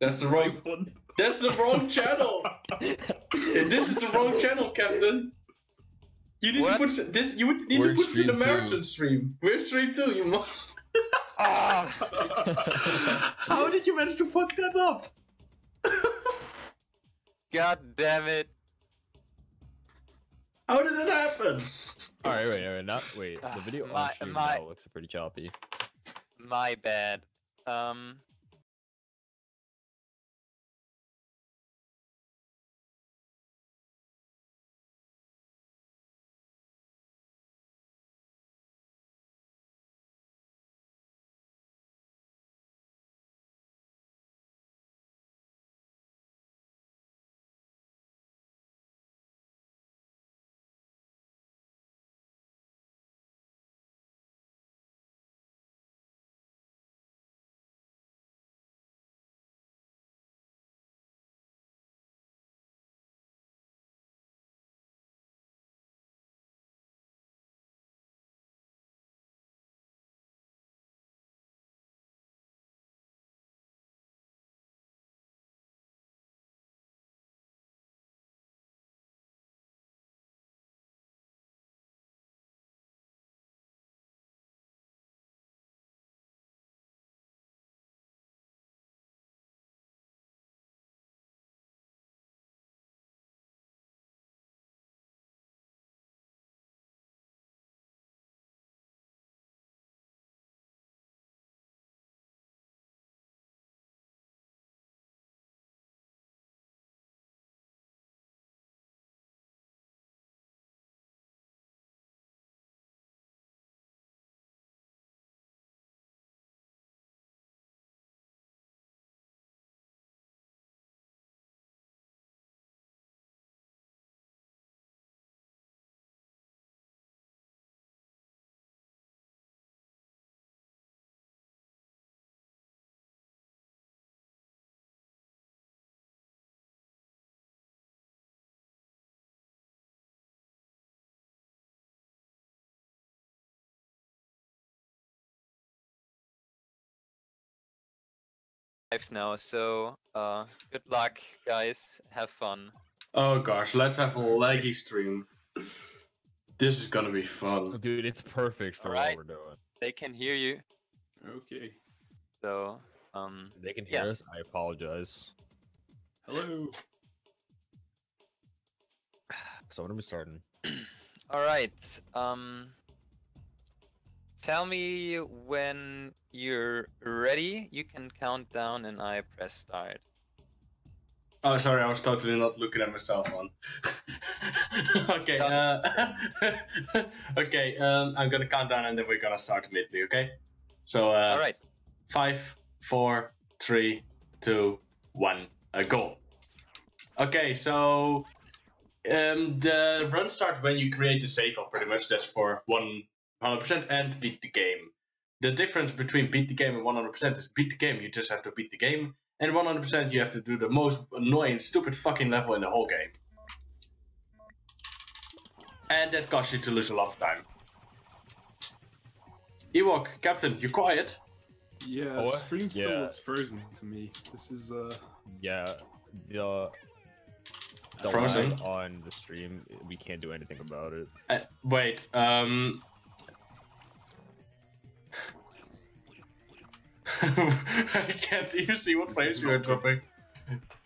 That's the wrong. That's the wrong channel. This is the wrong channel, Captain. You need to put this. You would need to put this in the marathon stream. We're stream 2. You must. How did you manage to fuck that up? God damn it! How did that happen? Alright, wait. The video on stream now looks pretty choppy. My bad. Now, so good luck, guys. Have fun. Oh gosh, let's have a laggy stream. This is gonna be fun. Dude, it's perfect for what we're doing. They can hear you. Okay. So, they can hear us. I apologize. Hello. So when are we starting? All right. Tell me when you're ready. You can count down, and I press start. Oh, sorry, I was totally not looking at my cell phone. Okay. Okay. I'm gonna count down, and then we're gonna start immediately. Okay. So. All right. 5, 4, 3, 2, 1. Go. Okay. So. The run starts when you create a save file. Pretty much, that's for 100% and beat the game. The difference between beat the game and 100% is beat the game, you just have to beat the game, and 100% you have to do the most annoying, stupid fucking level in the whole game. And that costs you to lose a lot of time. Ewok, Captain, you quiet? Yeah, the stream still looks frozen to me. This is Yeah, the frozen lag on the stream, we can't do anything about it. Wait, I can't even see what frames you are dropping.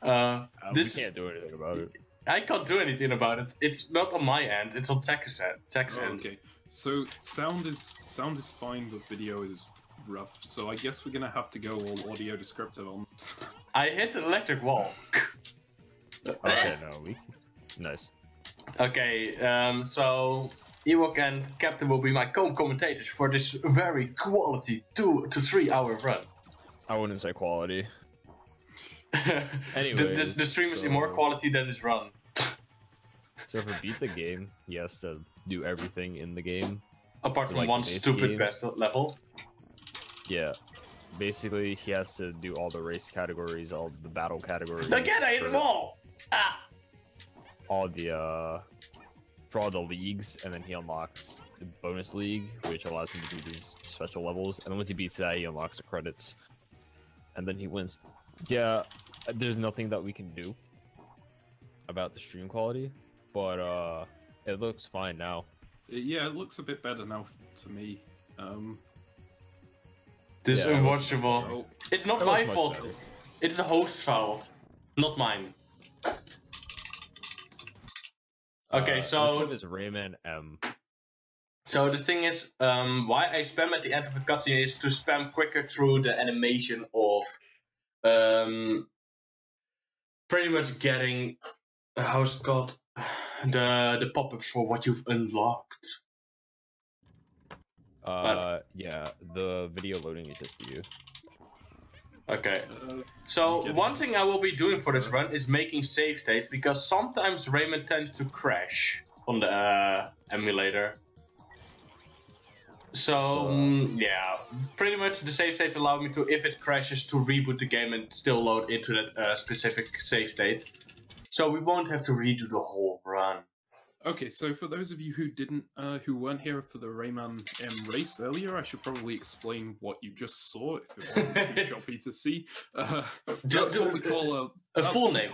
We can't do anything about it. I can't do anything about it. It's not on my end. It's on Tech's end. Okay, so sound is fine, but video is rough. So I guess we're gonna have to go all audio descriptive on this. I hit an electric wall. Okay, no, nice. Okay, so Ewok and Captain will be my co-commentators for this very quality 2 to 3 hour run. I wouldn't say quality. Anyway, the stream is more quality than this run. So for beat the game, he has to do everything in the game. Apart from like one stupid battle level. Yeah. Basically, he has to do all the race categories, all the battle categories. Again, I hit the wall! Ah! All the, for all the leagues, and then he unlocks the bonus league, which allows him to do these special levels. And then once he beats that, he unlocks the credits. And then he wins. Yeah, there's nothing that we can do about the stream quality, but it looks fine now. Yeah, it looks a bit better now to me. This Yeah, it looks unwatchable. Oh, It's not It my looks much fault. better. It's the host's fault, not mine. Okay, This so one is Rayman M. the thing is, why I spam at the end of a cutscene is to spam quicker through the animation of pretty much getting how's it called, the pop-ups for what you've unlocked. Yeah, the video loading is just you. Okay. uh, So Getting one this thing I will be doing for this far. run is making save states, because sometimes Rayman tends to crash on the emulator. So yeah, pretty much the save states allow me to, if it crashes, to reboot the game and still load into that specific save state. So we won't have to redo the whole run. Okay, so for those of you who didn't, who weren't here for the Rayman M race earlier, I should probably explain what you just saw if it wasn't too choppy to see. That's what we call a full name.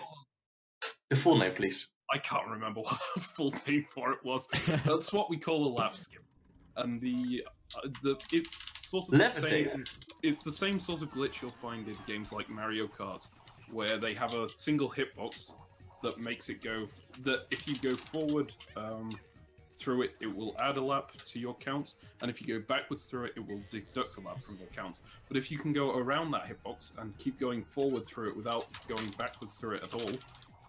The full name, please. I can't remember what the full name for it was. That's what we call a lap skip, and it's sort of the same. Levitate. It's the same sort of glitch you'll find in games like Mario Kart, where they have a single hitbox that makes it go. That if you go forward through it, it will add a lap to your count, and if you go backwards through it, it will deduct a lap from your count. But if you can go around that hitbox and keep going forward through it without going backwards through it at all,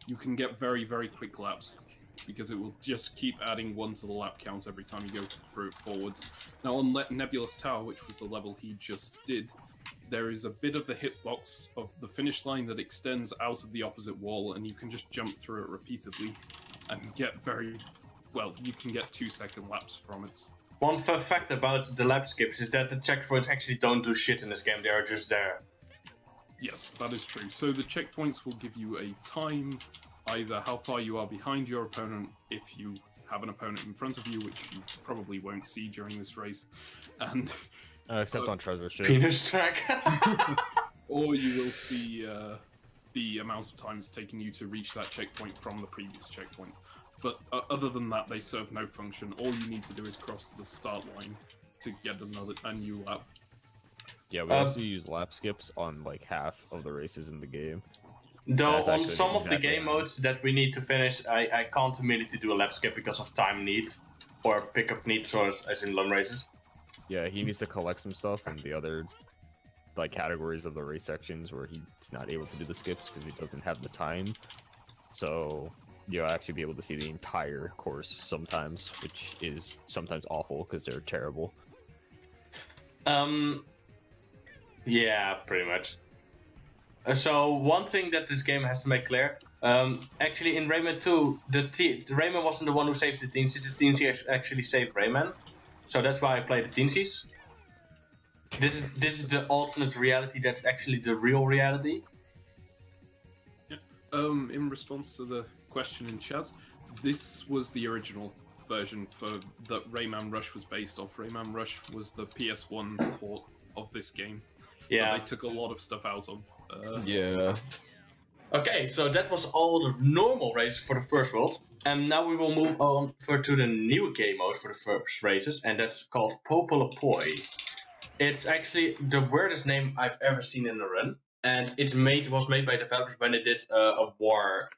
you can get very, very quick laps, because it will just keep adding 1 to the lap count every time you go through it forwards. Now on Nebulous Tower, which was the level he just did, there is a bit of the hitbox of the finish line that extends out of the opposite wall, and you can just jump through it repeatedly and get you can get 2-second laps from it. One fun fact about the lap skips is that the checkpoints actually don't do shit in this game, they are just there. Yes, that is true. So the checkpoints will give you a time, either how far you are behind your opponent if you have an opponent in front of you, which you probably won't see during this race, and Except on Treasure Ship. Penis track. or you will see the amount of time it's taken you to reach that checkpoint from the previous checkpoint. But other than that, they serve no function. All you need to do is cross the start line to get a new lap. Yeah, we also use lap skips on like half of the races in the game. Though That's on actually some of the exactly game right. modes that we need to finish, I can't immediately do a lap skip because of time need, or pickup need, so as in long races. Yeah, he needs to collect some stuff in the other like categories of the race sections where he's not able to do the skips because he doesn't have the time. So you'll actually be able to see the entire course sometimes, which is sometimes awful because they're terrible. Yeah, pretty much. So one thing that this game has to make clear, actually in Rayman 2, Rayman wasn't the one who saved the Teensies, the Teensies actually saved Rayman. So that's why I play the Teensies. This is the alternate reality that's actually the real reality. In response to the question in chat, this was the original version that Rayman Rush was based off. Rayman Rush was the PS1 port of this game. Yeah. That they took a lot of stuff out of. Yeah. Okay, so that was all the normal races for the first world. And now we will move on to the new game mode for the first races, and that's called Popolopoi. It's actually the weirdest name I've ever seen in a run. And was made by developers when they did a war.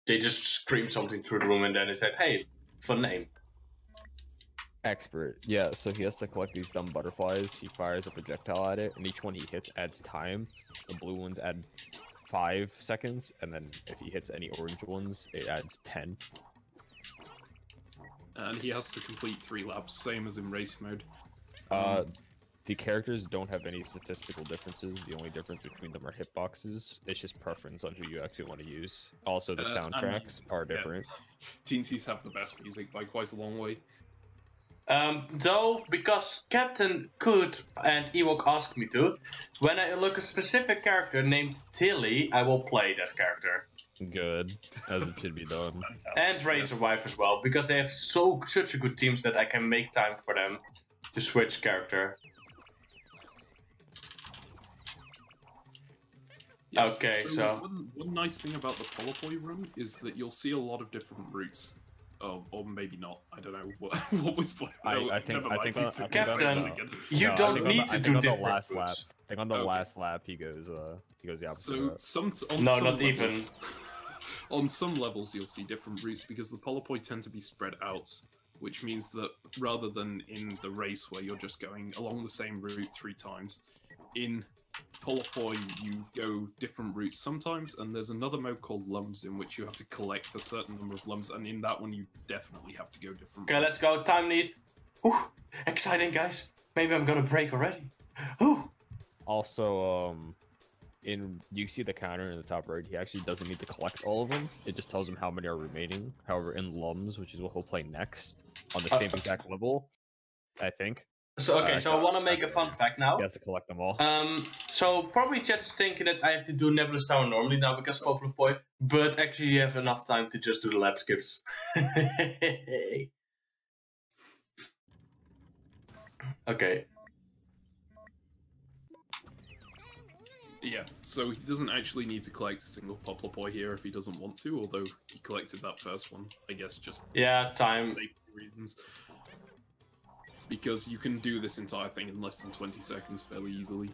They just screamed something through the room and then they said, hey, fun name. Expert. Yeah, so he has to collect these dumb butterflies. He fires a projectile at it, and each one he hits adds time. The blue ones add 5 seconds, and then if he hits any orange ones, it adds 10. And he has to complete 3 laps, same as in race mode. The characters don't have any statistical differences. The only difference between them are hitboxes. It's just preference on who you actually want to use. Also, the soundtracks are different. Teensies have the best music by quite a long way. Though, because Captain could and Ewok asked me to, when I unlock a specific character named Tilly, I will play that character. Good, as it should be done. And Razor Wife as well, because they have such a good teams that I can make time for them to switch character. Yeah. Okay, so one nice thing about the Polypoi run is that you'll see a lot of different routes. Oh, or maybe not. I don't know what was. I think Captain, you I don't think need to do on the different last lap. routes. I think on the Okay. last lap he goes the opposite. So route. No, some not levels, even. On some levels, you'll see different routes because the Polypoi tend to be spread out, which means that rather than in the race where you're just going along the same route 3 times, in Polypoi you go different routes sometimes, and there's another mode called Lums in which you have to collect a certain number of Lums, and in that one you definitely have to go different Okay, routes. let's go. Time need. Ooh, exciting, guys. Maybe I'm gonna break already. Ooh. Also, you see the counter in the top right. He actually doesn't need to collect all of them. It just tells him how many are remaining. However, in Lums, which is what he'll play next, on the same exact level, I think. So okay, so I want to make a fun fact now. He has to collect them all. So probably chat is thinking that I have to do Nebulous Tower normally now because of Polypoi, but actually you have enough time to just do the lap skips. Okay. Yeah, so he doesn't actually need to collect a single Polypoi here if he doesn't want to, although he collected that first one, I guess just Yeah, for time. safety reasons. Because you can do this entire thing in less than 20 seconds fairly easily.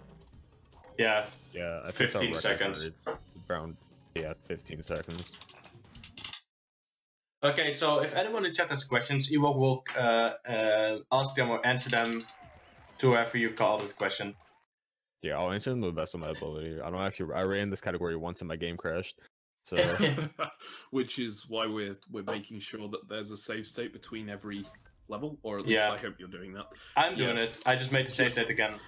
Yeah. Yeah, I think 15 the record seconds. It's around 15 seconds. Okay, so if anyone in chat has questions, Ewok will ask them or answer them to whoever you call this question. Yeah, I'll answer them to the best of my ability. I ran this category once and my game crashed. So Which is why we're making sure that there's a save state between every level, or at least Yeah. I hope you're doing that. I'm doing it. I just made the save state again.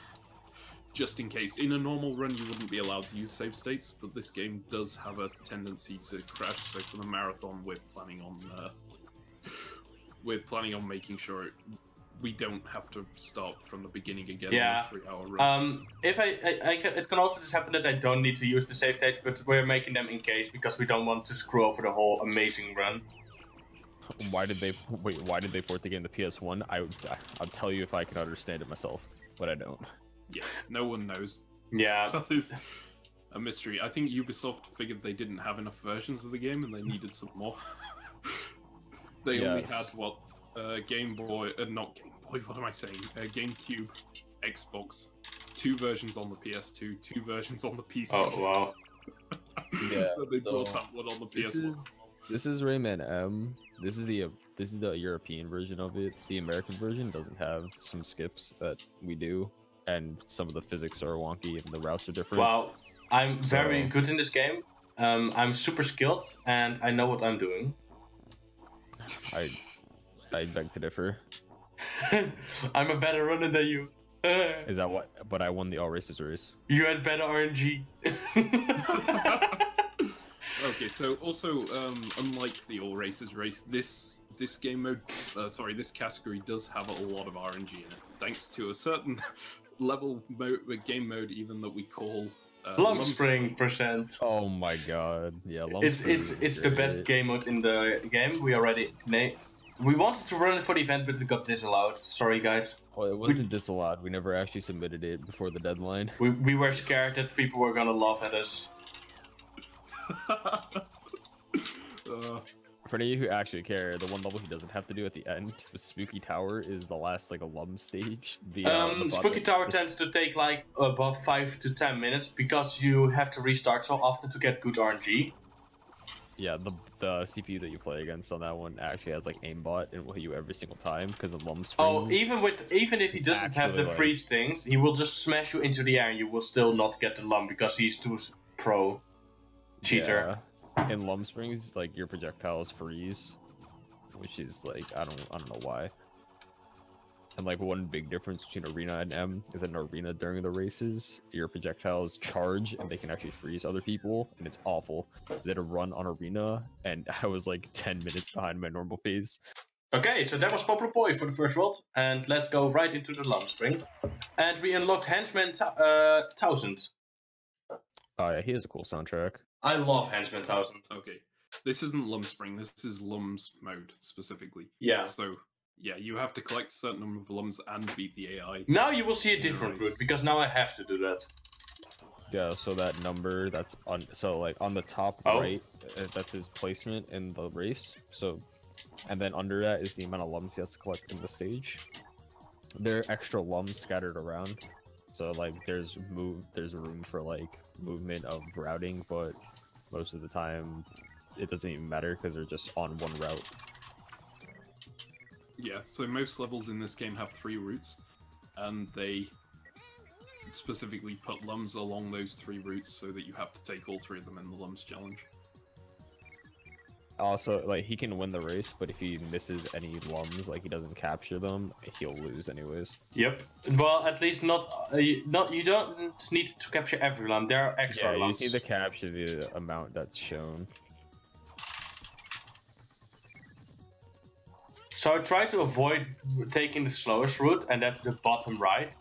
Just in case. In a normal run, you wouldn't be allowed to use save states, but this game does have a tendency to crash. So for the marathon, we're planning on making sure we don't have to start from the beginning again. Yeah. On a 3-hour run. If it can also just happen that I don't need to use the save states, but we're making them in case because we don't want to screw over the whole amazing run. why did they port the game to PS1? I'll tell you if I can understand it myself, but I don't. Yeah, no one knows. Yeah. That is a mystery. I think Ubisoft figured they didn't have enough versions of the game and they needed some more. They only had Game Boy, not Game Boy. What am I saying? GameCube, Xbox, 2 versions on the PS2, 2 versions on the PC. Oh wow. Yeah. They brought out one on the PS1. This is Rayman M. This is the European version of it. The American version doesn't have some skips that we do, and some of the physics are wonky and the routes are different. Wow. I'm very good in this game. I'm super skilled and I know what I'm doing. I beg to differ. I'm a better runner than you. Is that what? But I won the all races race. You had better RNG. Okay, so also, unlike the all races race, this game mode, this category does have a lot of RNG in it, thanks to a certain level game mode even that we call Lump Spring %. Oh my god! Yeah, It's the best game mode in the game. We wanted to run it for the event, but it got disallowed. Sorry, guys. Oh, it wasn't disallowed. We never actually submitted it before the deadline. We were scared that people were gonna laugh at us. For any of you who actually care, the one level he doesn't have to do at the end with Spooky Tower is the last alum stage. Spooky Tower tends to take like above 5 to 10 minutes because you have to restart so often to get good RNG. Yeah, the CPU that you play against on that one actually has like aimbot and will hit you every single time because of lump springs. Oh, even if he doesn't have the freeze things, he will just smash you into the air and you will still not get the lump because he's too pro. Cheater. Yeah. In Lum Springs, like your projectiles freeze, which is like I don't know why. And like one big difference between Arena and M is that in Arena during the races, your projectiles charge and they can actually freeze other people, and it's awful. They had to run on Arena, and I was like 10 minutes behind my normal pace. Okay, so that was Polypoi for the first world, and let's go right into the Lum Spring. And we unlocked Henchman 1000. Oh yeah, he has a cool soundtrack. I love Henchman 1000. Okay, this isn't Lum Spring, this is Lum's mode specifically. Yeah. So, yeah, you have to collect a certain number of Lums and beat the AI. Now you will see a different route, because now I have to do that. Yeah, so that number that's on, so like on the top right, that's his placement in the race. So, and then under that is the amount of lums he has to collect in the stage. There are extra lums scattered around, so like there's room for like movement of routing, but most of the time it doesn't even matter because they're just on one route. Yeah, so most levels in this game have 3 routes, and they specifically put lums along those 3 routes so that you have to take all 3 of them in the lums challenge. Also, like, he can win the race, but if he misses any lums, like he doesn't capture them, he'll lose anyways. Yep. Well, at least not you don't need to capture every lum. There are extra lums. You need to capture the amount that's shown. So I try to avoid taking the slowest route, and that's the bottom right.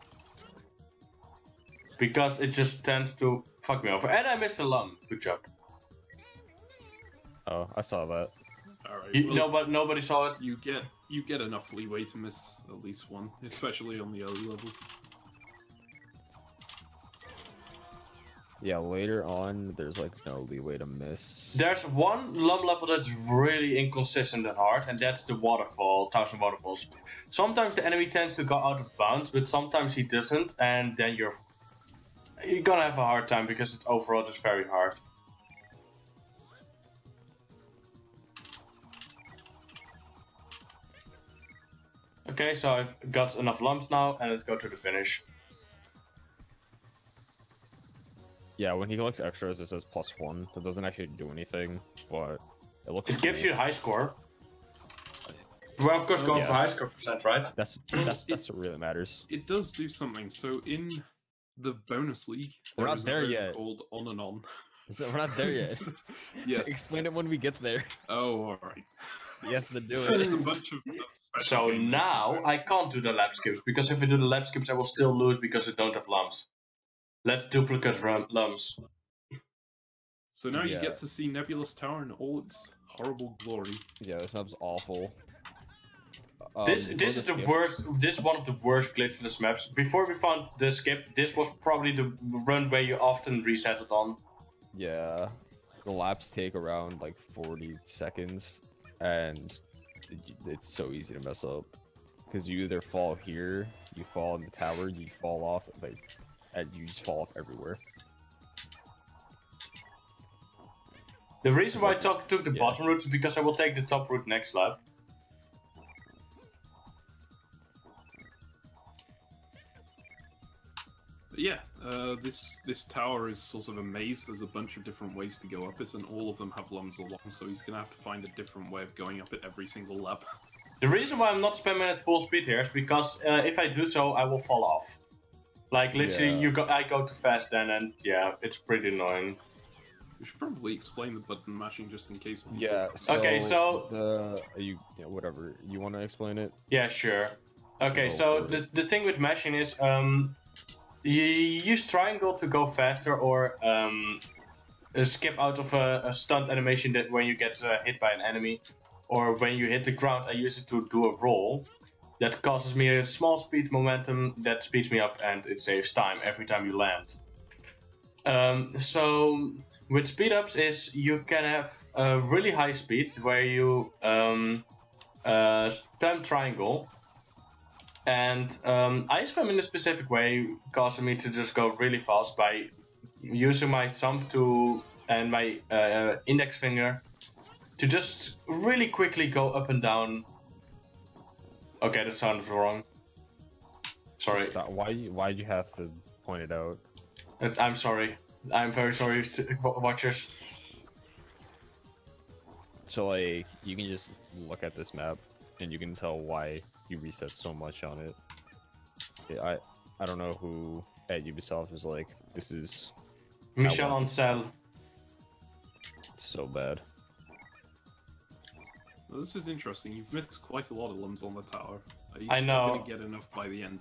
Because it just tends to fuck me over. And I missed a lum. Good job. Oh, I saw that. Alright. No, but nobody saw it. You get enough leeway to miss at least one, especially on the early levels. Yeah, later on, there's like no leeway to miss. There's one lum level that's really inconsistent and hard, and that's the waterfall, 1000 waterfalls. Sometimes the enemy tends to go out of bounds, but sometimes he doesn't, and then you're gonna have a hard time because it's overall just very hard. Okay, so I've got enough lumps now, and let's go to the finish. Yeah, when he collects extras, it says +1. It doesn't actually do anything, but it looks. It gives you a high score. Well, of course, going for high score percent, right? That's what really matters. It does do something. So in the bonus league, We're not is a there mode yet. called On and On. We're not there yet. Yes. Explain it when we get there. Oh, alright. Yes, to do There's a it. bunch of special So game now modes. I can't do the lap skips, because if I do the lap skips I will still lose because I don't have lumps. Let's duplicate lumps. So now you Yeah. get to see Nebulous Tower in all its horrible glory. Yeah, this map's awful. This before is the skip- worst. This is one of the worst glitchless maps. Before we found the skip, this was probably the run where you often reset it on. Yeah, the laps take around like 40 seconds, and it's so easy to mess up. Because you either fall here, you fall in the tower, you fall off, like, and you just fall off everywhere. The reason why I took the Yeah. bottom route is because I will take the top route next lap. But yeah, this tower is sort of a maze. There's a bunch of different ways to go up it, and all of them have lums along, so he's gonna have to find a different way of going up it every single lap. The reason why I'm not spamming at full speed here is because if I do so, I will fall off. Like literally, Yeah. I go too fast then, and yeah, it's pretty annoying. We should probably explain the button mashing just in case. people- Yeah. Okay, so- whatever you want to explain it. Yeah, sure. Okay, Go so for it. the thing with mashing is you use triangle to go faster, or skip out of a stunt animation that when you get hit by an enemy, or when you hit the ground. I use it to do a roll. That causes me a small speed momentum that speeds me up, and it saves time every time you land. So with speed ups is you can have a really high speed where you spam triangle, and I spam in a specific way, causing me to just go really fast by using my thumb and my index finger to just really quickly go up and down. Okay, that sounded wrong. Sorry. Why'd you have to point it out? I'm sorry. I'm very sorry, watchers. So like, you can just look at this map, and you can tell why you reset so much on it. Yeah, I don't know who at Ubisoft was like, this is Michel want Ancel. so bad. Well, this is interesting. You've missed quite a lot of lums on the tower. Are you I still know. gonna get enough by the end?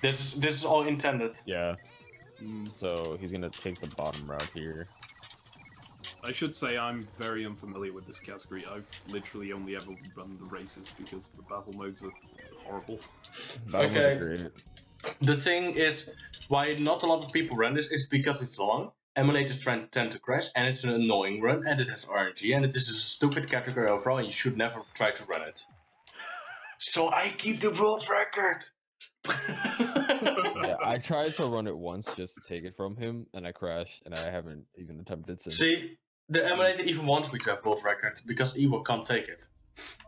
This is all intended. Yeah. Mm, So he's gonna take the bottom route here. I should say I'm very unfamiliar with this category. I've literally only ever run the races because the battle modes are horrible. Battle modes Okay. are great. The thing is, why not a lot of people run this is because it's long. Emulators tend to crash, and it's an annoying run, and it has RNG, and it is a stupid category overall, and you should never try to run it. So I keep the world record! Yeah, I tried to run it once just to take it from him, and I crashed, and I haven't even attempted since. See, the emulator even wants me to have world record, because Ewo can't take it.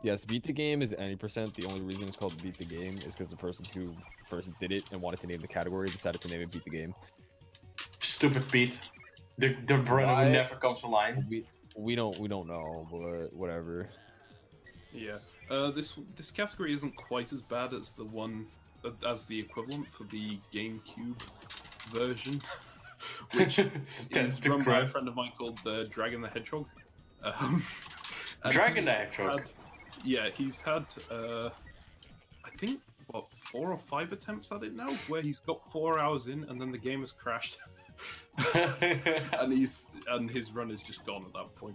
Yes, beat the game is any percent. The only reason it's called beat the game is because the person who first did it and wanted to name the category decided to name it beat the game. Stupid Pete. The runner who never comes online. We don't know, but whatever. Yeah. This category isn't quite as bad as the one as the equivalent for the GameCube version, which is run by a friend of mine called Dragon the Hedgehog. Dragon the Hedgehog. He's had I think what 4 or 5 attempts at it now, where he's got 4 hours in and then the game has crashed. and his run is just gone at that point.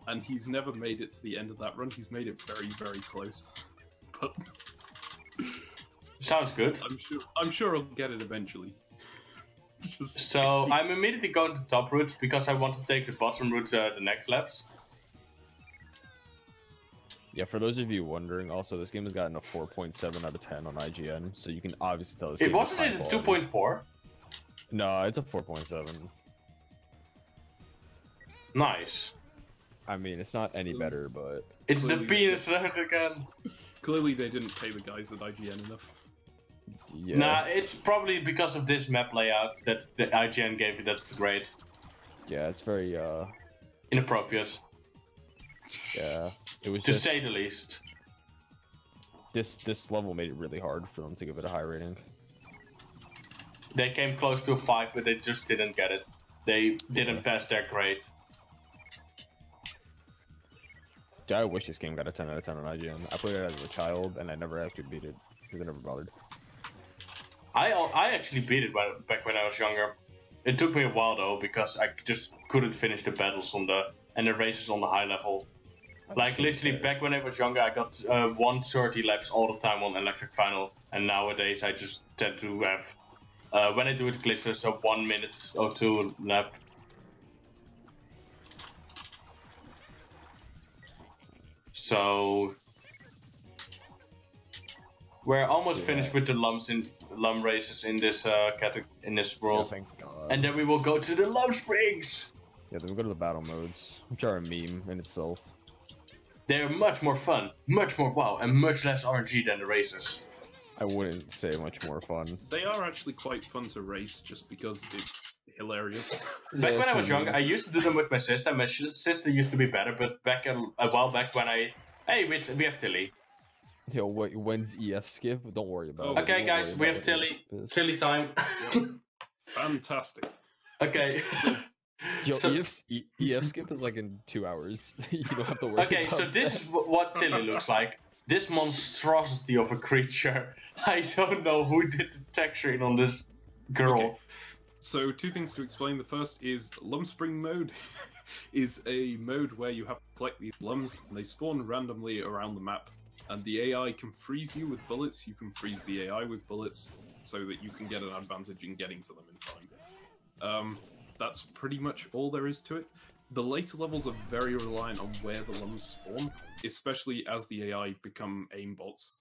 And he's never made it to the end of that run. He's made it very, very close. But sounds good. I'm sure I'll get it eventually. So I'm immediately going to top routes because I want to take the bottom route the next laps. Yeah, for those of you wondering, also this game has gotten a 4.7 out of 10 on IGN, so you can obviously tell this game wasn't it a 2.4? No, it's a 4.7. Nice. I mean, it's not any better, but it's the penis left again. Clearly, they didn't pay the guys at IGN enough. Yeah. Nah, it's probably because of this map layout that the IGN gave it that grade. Yeah, it's very inappropriate. Yeah, it was to say the least. This level made it really hard for them to give it a high rating. They came close to a 5, but they just didn't get it. They didn't pass their grade. I wish this game got a 10 out of 10 on IGN. I played it as a child, and I never actually beat it, because I never bothered. I actually beat it back when I was younger. It took me a while, though, because I just couldn't finish the battles and the races on the high level. Like, literally, back when I was younger, I got 130 laps all the time on Electric Final, and nowadays I just tend to have, when I do it glitches, a 1 minute or 2 lap. So we're almost finished with the lum races in this in this world, and then we will go to the lum springs. Yeah, then we go to the battle modes, which are a meme in itself. They're much more fun, much more wow, and much less RNG than the races. I wouldn't say much more fun. They are actually quite fun to race, just because it's hilarious. Back when I was younger, I used to do them with my sister. My sister used to be better, but back a while back when we have Tilly. Yo, when's EF skip? Don't worry about it. Okay, guys, we have Tilly. Tilly time. Fantastic. Okay. Yo, so, EF skip is like in 2 hours. You don't have to worry. Okay, so this is what Tilly looks like. This monstrosity of a creature. I don't know who did the texturing on this girl. Okay. So 2 things to explain. The first is Lum Spring mode is a mode where you have to collect these lums and they spawn randomly around the map. And the AI can freeze you with bullets, you can freeze the AI with bullets, so that you can get an advantage in getting to them in time. That's pretty much all there is to it. The later levels are very reliant on where the lums spawn, especially as the AI become aimbots,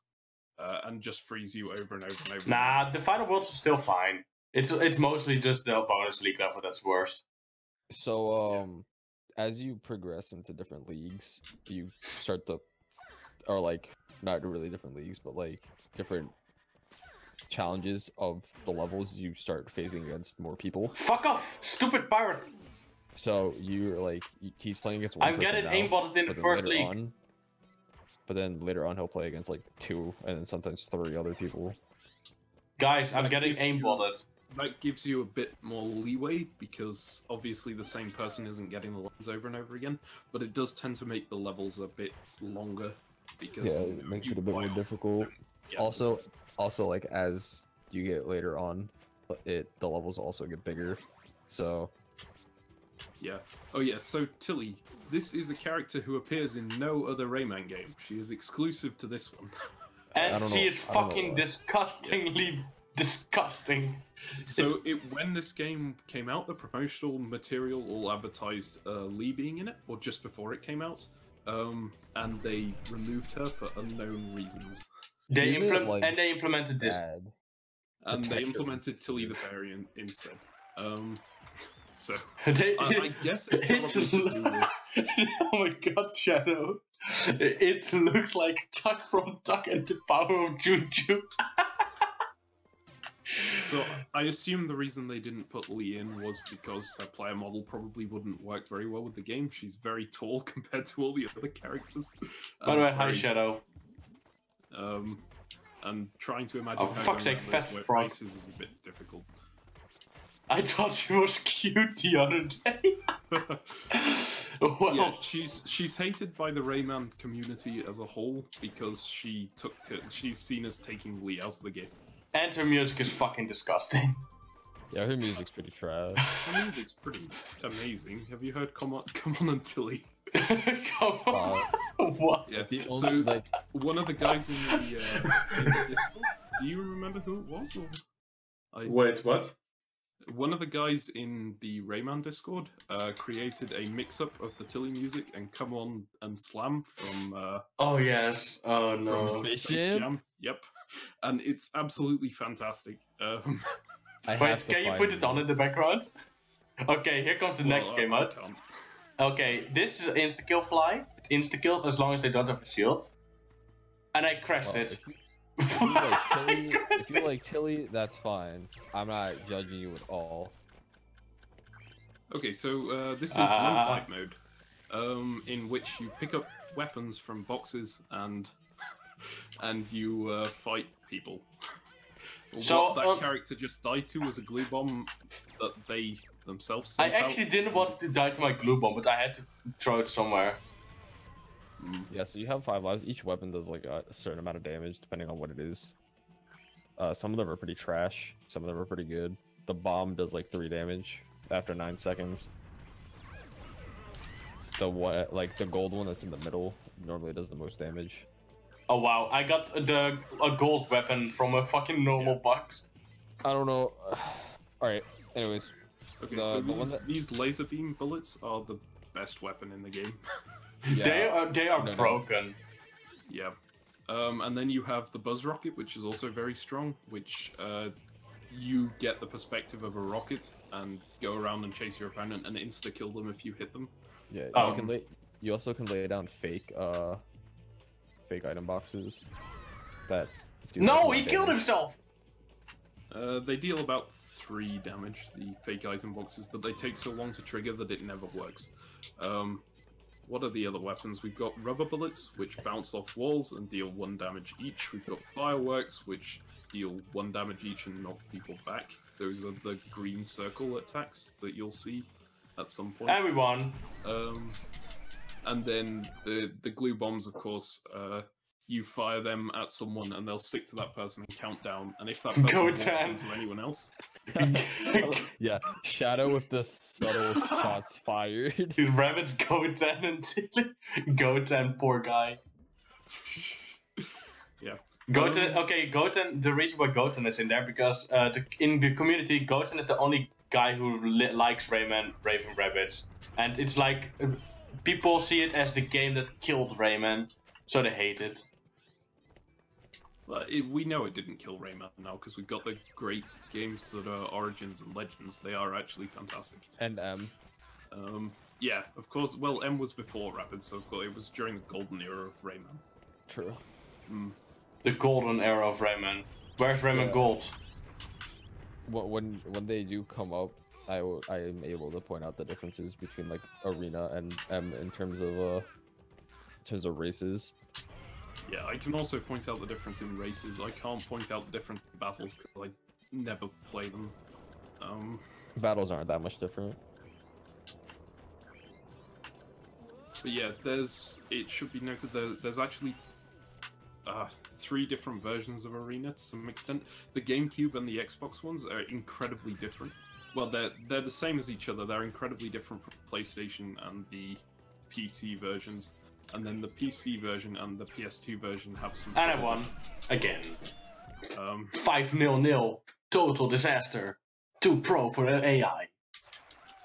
and just freeze you over and over and over. Nah, the final worlds are still fine. It's mostly just the bonus league level that's worst. So, as you progress into different leagues, you start to, or like, not really different leagues, but like different challenges of the levels, you start facing against more people. Fuck off, stupid pirate! So you're like, he's playing against one person getting now, aimbotted in the first league. But then later on he'll play against like 2 and then sometimes 3 other people. Guys, I'm getting aimbotted. That gives you a bit more leeway, because obviously the same person isn't getting the levels over and over again, but it does tend to make the levels a bit longer, because it makes it a bit more difficult. Also like as you get later on, the levels also get bigger. So yeah. Oh yeah, so Tilly, this is a character who appears in no other Rayman game. She is exclusive to this one. And she is fucking disgustingly disgusting. So when this game came out, the promotional material all advertised Lee being in it, or just before it came out, and they removed her for unknown reasons. They Is it, like, and they implemented this. Bad. And they texture implemented Tilly the Fairy instead. So They, I guess it's probably to do with... Oh my god, Shadow. It looks like Tuck from Tuck and the Power of Juju. So I assume the reason they didn't put Lee in was because her player model probably wouldn't work very well with the game. She's very tall compared to all the other characters. By the way, hi Shadow. And trying to imagine Oh, how fuck's going sake, around fat those frog. races is a bit difficult. I thought she was cute the other day. Well, Yeah, she's hated by the Rayman community as a whole because she's seen as taking Lee out of the game. and her music is fucking disgusting. Yeah, her music's pretty trash. Her music's pretty amazing. Have you heard Come On and Tilly? Come on. What? Yeah, The so only, like, one of the guys in the Discord, do you remember who it was? Or... Wait, what? One of the guys in the Rayman Discord created a mix-up of the Tilly music and Come On and Slam from Oh yes. Oh from no. Space Spaceship? Jam. Yep, and it's absolutely fantastic. I Wait, have to can you find put it on in the background? Okay, here comes the next well, game I out. can't. Okay, this is insta-kill fly. It insta-kills as long as they don't have a shield. And I crashed Well, it. if you like Tilly, that's fine. I'm not judging you at all. Okay, so this is gunfight mode, in which you pick up weapons from boxes and you fight people. So, what that character just died to was a glue bomb that they themselves I sent actually out. didn't want to die to my glue bomb, but I had to throw it somewhere. Yeah, so you have 5 lives. Each weapon does like a certain amount of damage depending on what it is. Some of them are pretty trash. Some of them are pretty good. The bomb does like 3 damage after 9 seconds. The gold one that's in the middle normally does the most damage. Oh wow, I got a gold weapon from a fucking normal box. I don't know. Alright, anyways. Okay, The so one that- these laser beam bullets are the best weapon in the game. Yeah, They are No. broken. Yeah. And then you have the buzz rocket, which is also very strong, which you get the perspective of a rocket and go around and chase your opponent and insta-kill them if you hit them. yeah. You also can lay down fake item boxes that do No, like he more killed damage. himself! They deal about 3 damage, the fake item boxes, but they take so long to trigger that it never works. What are the other weapons? We've got rubber bullets, which bounce off walls and deal 1 damage each. We've got fireworks, which deal 1 damage each and knock people back. Those are the green circle attacks that you'll see at some point. Everyone. And then the glue bombs, of course, you fire them at someone and they'll stick to that person and count down. And if that person Go walks down. into anyone else, Yeah, Shadow with the subtle shots fired. Dude, Rabbit's Goten and Tilly. Goten, poor guy. yeah. Goten, okay, Goten, the reason why Goten is in there, because in the community, Goten is the only guy who likes Rayman, Raven Rabbids. And it's like, people see it as the game that killed Rayman, so they hate it. Well, we know it didn't kill Rayman now because we've got the great games that are Origins and Legends. They are actually fantastic. And Yeah, of course. Well, M was before Rapid, so of course it was during the golden era of Rayman. true. The golden era of Rayman. Where's Rayman Yeah. Gold? When they do come up, I am able to point out the differences between like Arena and M in terms of races. Yeah, I can also point out the difference in races. I can't point out the difference in battles because I never play them. Battles aren't that much different. But yeah, it should be noted that there's actually 3 different versions of Arena to some extent. The GameCube and the Xbox ones are incredibly different. Well, they're the same as each other. They're incredibly different from PlayStation and the PC versions. And then the PC version and the PS2 version have some. And I won. Again. 5-0-0. Total disaster. Too pro for an AI.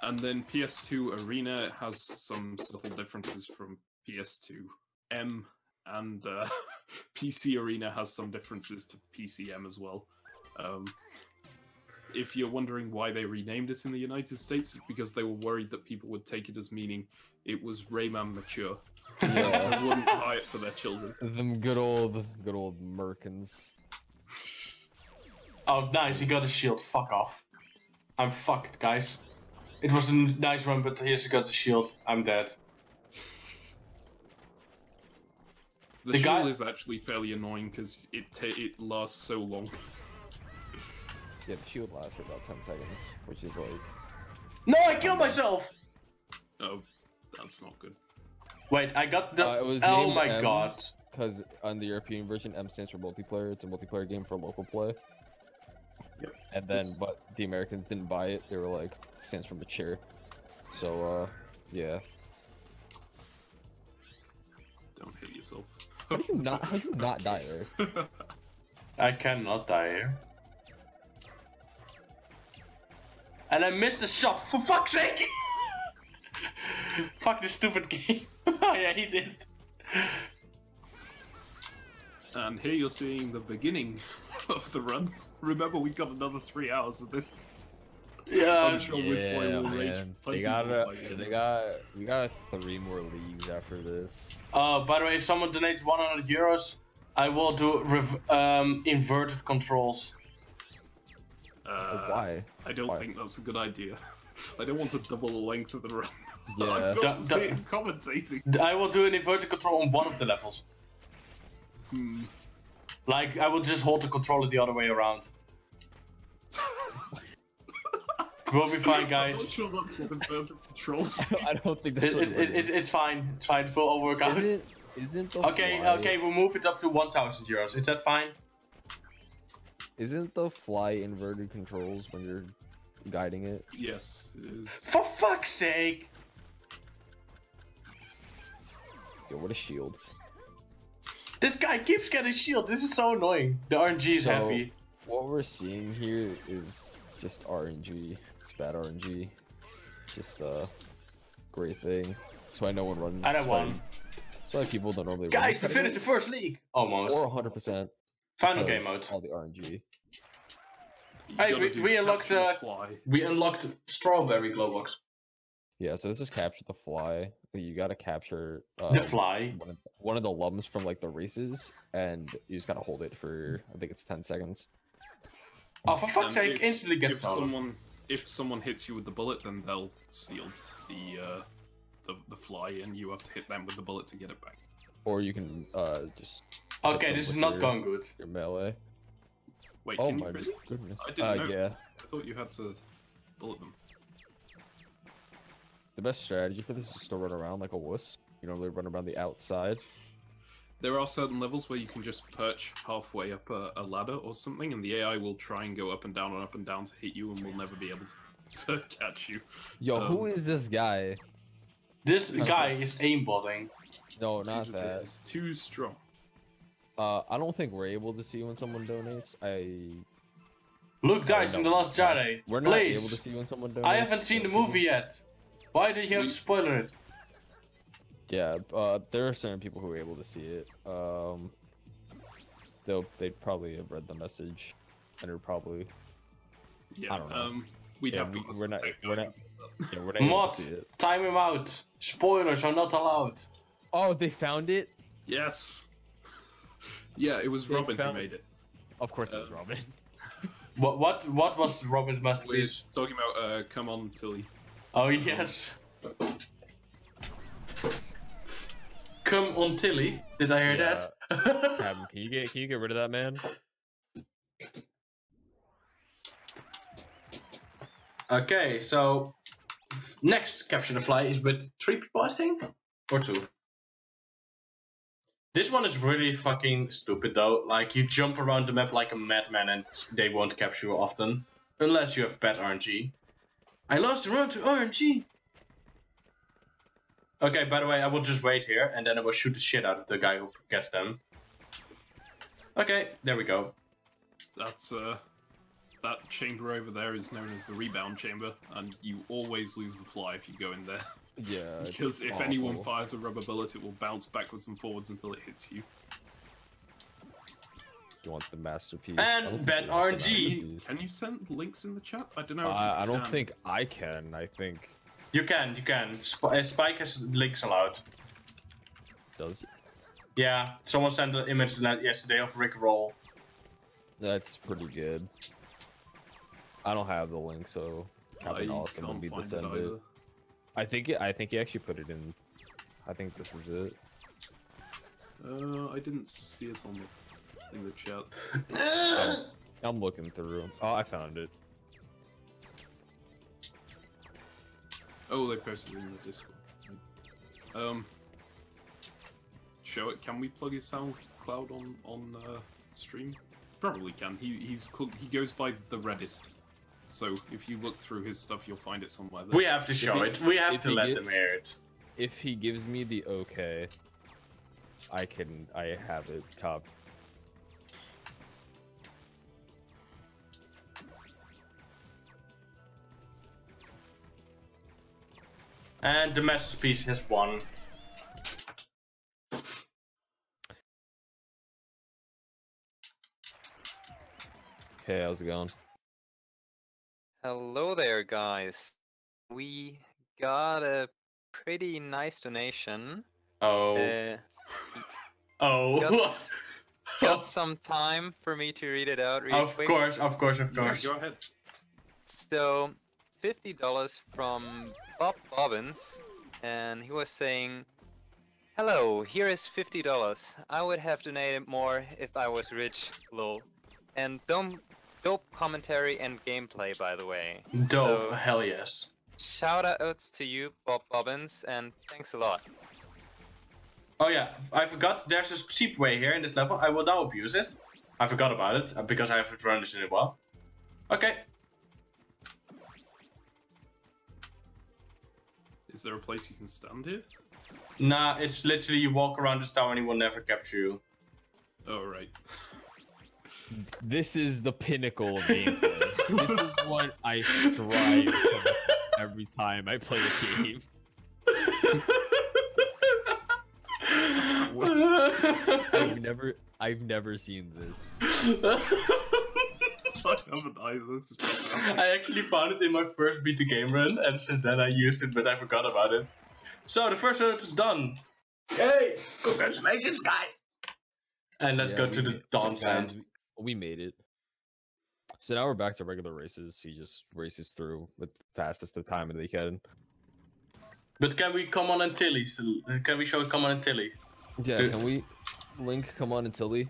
And then PS2 Arena has some subtle differences from PS2 M, and PC Arena has some differences to PCM as well. If you're wondering why they renamed it in the United States, it's because they were worried that people would take it as meaning it was Rayman mature. Yeah. So wouldn't buy it for their children. Them good old Merkins. Oh, nice, he got a shield. Fuck off. I'm fucked, guys. It was a nice run, but he's got the shield. I'm dead. The shield is actually fairly annoying because it lasts so long. Yeah, the shield lasts for about 10 seconds, which is like... No, I killed myself! Oh, that's not good. Wait, I got the... it was oh named my M, god. Because on the European version, M stands for multiplayer. It's a multiplayer game for local play. Yep. And then, but the Americans didn't buy it. They were like, it stands for mature. So, yeah. Don't hit yourself. How do you not die there? I cannot die here. And I missed a shot, for fuck's sake! Fuck this stupid game. I hate it. And here you're seeing the beginning of the run. Remember, we got another 3 hours of this. Yeah, I'm sure Wizboy will rage man. plenty We got 3 more leagues after this. by the way, if someone donates 100 euros, I will do inverted controls. Why? I don't think that's a good idea. I don't want to double the length of the run. Yeah. I've got to see it commentating. I will do an inverted control on one of the levels. Hmm. Like, I will just hold the controller the other way around. We'll be fine, I'm not guys. sure that's what inverted controls I don't think that's what It's fine. It's fine. It will work out. Isn't the Okay, fly, okay, we'll move it up to 1,000 euros. Is that fine? Isn't the fly inverted controls when you're guiding it? Yes, it is. For fuck's sake! Yo, what a shield. This guy keeps getting shield. This is so annoying. The RNG is So, heavy. What we're seeing here is just RNG. It's bad RNG. It's just a great thing. That's why no one runs. And I won. That's why people don't normally run. Guys, this we finished the category. first league. Almost. Or 100%. Final game because mode. All the RNG. You Hey, gotta do we unlocked capture the- the fly. We unlocked Strawberry Glowbox. Yeah, so this is capture the fly. You gotta capture The fly. one of the lums from like the races, and you just gotta hold it for I think it's 10 seconds. Oh, for fuck's And sake, if- instantly gets stolen. If someone hits you with the bullet, then they'll steal the fly, and you have to hit them with the bullet to get it back. Or you can just Okay, them this is with not your- going good. your melee. Wait, Oh can you my really? goodness. I didn't know. Yeah. I thought you had to bullet them. The best strategy for this is to run around like a wuss. You normally run around the outside. There are certain levels where you can just perch halfway up a ladder or something, and the AI will try and go up and down to hit you, and will never be able to catch you. Yo, who is this guy? This guy is aimbotting. No, not that. It's too strong. I don't think we're able to see when someone donates. Luke dies in The Last Jedi. We're not able to Please. see when someone donates. I haven't seen the movie yet. Why did you have to spoil it? Yeah, there are certain people who are able to see it. They'd probably have read the message, and are probably Yeah, I don't know. We'd Yeah, have to we're not- take we're guys not- into yeah, we're not able Mod, to see it. time him out. Spoilers are not allowed. Oh, they found it. that. Yes. Yeah, it was They Robin who found- made it. Of course, it was Robin. What was Robin's We're masterpiece? talking about Come On Tilly. Oh yes. Come on, Tilly. Did I hear that? Cabin, can you get rid of that man? Okay, so next capture the fly is with 3 people, I think, or 2. This one is really fucking stupid though. Like, you jump around the map like a madman and they won't capture you often. Unless you have bad RNG. I lost the road to RNG! Okay, by the way, I will just wait here and then I will shoot the shit out of the guy who gets them. Okay, there we go. That's that chamber over there is known as the rebound chamber, and you always lose the fly if you go in there. Yeah. Because if anyone fires a rubber bullet, it will bounce backwards and forwards until it hits you. You want the masterpiece? And bad RNG. Can you send links in the chat? I don't know. I don't think I can. I think You can. Spike has links allowed. does. Yeah, someone sent an image yesterday of Rick Roll. That's pretty good. I don't have the link, so Captain Awesome would be to send it. I think he actually put it in. I think this is it. I didn't see it on in the chat. I'm looking through. Oh, I found it. Oh, they posted it in the Discord. Show it. Can we plug his SoundCloud on stream? Probably can. He goes by the Reddist. So if you look through his stuff, you'll find it somewhere there. We have to show it. We have to let them hear it. If he gives me the okay, I have it copied. And the masterpiece has won. Hey, how's it going? Hello there, guys. We got a pretty nice donation. Oh. Got some time for me to read it out real quick? Of course. Yeah, go ahead. So, $50 from Bob Bobbins, and he was saying, "Hello, here is $50. I would have donated more if I was rich, lol. And dope commentary and gameplay, by the way. Dope, So, hell yes. shout outs to you, Bob Bobbins, and thanks a lot." Oh yeah, I forgot there's a cheap way here in this level. I will now abuse it. I forgot about it, because I haven't run this in a while. Okay. Is there a place you can stand here? Nah, it's literally you walk around this tower and he will never capture you. Oh, right. This is the pinnacle of gameplay. This is what I strive for every time I play a game. I've never seen this. I haven't either. This is fantastic. I actually found it in my first Beat the Game run, and since then I used it, but I forgot about it. So the first round is done. Yay! Congratulations, guys! And let's go to the dawn sand. We made it. So now we're back to regular races. He just races through with the fastest of time that he can. But can we come on and Tilly? Can we show come on and Tilly? Yeah, can we link come on and Tilly?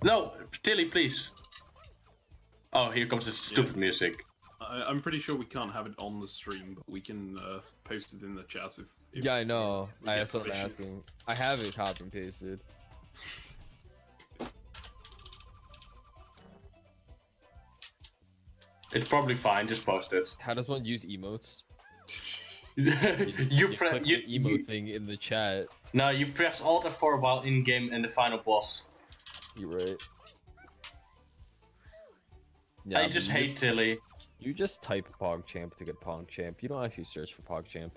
No, Tilly, please. Oh, here comes this stupid music. I'm pretty sure we can't have it on the stream, but we can post it in the chat if yeah, I know. get That's what I'm permission. asking. I have it copy and pasted. It's probably fine, just post it. How does one use emotes? you click the emote thing in the chat. No, you press Alt F4 while in game and the final boss. You're right. Yeah, I just hate Tilly. You just type PogChamp to get PogChamp. You don't actually search for PogChamp.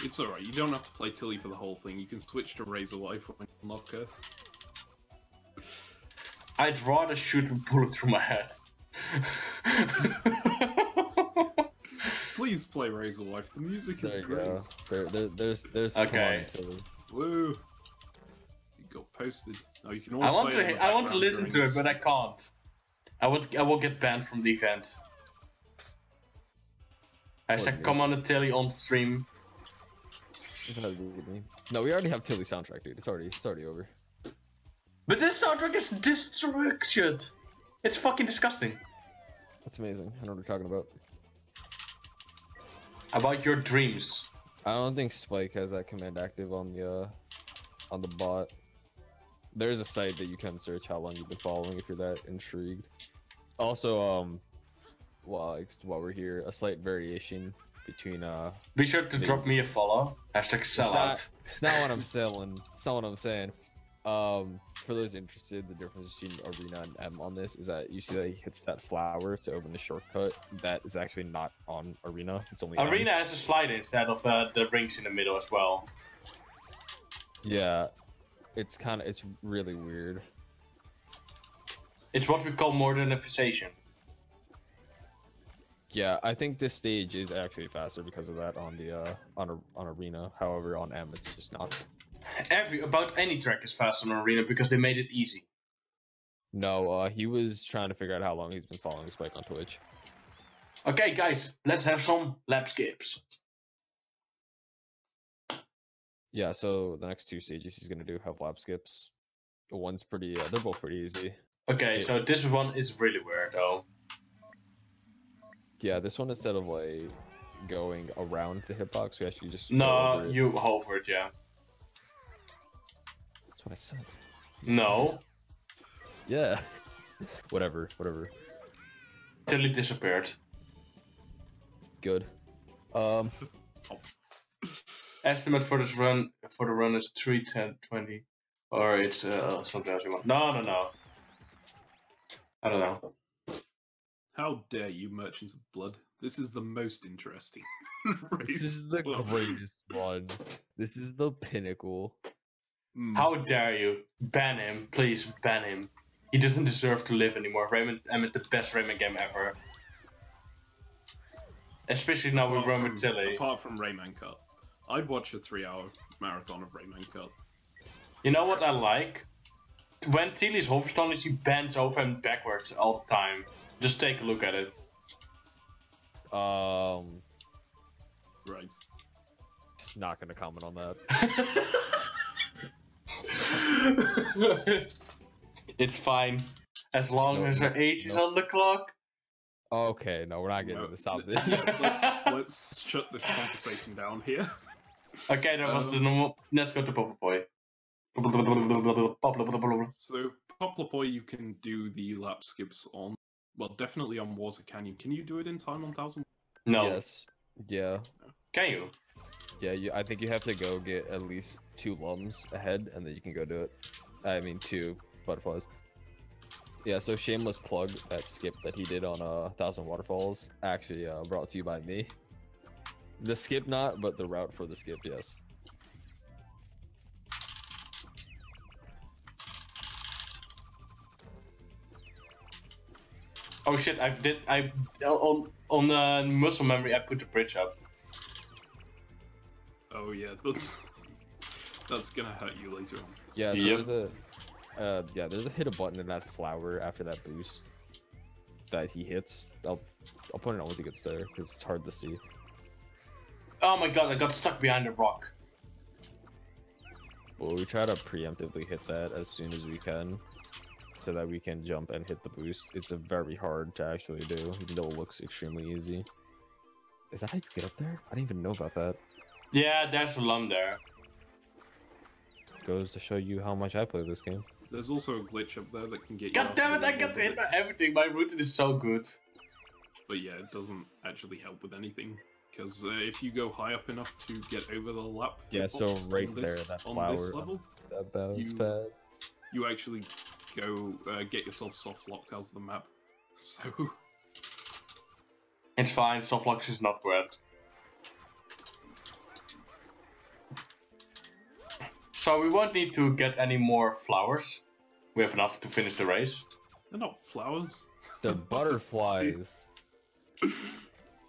It's alright, you don't have to play Tilly for the whole thing. You can switch to Razor Life when you unlock her. I'd rather shoot a bullet through my head. Please play Razor Life, the music is There you great. go. There's Okay. come on, Tilly. Woo! It got posted. Oh, you can I always want play it in the to background listen to during it, but I can't. I will get banned from the event. Hashtag come on the Tilly on stream. No, we already have Tilly soundtrack, dude. It's already over. But this soundtrack is destruction. It's fucking disgusting. That's amazing. I know what we're talking about. About your dreams. I don't think Spike has that command active on the bot. There's a site that you can search how long you've been following if you're that intrigued. Also, while we're here, a slight variation between Be sure to drop me a follow. Hashtag sellout. It's not what I'm selling. It's not what I'm saying. For those interested, the difference between Arena and M on this is that you see that he hits that flower to open the shortcut. That is actually not on Arena. It's only Arena M. has a slide instead of the rings in the middle as well. Yeah, it's really weird. It's what we call modernization. Yeah, I think this stage is actually faster because of that on the on Arena. However, on M, it's just not. About any track is faster on Arena because they made it easy. No, he was trying to figure out how long he's been following Spike on Twitch. Okay, guys, let's have some lap skips. Yeah, so the next two stages he's gonna do have lap skips. One's pretty, they're both pretty easy. Okay, so this one is really weird though. Yeah, this one, instead of like going around the hitbox, we actually just No, you hover it, yeah. That's what I said. No. Yeah. whatever. Till it disappeared. Good. Estimate for this run the run is 3:10:20, or it's something else you want. No. I don't know. How dare you, Merchants of Blood? This is the most interesting. This is the greatest one. This is the pinnacle. How dare you ban him? Please ban him. He doesn't deserve to live anymore. Rayman M is the best Rayman game ever. Especially now we run with Tilly. Apart from Rayman Cut, I'd watch a 3-hour marathon of Rayman Cut. You know what I like? When Tilly's hoverstone is, he bends over and backwards all the time. Just take a look at it. Right. Just not gonna comment on that. It's fine. As long as her age is on the clock. Okay, no, we're not getting to stop this. Let's shut this conversation down here. Okay, that was the normal. Let's go to Poplar Boy. So, Poplar Boy, you can do the lap skips on, well, definitely on Water Canyon. Can you do it in time on 1000? No. Yes. Yeah. Can you? Yeah, I think you have to go get at least 2 lums ahead, and then you can go do it. I mean, 2 butterflies. Yeah, so shameless plug, that skip that he did on 1000 Waterfalls, actually brought to you by me. The skip not, but the route for the skip, yes. Oh shit! On the muscle memory, I put the bridge up. Oh yeah, that's gonna hurt you later on. Yeah, so there's a hit a button in that flower after that boost that he hits. I'll put it on once he gets there because it's hard to see. Oh my god! I got stuck behind a rock. Well, we try to preemptively hit that as soon as we can, so that we can jump and hit the boost. It's very hard to actually do, even though it looks extremely easy. Is that how you get up there? I didn't even know about that. Yeah, there's a lum there. Goes to show you how much I play this game. There's also a glitch up there that can get you. God damn it! I got hit by everything. My routine is so good. But yeah, it doesn't actually help with anything. Because if you go high up enough to get over the lap, yeah, so right there, that flower, on this level, that bounce pad, you actually go get yourself soft locked out of the map. So it's fine. Soft lock is not red. So we won't need to get any more flowers. We have enough to finish the race. They're not flowers. They're butterflies.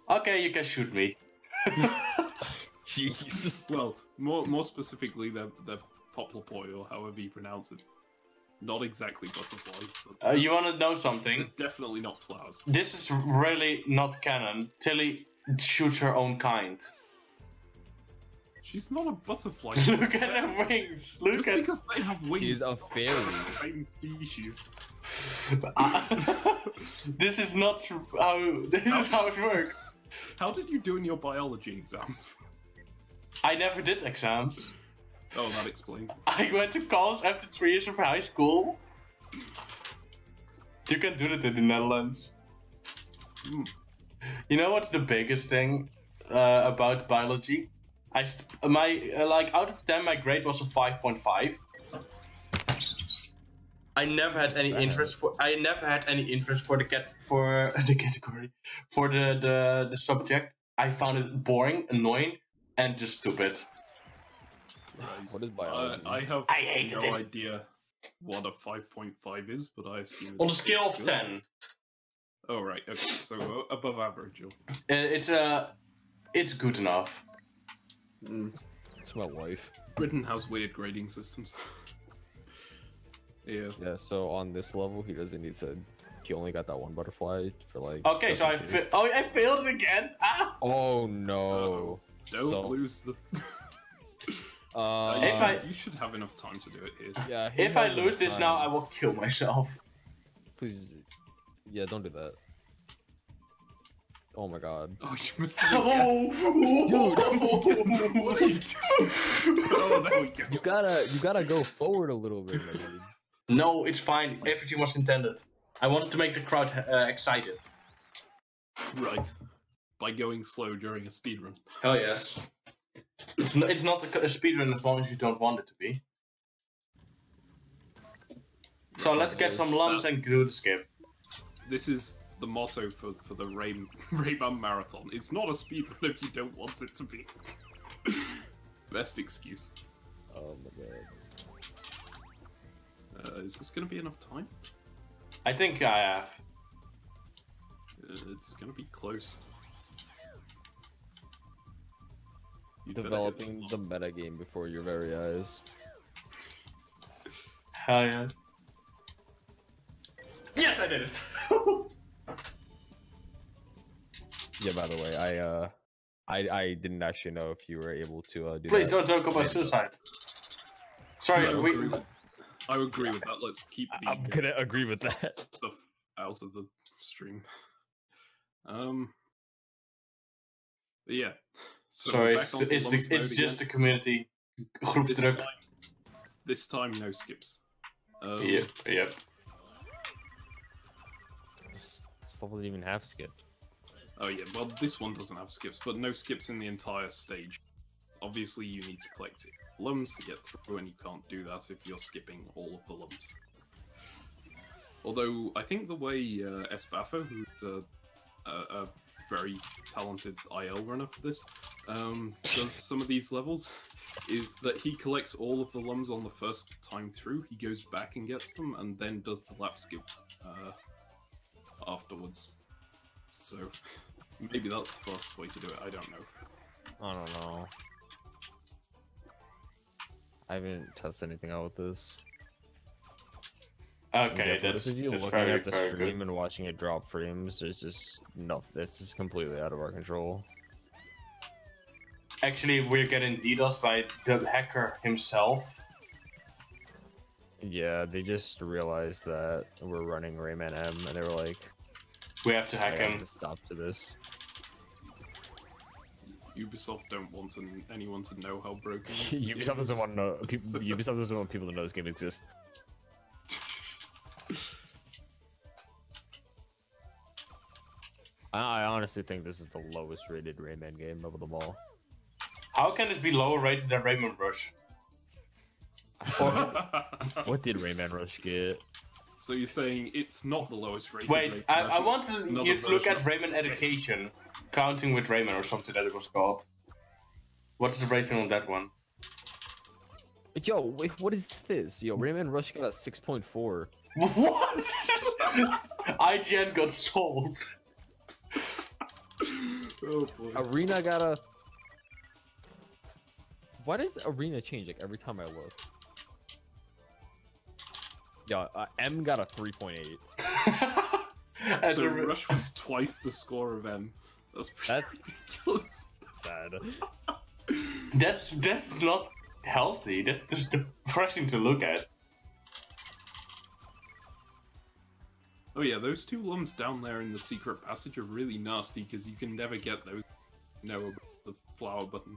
Okay, you can shoot me. Jesus. Well, more specifically, they're poplar boy, or however you pronounce it. Not exactly butterflies. But You want to know something? Definitely not flowers. This is really not canon. Tilly shoots her own kind. She's not a butterfly. Look at her wings. Look Just at. because they have wings. She's a fairy. Same species. This is not how. This is how it works. How did you do in your biology exams? I never did exams. Oh, that explains. I went to college after 3 years of high school. You can do that in the Netherlands. Mm. You know what's the biggest thing? about biology. Like out of 10, my grade was a 5.5. I never had any interest for. I never had any interest for the category, for the subject. I found it boring, annoying, and just stupid. Right. What is biology? I hated no it. idea what a 5.5 is, but I assume On a it's scale of good. 10, Oh right, okay, so above average. it's good enough. It's my wife. Britain has weird grading systems. Yeah. Yeah, so on this level, he doesn't need to. He only got that one butterfly for like. Okay, just so in case. I failed it again. Ah! Oh no! Don't lose the. You should have enough time to do it here. Yeah. If I lose this now, I will kill myself. Please. Yeah, don't do that. Oh my god. Oh, you missed it again. Oh, there we go. You gotta go forward a little bit, man. No, it's fine. Everything was intended. I wanted to make the crowd excited. Right. By going slow during a speedrun. Oh yes. It's not a speedrun as long as you don't want it to be. So let's get some lumps and do the skip. This is the motto for the Rayman Marathon. It's not a speedrun if you don't want it to be. Best excuse. Oh my god. Is this going to be enough time? I think I have. It's going to be close. You'd Developing the metagame before your very eyes. Hell yeah. Yes, I did it! Yeah, by the way, I didn't actually know if you were able to do Please that. don't talk about suicide. Sorry, I would agree with that. Let's keep the I'm gonna agree with that. stuff out of the stream. But yeah. So sorry, back onto it's lumps mode just again. the community groepsdruk. This time, no skips. Yep. This level didn't even have skip. Oh yeah, well this one doesn't have skips, but no skips in the entire stage. Obviously you need to collect lumps to get through, and you can't do that if you're skipping all of the lumps. Although, I think the way Espafo, who's a very talented IL runner for this, does some of these levels, is that he collects all of the lums on the first time through, he goes back and gets them, and then does the lap skip afterwards. So, maybe that's the fastest way to do it, I don't know. I don't know. I haven't tested anything out with this. Okay, Yeah, that's if you looking very, at the very stream good. and watching it drop frames, there's just nothing. This is completely out of our control. Actually, we're getting DDoS by the hacker himself. Yeah, they just realized that we're running Rayman M, and they were like, We have to hack "I have him. to stop to this." Ubisoft don't want anyone to know how broken this Ubisoft game doesn't is. want to know. Ubisoft doesn't want people to know this game exists. I honestly think this is the lowest rated Rayman game of them all. How can it be lower rated than Rayman Rush? What did Rayman Rush get? So you're saying it's not the lowest rated? Wait, I version? want you to look version at of- Rayman Education, Counting with Rayman or something that it was called. What's the rating on that one? Yo, wait, what is this? Yo, Rayman Rush got a 6.4. What? IGN got sold. Oh boy. Arena got a. Why does Arena change like every time I look? Yeah, M got a 3.8. So Rush was twice the score of M. That's ridiculous. Sad. That's not healthy. That's just depressing to look at. Oh yeah, those two lums down there in the secret passage are really nasty because you can never get those. Know about the flower button,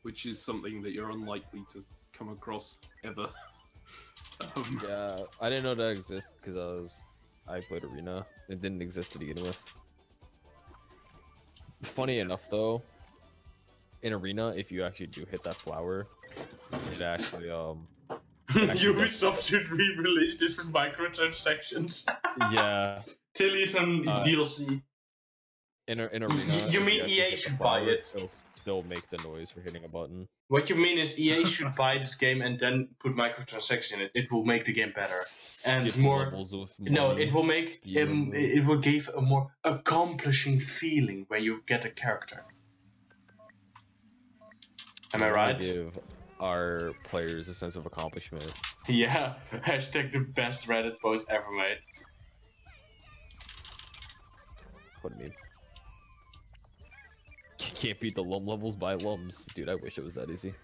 which is something that you're unlikely to come across ever. Yeah, I didn't know that existed because I played Arena. It didn't exist to begin with. Funny enough, though, in arena, if you actually do hit that flower, it actually Ubisoft should re-release this with microtransactions. yeah. Tilly some DLC. In arena. You if mean actually EA hit the should flower, buy it? It'll still make the noise for hitting a button. What you mean is EA should buy this game and then put microtransactions in it. It will make the game better and Skip more. levels with No, money, it will make speedrun mode. it will give a more accomplishing feeling when you get a character. Am I We wanna right? Give our players a sense of accomplishment. Yeah. Hashtag the best Reddit post ever made. What do you mean? You can't beat the lum levels by lums. Dude, I wish it was that easy.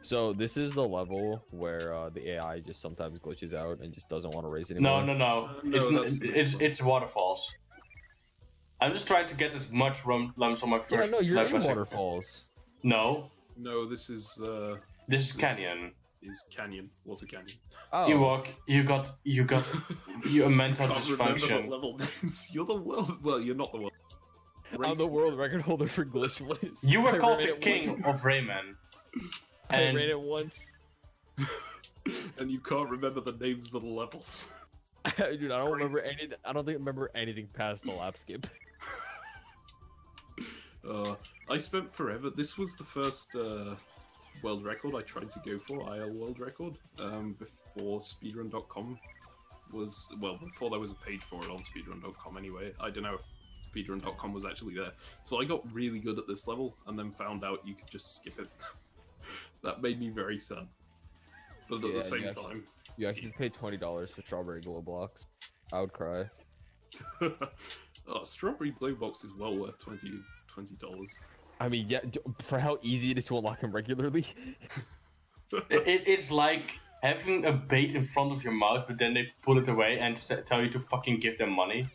So this is the level where the AI just sometimes glitches out and just doesn't want to race anymore. No. no, It's waterfalls. I'm just trying to get as much lumps on my Yeah, first. no, you're lap in as I- waterfalls. No, No, this is canyon. canyon, water canyon. Oh, Ewok, you got you a mental Can't remember dysfunction. the level names. You're the world. Well, you're not the world. I'm the world record holder for glitchless. You were I called ran the it king once. of Rayman. I And ran it once. And you can't remember the names of the levels. Dude, I don't remember any. I don't think I remember anything past the lap skip. I spent forever. This was the first world record I tried to go for, IL world record, before speedrun.com was, well, before there was a page for it on speedrun.com anyway. I don't know if speedrun.com was actually there. So I got really good at this level and then found out you could just skip it. That made me very sad. But at Yeah, the same you time... You actually pay $20 for strawberry glow blocks. I would cry. Strawberry Blue Box is well worth $20. I mean, yeah, for how easy it is to unlock them regularly. it's like having a bait in front of your mouth, but then they pull it away and tell you to fucking give them money.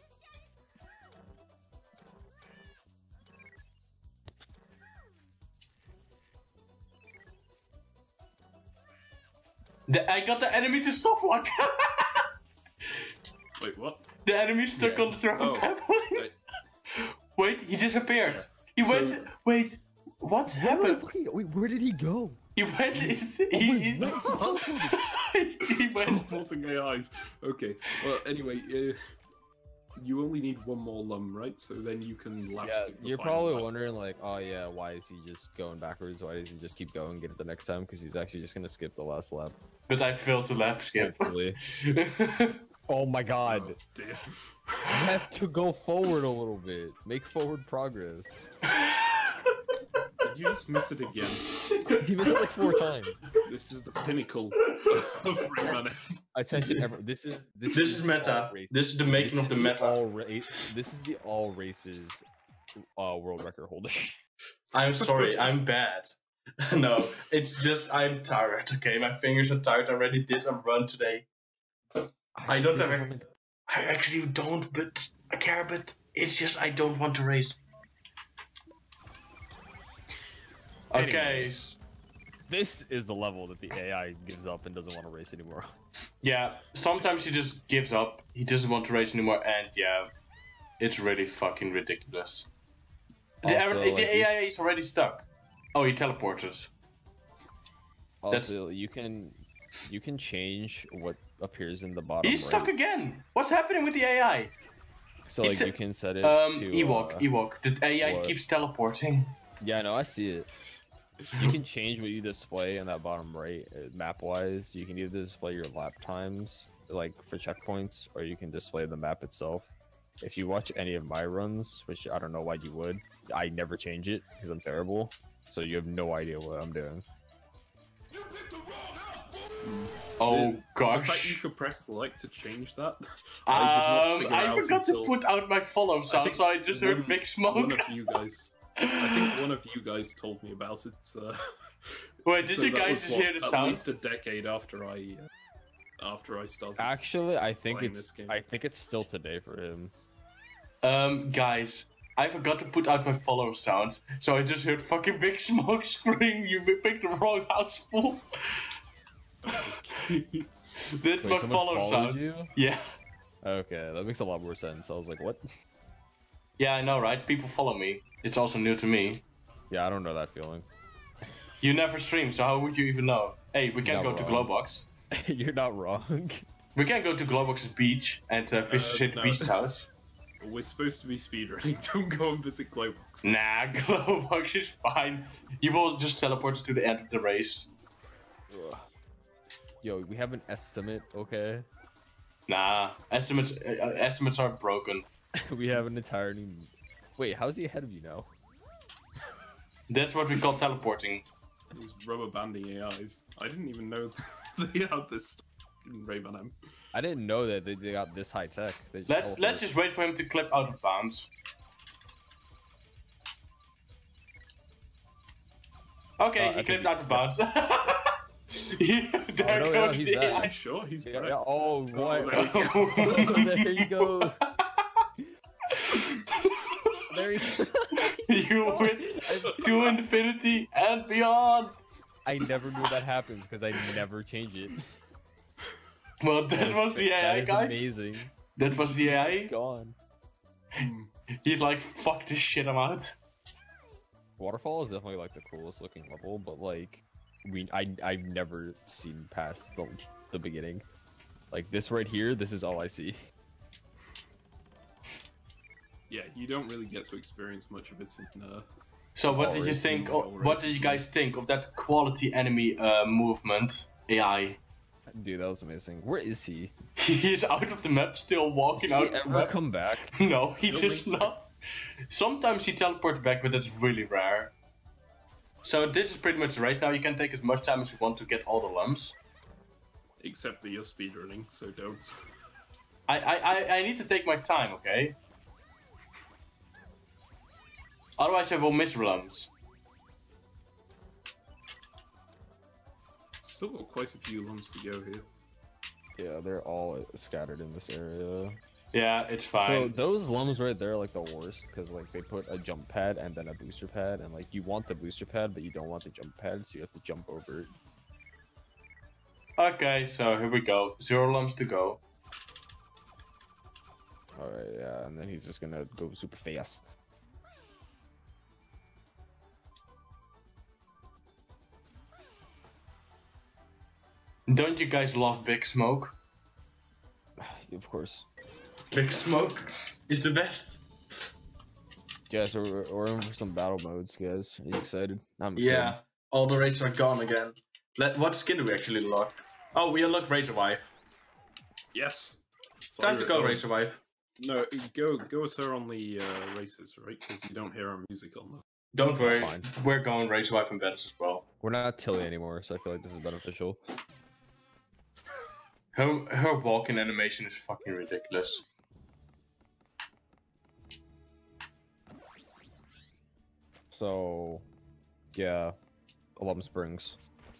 I got the enemy to stop walk. Wait, what? The enemy stuck Yeah. on the throne. Oh, Wait, he disappeared. Yeah. He So- went. Wait, what happened? Wait, where did he go? He went. wait, what? He went. Teleporting AIs. Okay. Well, anyway, you only need one more lum, right? So then you can lap Yeah, skip the you're final probably lap. wondering like, oh yeah, why is he just going backwards? Why doesn't he just keep going and get it the next time? Because he's actually just gonna skip the last lap. But I failed to lap skip. Hopefully. Oh my god. Oh, dear. You have to go forward a little bit. Make forward progress. Did you just miss it again? He missed it like 4 times. This is the pinnacle of Rayman. Attention, this is This is meta. all race- This is the making of the meta. This is the all races world record holder. I'm sorry, I'm bad. No, it's just I'm tired. Okay, my fingers are tired. I already did a run today. I don't have a- I actually don't, but I care. But it's just I don't want to race. Okay. Anyways. This is the level that the AI gives up and doesn't want to race anymore. Yeah, sometimes he just gives up. He doesn't want to race anymore, and yeah, it's really fucking ridiculous. Also, like, the AI is already stuck. Oh, he teleported. Also, you can change what appears in the bottom. He's right. stuck again. What's happening with the AI? So like It's a- you can set it Ewok. The AI what? keeps teleporting. Yeah, no, I see it. You can change what you display in that bottom right, map-wise. You can either display your lap times, like for checkpoints, or you can display the map itself. If you watch any of my runs, which I don't know why you would, I never change it because I'm terrible. So you have no idea what I'm doing. Oh The fact you gosh. could press select to change that. I forgot to until- put out my follow sound, think so I just heard one- big smoke. One of you guys. I think one of you guys told me about it. Wait, did so you that guys was, just what, hear the At least sounds? a decade after I started. Actually, I think Playing it's this game. I think it's still today for him. Guys, I forgot to put out my follow sounds, so I just heard fucking big smoke scream. You picked the wrong house full. That's Wait, my someone follow followed sound. you? Yeah. Okay, that makes a lot more sense. I was like, what? Yeah, I know, right? People follow me. It's also new to me. Yeah, I don't know that feeling. You never stream, so how would you even know? Hey, we can Not go to wrong. Glowbox. You're not wrong. We can go to Glowbox's beach and visit the no. beach's house. We're supposed to be speedrunning. Don't go and visit Glowbox. Nah, Glowbox is fine. You will just teleport to the end of the race. Yo, we have an estimate, okay? Nah, estimates are broken. We have an entire new... Wait, how's he ahead of you now? That's what we call teleporting. These rubber banding AIs. I didn't even know they had this stuff in Rayman M. I didn't know that they got this high tech. They just Let's teleport. just wait for him to clip out of bounds. Okay, he clipped out of bounds. There no, goes he's the back. AI. I'm sure he's Yeah, back. yeah, oh, what? there There you go. There you go. You win to infinity and beyond. I never knew that happened because I never change it. Well, that was the AI, That is guys. amazing. That was the AI. It's gone. He's like, fuck this shit, I'm out. Waterfall is definitely like the coolest looking level, but like, I've never seen past the beginning. Like this right here, this is all I see. Yeah, you don't really get to experience much of it in So what did you races, think? all What did races, you guys think of that quality enemy movement AI? Dude, that was amazing. Where is he? He's out of the map, still walking Does out he of the ever map. come back? No, he Don't does think so. not. Sometimes he teleports back, but that's really rare. So this is pretty much the race now. You can take as much time as you want to get all the lumps. except that you're speedrunning, so don't. I need to take my time, okay? Otherwise I will miss runs. Still got quite a few lumps to go here. Yeah, they're all scattered in this area. Yeah, it's So fine. those lums right there are like the worst because like they put a jump pad and then a booster pad, and like you want the booster pad but you don't want the jump pad, so you have to jump over it. Okay, so here we go. 0 lumps to go. Alright, yeah, and then he's just gonna go super fast. Don't you guys love Big Smoke? Of course. Big Smoke is the best. Yeah, so we're in for some battle modes, guys. Are you excited? I'm excited. Yeah, all the races are gone again. What skin do we actually unlock? Oh, we unlocked Razor Wife. Yes. Time to go, Pirate- Razor Wife. No, go with her on the races, right? Because you don't hear our music on them. Don't worry, fine. we're going Razor Wife and battles as well. We're not Tilly anymore, so I feel like this is beneficial. Her walking animation is fucking ridiculous. So, yeah, Alum Springs.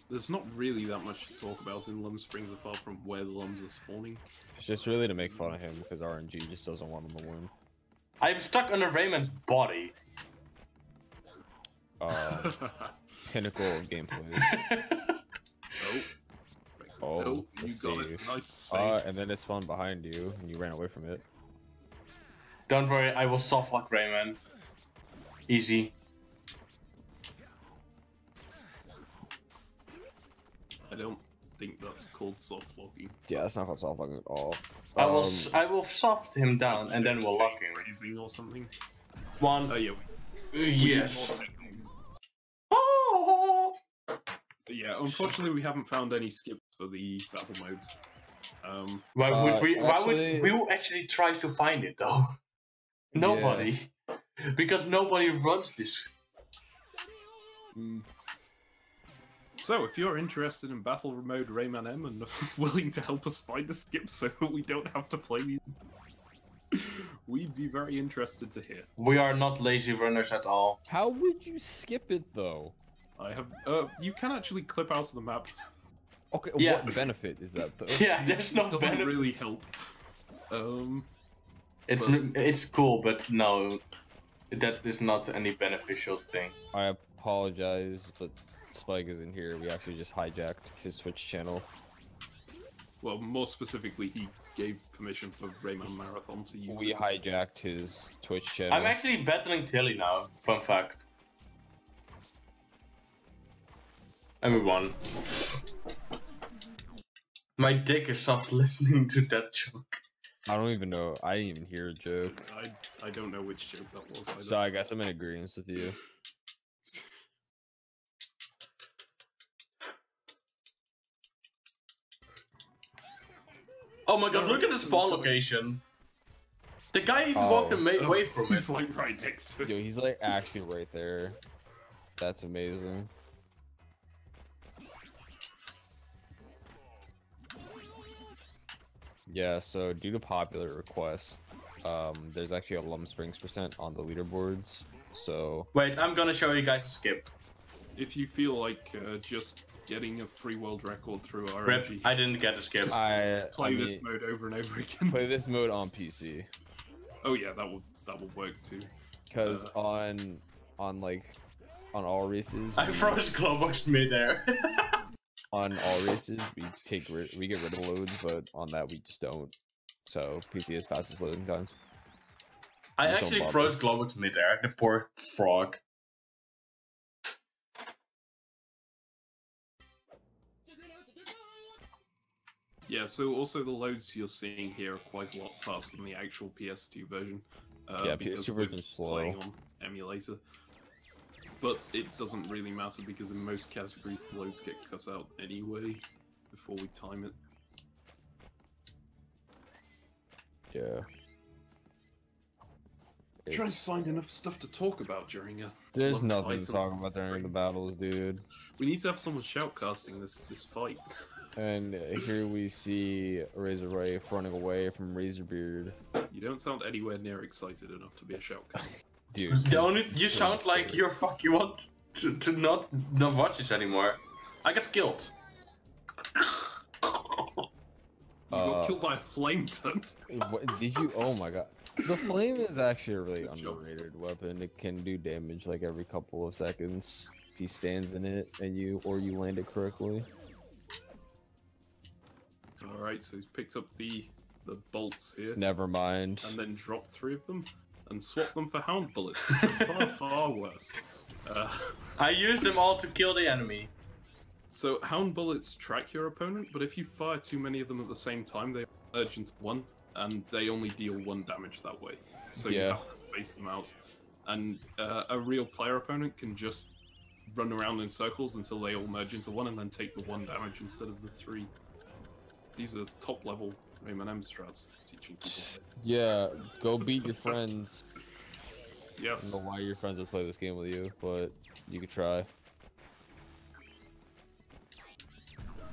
There's not really that much to talk about in Lum Springs apart from where the lums are spawning. It's just really to make fun of him because RNG just doesn't want him to win. I'm stuck under Rayman's body. Pinnacle of gameplay. Oh, No, you let's got see. it. Nice save. And then it spawned behind you, and you ran away from it. Don't worry, I will soft lock Rayman. Easy. I don't think that's called soft locking. Yeah, that's not soft lock at all. I will soft him down and then we'll lock him. Freezing or something. One. Oh yeah. Yes. We need more techniques. Oh. But yeah, unfortunately we haven't found any skips for the battle modes. Why would we? Why would actually- we actually try to find it though? Nobody, because nobody runs this. So if you're interested in battle mode Rayman M and willing to help us find the skips so that we don't have to play these, we'd be very interested to hear. We are not lazy runners at all. How would you skip it though? I have. You can actually clip out of the map. Okay, Yeah. what benefit is that though? Yeah, there's no Doesn't benefit. really help. It's cool, but no, that is not any beneficial thing. I apologize, but Spike is in here. We actually just hijacked his Twitch channel. Well, more specifically, he gave permission for Rayman Marathon to use We it. hijacked his Twitch channel. I'm actually battling Tilly now. Fun fact. And we won. My dick is soft listening to that joke. I don't even know. I didn't even hear a joke. I don't know which joke that was either. So I guess I'm in agreement with you. Oh my god, look at the spawn location. The guy even walked away from it. He's like right next to it. Yo, he's like actually right there. That's amazing. Yeah, so due to popular request, there's actually a Lum Springs % on the leaderboards. So Wait, I'm gonna show you guys a skip. If you feel like just getting a free world record through Rip, RNG, I didn't get a skip. play this mode over and over again. play this mode on PC. Oh yeah, that will work too. Because on all races, I froze Globox midair. on all races we get rid of loads, but on that we just don't. So PC has fastest loading times. I Just actually don't froze Globox midair, the poor frog. Yeah, so also the loads you're seeing here are quite a lot faster than the actual PS2 version. Yeah, because PS2 we're version's slow. playing on emulator. But it doesn't really matter because in most categories loads get cut out anyway before we time it. Yeah. Trying to It's- find enough stuff to talk about during a There's long nothing fight. to talk about during the battles, dude. We need to have someone shoutcasting this fight. And here we see Razor Rife running away from Razorbeard. You don't sound anywhere near excited enough to be a shoutcaster. Dude, The only, this is you so sound like cool. you're you want to not watch this anymore. I got killed. You got killed by a flame ton. What, did you? Oh my god. The flame is actually a really Good job. underrated weapon. It can do damage like every couple of seconds if he stands in it and you land it correctly. Alright, so he's picked up the bolts here. Never mind. And then dropped 3 of them and swapped them for hound bullets, which are far, far worse. I used them all to kill the enemy. So hound bullets track your opponent, but if you fire too many of them at the same time, they merge into one, and they only deal 1 damage that way. So you Yeah. have to space them out. And a real player opponent can just run around in circles until they all merge into one, and then take the 1 damage instead of the 3. These are top level Rayman M strats teaching people. Yeah, go beat your friends. I Yes. don't know why your friends would play this game with you, but you could try.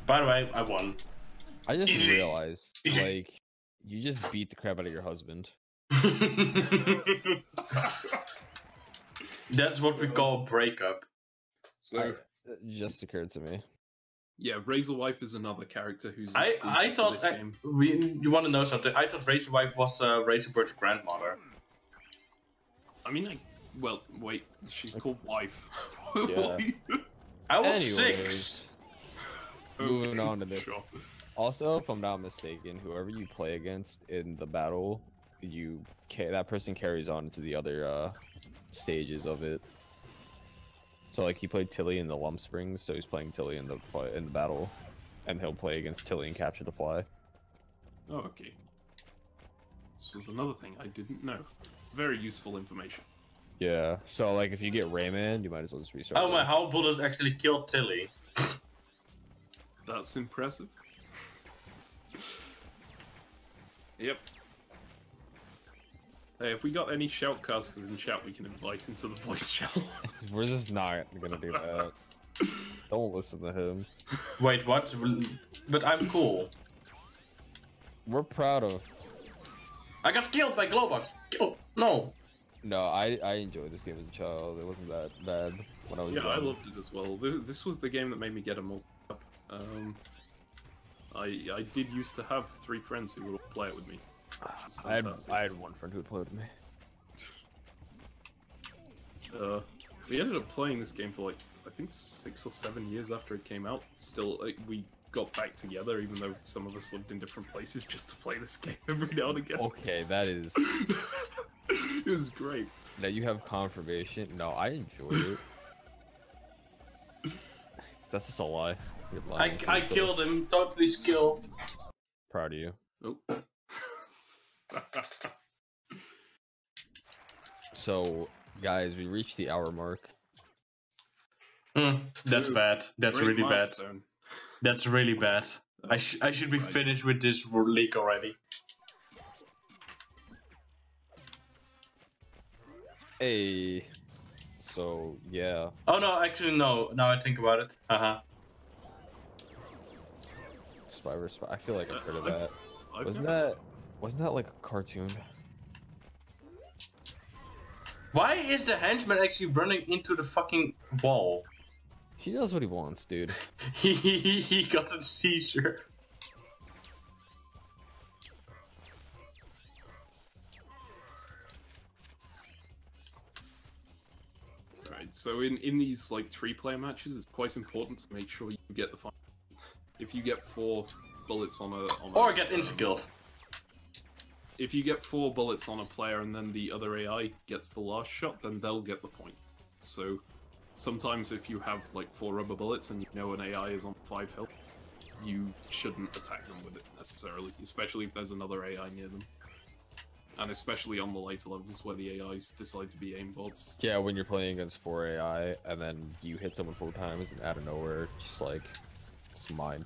By the way, I won. I just Easy. realized, like, you just beat the crap out of your husband. That's what we call a breakup. So It just occurred to me. yeah, Razor Wife is another character who's I exclusive to thought this game. you want to know something? I thought Razor Wife was Razorbird's grandmother. I mean, well, wait, she's called Wife. Yeah. I was Anyways, 6. moving on to this. Sure. Also, if I'm not mistaken, whoever you play against in the battle, that person carries on to the other stages of it. So, like, he played Tilly in the Lum Springs, so he's playing Tilly in the battle, and he'll play against Tilly and capture the fly. Oh, okay. This was another thing I didn't know. Very useful information. Yeah. So, like, if you get Rayman, you might as well just restart. Oh my, it. how bullet actually killed Tilly. That's impressive. Yep. Hey, if we got any shoutcasters in chat, we can invite into the voice channel. We're just not gonna do that. Don't listen to him. Wait, what? But I'm cool. We're proud of. I got killed by Globox. Kill. No. No, I enjoyed this game as a child. It wasn't that bad when I was Yeah, young. I loved it as well. This was the game that made me get a multi-up. I did used to have 3 friends who would play it with me. Which is fantastic. I had one friend who would play with me. We ended up playing this game for like, I think 6 or 7 years after it came out. Still, like, we got back together even though some of us lived in different places just to play this game every now and again. Okay, that is. It was great. Now you have confirmation. No, I enjoyed it. That's just a lie. You're lying to I yourself. killed him, totally skilled. Proud of you. Oh. So, guys, we reached the hour mark. That's Dude, bad. That's great really bad. milestone. That's really bad. Oh, I should be right. finished with this league already. Hey. So, yeah. Oh no, actually no. Now I think about it. Haha. Spy vs. Spy. I feel like I've heard of that. I've Wasn't never- that like a cartoon? Why is the henchman actually running into the fucking wall? He does what he wants, dude. He got a seizure. Right, so in these like 3-player matches, it's quite important to make sure you get the final. If you get 4 bullets on a Or get insta-killed. If you get 4 bullets on a player and then the other AI gets the last shot, then they'll get the point. So sometimes if you have like 4 rubber bullets and you know an AI is on 5 health, you shouldn't attack them with it necessarily, especially if there's another AI near them. And especially on the later levels where the AIs decide to be aimbots. Yeah, when you're playing against 4 AI and then you hit someone 4 times and out of nowhere, just like, it's mine.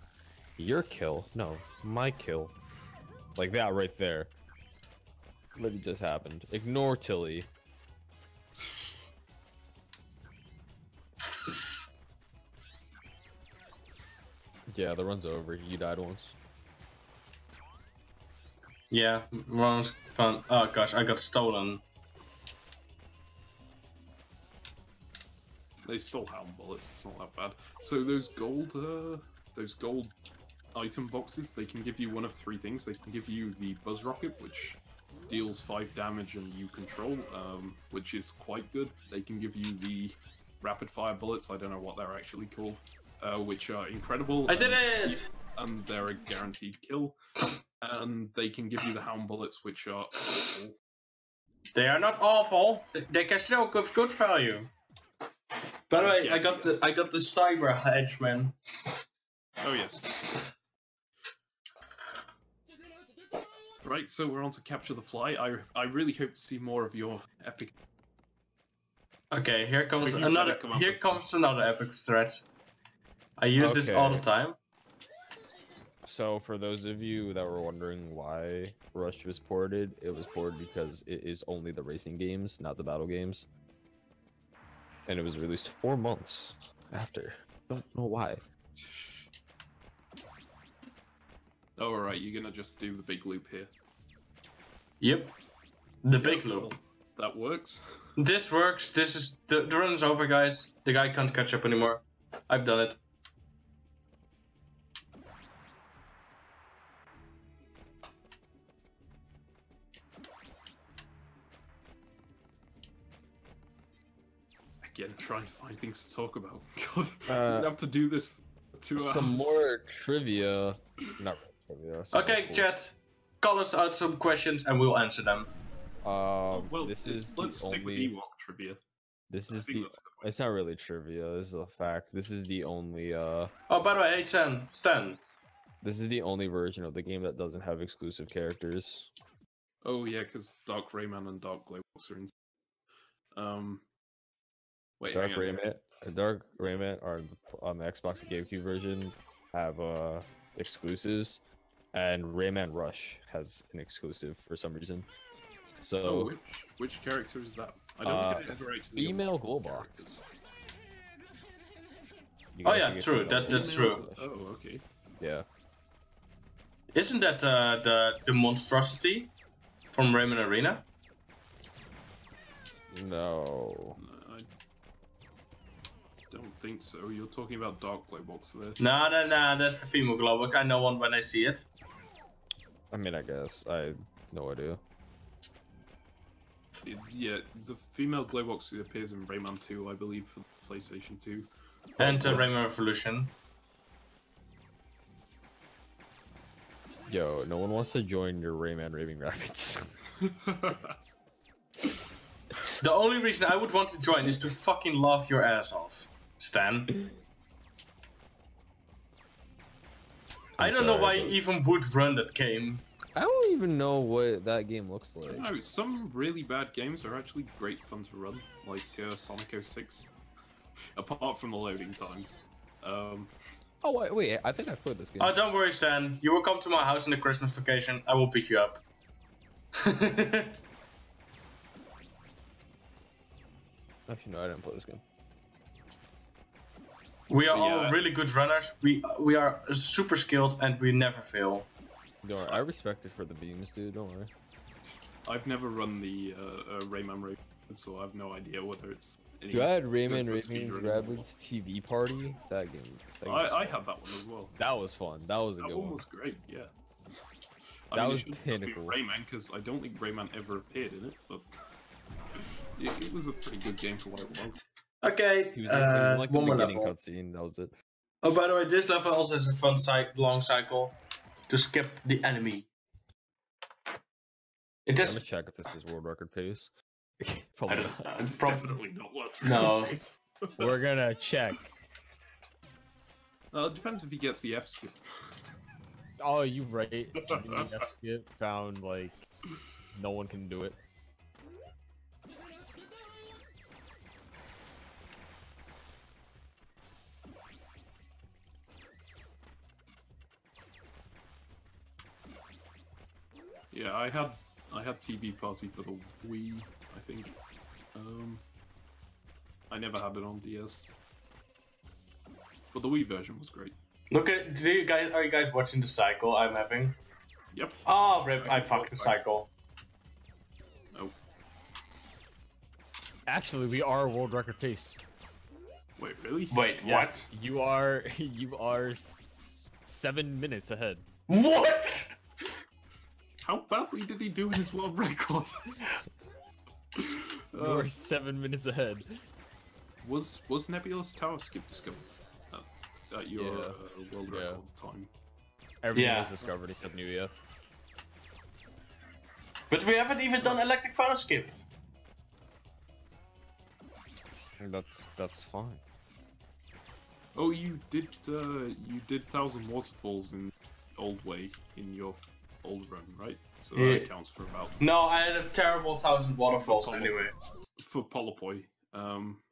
Your kill? No, my kill. Like that right there. Literally just happened. Ignore Tilly. Yeah, the run's over. You died once. Yeah, rounds fun. Oh gosh, I got stolen. They still have bullets, it's not that bad. So those gold item boxes, they can give you one of 3 things. They can give you the buzz rocket, which deals 5 damage and you control, which is quite good. They can give you the rapid fire bullets, I don't know what they're actually called, which are incredible. I did it! And they're a guaranteed kill. And they can give you the hound bullets, which are awful. They are not awful. They can still give good value. By the way, I Yes, got yes. the cyber henchman. Oh yes. Right, so we're on to capture the fly. I really hope to see more of your epic. Okay, here comes So you another. better come up Here with comes another epic threat. I use this all the Okay. time. So for those of you that were wondering why Rush was ported, it was ported because it is only the racing games, not the battle games. And it was released 4 months after. Don't know why. Oh, alright, you're gonna just do the big loop here. Yep. The big Yeah, loop. well, that works. This works. This is the run is over, guys. The guy can't catch up anymore. I've done it. Again, trying to find things to talk about. God, we're Uh, gonna have to do this for 2 hours. Some more trivia. Not trivia. some Okay, rules. chat. Call us out some questions and we'll answer them. Well, This is let's the stick with only. Ewok trivia. This I is think the. that's a good way. It's not really trivia. This is a fact. This is the only. Oh, by the way, hey Stan. This is the only version of the game that doesn't have exclusive characters. Oh yeah, because Dark Rayman and Dark Glowbox are in. Wait, Dark hang on. Dark Rayman are on the Xbox and GameCube version have exclusives, and Rayman Rush has an exclusive for some reason. Oh, So which character is that? I don't think I ever actually female unlocked Glowbox. characters. You Oh guys yeah, can get true. female That's Female- true. Oh, okay. Yeah. Isn't that the monstrosity from Rayman Arena? No. No, I don't think so. You're talking about Dark Glowbox there. Nah, that's the female Glowbox. I know one when I see it. I mean, I guess I have no idea. Yeah, the female Glowbox appears in Rayman 2, I believe, for PlayStation 2. And Rayman Revolution. Yo, no one wants to join your Rayman Raving Rabbits. The only reason I would want to join is to fucking laugh your ass off, Stan. I don't know why sorry, you even would run that game. I don't even know what that game looks like. No, some really bad games are actually great fun to run, like Sonic 06. Apart from the loading times. Oh wait, I think I've played this game. Oh, don't worry, Stan. You will come to my house in the Christmas vacation. I will pick you up. Actually, no, I didn't play this game. We are Yeah. all really good runners. We are super skilled and we never fail. Don't worry, I respect it for the beams, dude. Don't worry. I've never run the Rayman Raid, so I have no idea whether it's. Dude, I had Rayman good for Rayman speedrunning. Rabbids TV Party. That game. I had that one as well. That was fun. That was a That good one one. was great, yeah. That it was shouldn't be pinnacle. Rayman, because I don't think Rayman ever appeared in it, but it was a pretty good game for what it was. Okay, He was in like the one more beginning level. cutscene. That was it. Oh, by the way, this level also has a fun long cycle to skip the enemy. It I'm does. gonna check if this is world record pace. I Probably don't, not. It's prob- definitely not worth No. We're gonna check. It depends if he gets the F skip. Oh, you right. The F skip found like no one can do it. Yeah, I had TV Party for the Wii, I think. I never had it on DS. But the Wii version was great. Look at. Are you guys watching the cycle I'm having? Yep. Oh, rip! I fucked the cycle. Oh, Actually, we are world record pace. wait, really? Wait, Yes, you are. You are 7 minutes ahead. what? What? How badly did he do in his world record? You are 7 minutes ahead. Was Nebulous Tower skip discovered at your Yeah. world Yeah. record time? Everything Yeah. was discovered except New EF. But we haven't even done electric final skip. That's fine. Oh, you did 1,000 waterfalls in Old Way in your old run, right? So Yeah. that counts for about No, I had a terrible 1,000 waterfalls For anyway. for Polypoi.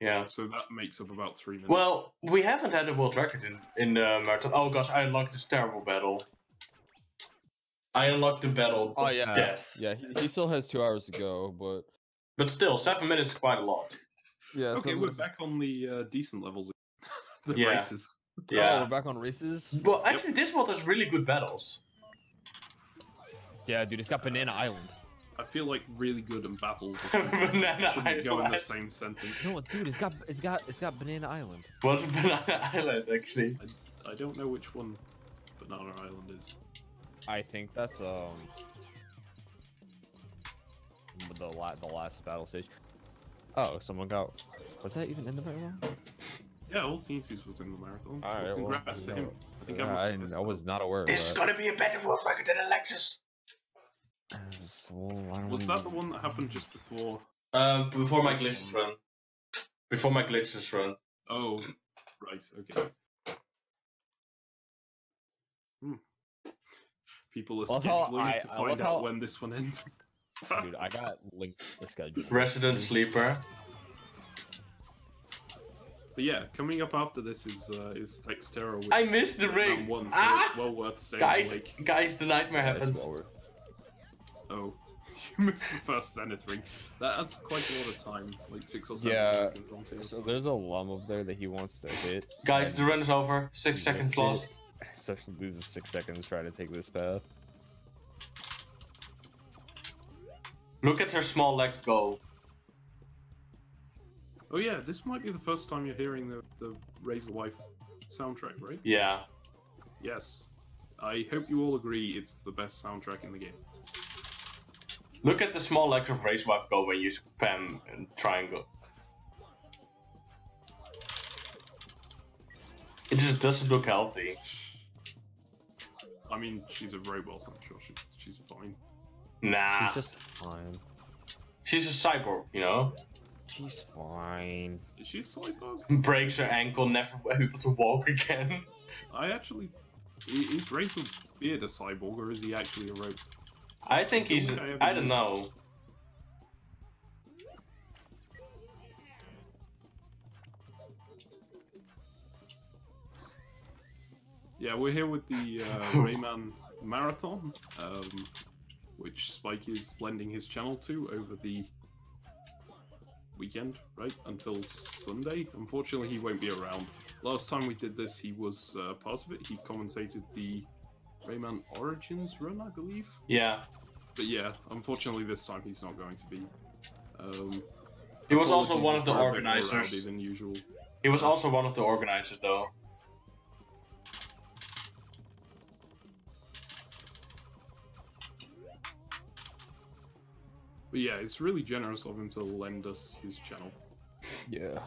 Yeah. So that makes up about 3 minutes. Well, we haven't had a world record in marathon. Oh gosh, I unlocked this terrible battle. I unlocked the battle of death. Yeah, he still has 2 hours to go, but But still, 7 minutes is quite a lot. yeah. okay, we're back on the decent levels. The Yeah. races. Yeah. we're back on races. But actually, this world has really good battles. Yeah, dude, it's got Banana Island. I feel like really good and battles shouldn't Banana go in the Island. same sentence. You know what, dude? It's got Banana Island. What's Banana Island actually? I don't know which one Banana Island is. I think that's the last battle stage. Oh, someone got. Was that even in the marathon? Yeah, all Teensies was in the marathon. All right, Congrats to him. I think I Yeah, must have missed I was not aware of This is that. gonna be a better world record than Alexis. Was that the one that happened just before? Before my glitches run. Before my glitches run. Oh, right, okay. People are Love how scheduling to I find love out how- when this one ends. Dude, I got linked the schedule. Resident Sleeper. But yeah, coming up after this is Textera with I missed the round ring. 1, so Ah! it's well worth staying Guys, awake. guys, the nightmare Yeah, it's happens. well worth- Oh, you missed the first Zenith ring. That adds quite a lot of time, like 6 or 7 Yeah, seconds onto your So time. there's a lum up there that he wants to hit. Guys, and the run is over. 6 he seconds missed it. lost. So he loses 6 seconds trying to take this path. Look at her small leg go. Oh yeah, this might be the first time you're hearing the Razor Wife soundtrack, right? Yeah. Yes. I hope you all agree it's the best soundtrack in the game. Look at the small legs of Race Wife go when you spam and triangle. It just doesn't look healthy. I mean, she's a robot, I'm sure she's fine. Nah. She's just fine. She's a cyborg, you know? She's fine. Is she a cyborg? Breaks her ankle, never able to walk again. I actually Is Rachel Beard a cyborg, or is he actually a robot? I think he's. I don't know. Yeah, we're here with the Rayman Marathon, which Spike is lending his channel to over the weekend, right? Until Sunday. Unfortunately, he won't be around. Last time we did this, he was part of it. He commentated the Rayman Origins run, I believe. Yeah. But yeah, unfortunately, this time he's not going to be. He was also apologies one if of the we're a bit more rowdy organizers. than usual. He was also one of the organizers, though. But yeah, it's really generous of him to lend us his channel Yeah.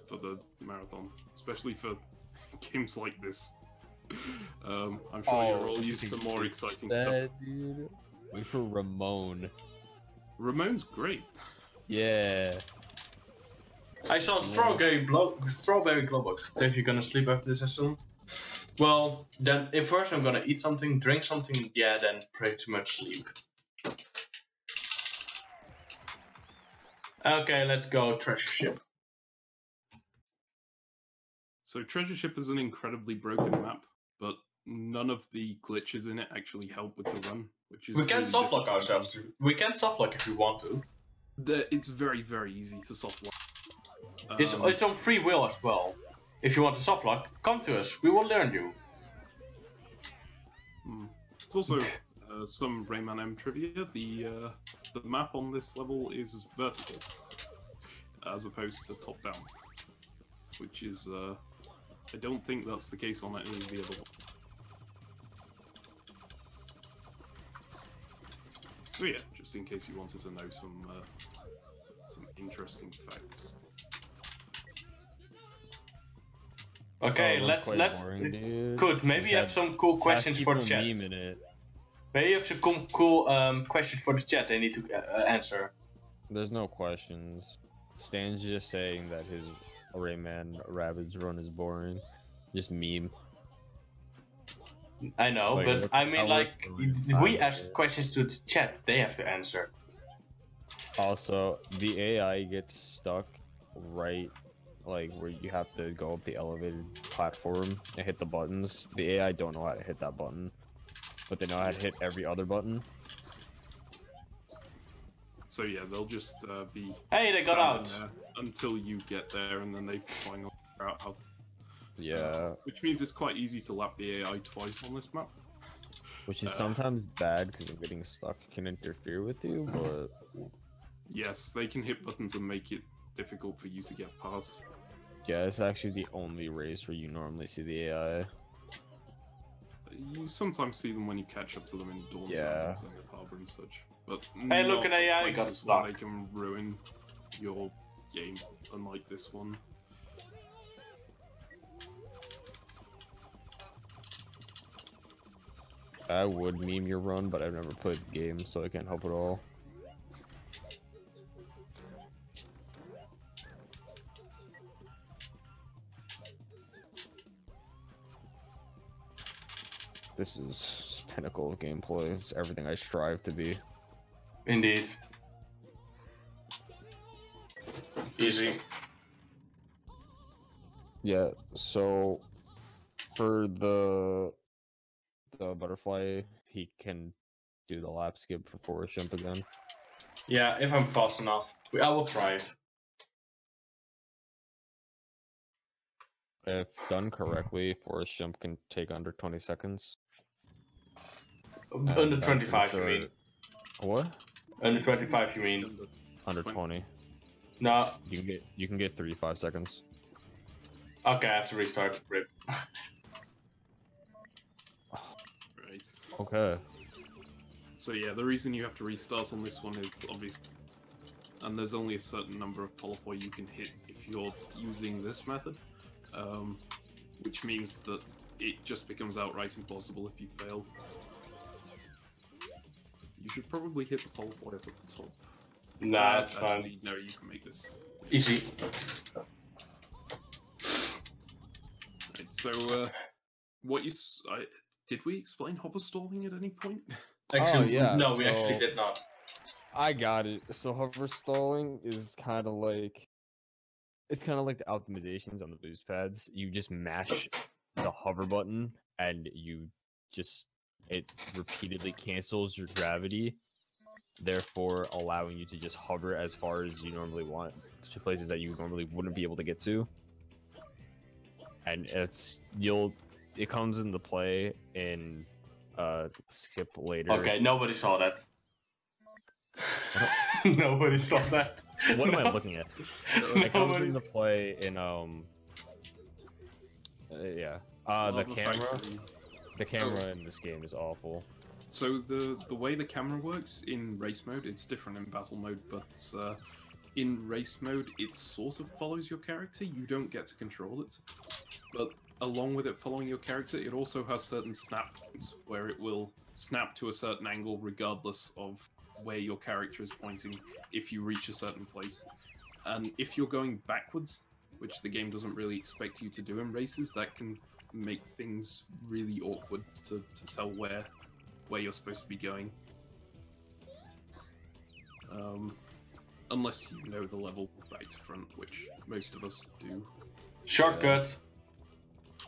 for the marathon, especially for games like this. I'm sure you're all used to more exciting stuff. Dude. Wait for Ramon. Ramon's great. Yeah. I saw strawberry glowbox. If you're gonna sleep after this, soon. Well, then if first I'm gonna eat something, drink something, yeah, then pretty much sleep. Okay, let's go treasure ship. So Treasure Ship is an incredibly broken map, but none of the glitches in it actually help with the run, which is We can really softlock disappointing. ourselves. We can softlock if we want to. It's very, very easy to softlock. It's on free will as well. If you want to softlock, come to us. We will learn you. It's also some Rayman M trivia. The map on this level is vertical, as opposed to top down, which is I don't think that's the case on any of the other ones. So yeah, just in case you wanted to know some interesting facts. Okay, Oh, let's boring, dude. good. Maybe you have some cool questions for the chat. Maybe you have some cool questions for the chat they need to answer. There's no questions. Stan's just saying that his Rayman Rabbids run is boring. Just meme. I know, Like, but I mean, like, if we ask it. questions to the chat, they have to answer. Also, the AI gets stuck right, like, where you have to go up the elevated platform and hit the buttons. The AI don't know how to hit that button, but they know how to hit every other button. So yeah, they'll just be. Hey, they got out. standing there until you get there, and then they finally figure out how. Yeah, Which means it's quite easy to lap the AI twice on this map. which is sometimes bad because getting stuck can interfere with you, but Yes, they can hit buttons and make it difficult for you to get past. yeah, it's actually the only race where you normally see the AI. You sometimes see them when you catch up to them in Dawn Yeah. Sands and the Harbor and such. But Hey, look, not an AI got places where stuck. They can ruin your game, unlike this one. I would meme your run, but I've never played the game, so I can't help at all. This is pinnacle of gameplay. It's everything I strive to be. Indeed. Easy. Yeah, so for the butterfly, he can do the lap skip for Forest Jump again. Yeah, if I'm fast enough, I will try it. If done correctly, Forest Jump can take under 20 seconds. Under 25, you mean? What? Under 25, you mean? Under 20. No. You can get 35 seconds. Okay, I have to restart. Rip. Right. Okay. So yeah, the reason you have to restart on this one is obvious. And there's only a certain number of polypoi you can hit if you're using this method. Which means that it just becomes outright impossible if you fail. You should probably hit the polypoi up at the top. Nah, it's fine. Actually, no, you can make this. Easy. Right, so what you did we explain hover stalling at any point? Actually, yeah, no, we actually so- did not. I got it. So hover stalling is kind of like it's kind of like the optimizations on the boost pads. You just mash the hover button and it repeatedly cancels your gravity, therefore allowing you to just hover as far as you normally want to places that you normally wouldn't be able to get to. And it comes into play in skip later. Okay, nobody saw that. Nobody saw that. What am I No. looking at? It comes Nobody- into play in the Lava camera. Factory. The camera in this game is awful. So the way the camera works in race mode, it's different in battle mode, but in race mode, it sort of follows your character. You don't get to control it, but along with it following your character, it also has certain snap points where it will snap to a certain angle regardless of where your character is pointing if you reach a certain place. And if you're going backwards, which the game doesn't really expect you to do in races, that can make things really awkward to tell where you're supposed to be going. Unless you know the level back to front, which most of us do. Shortcut.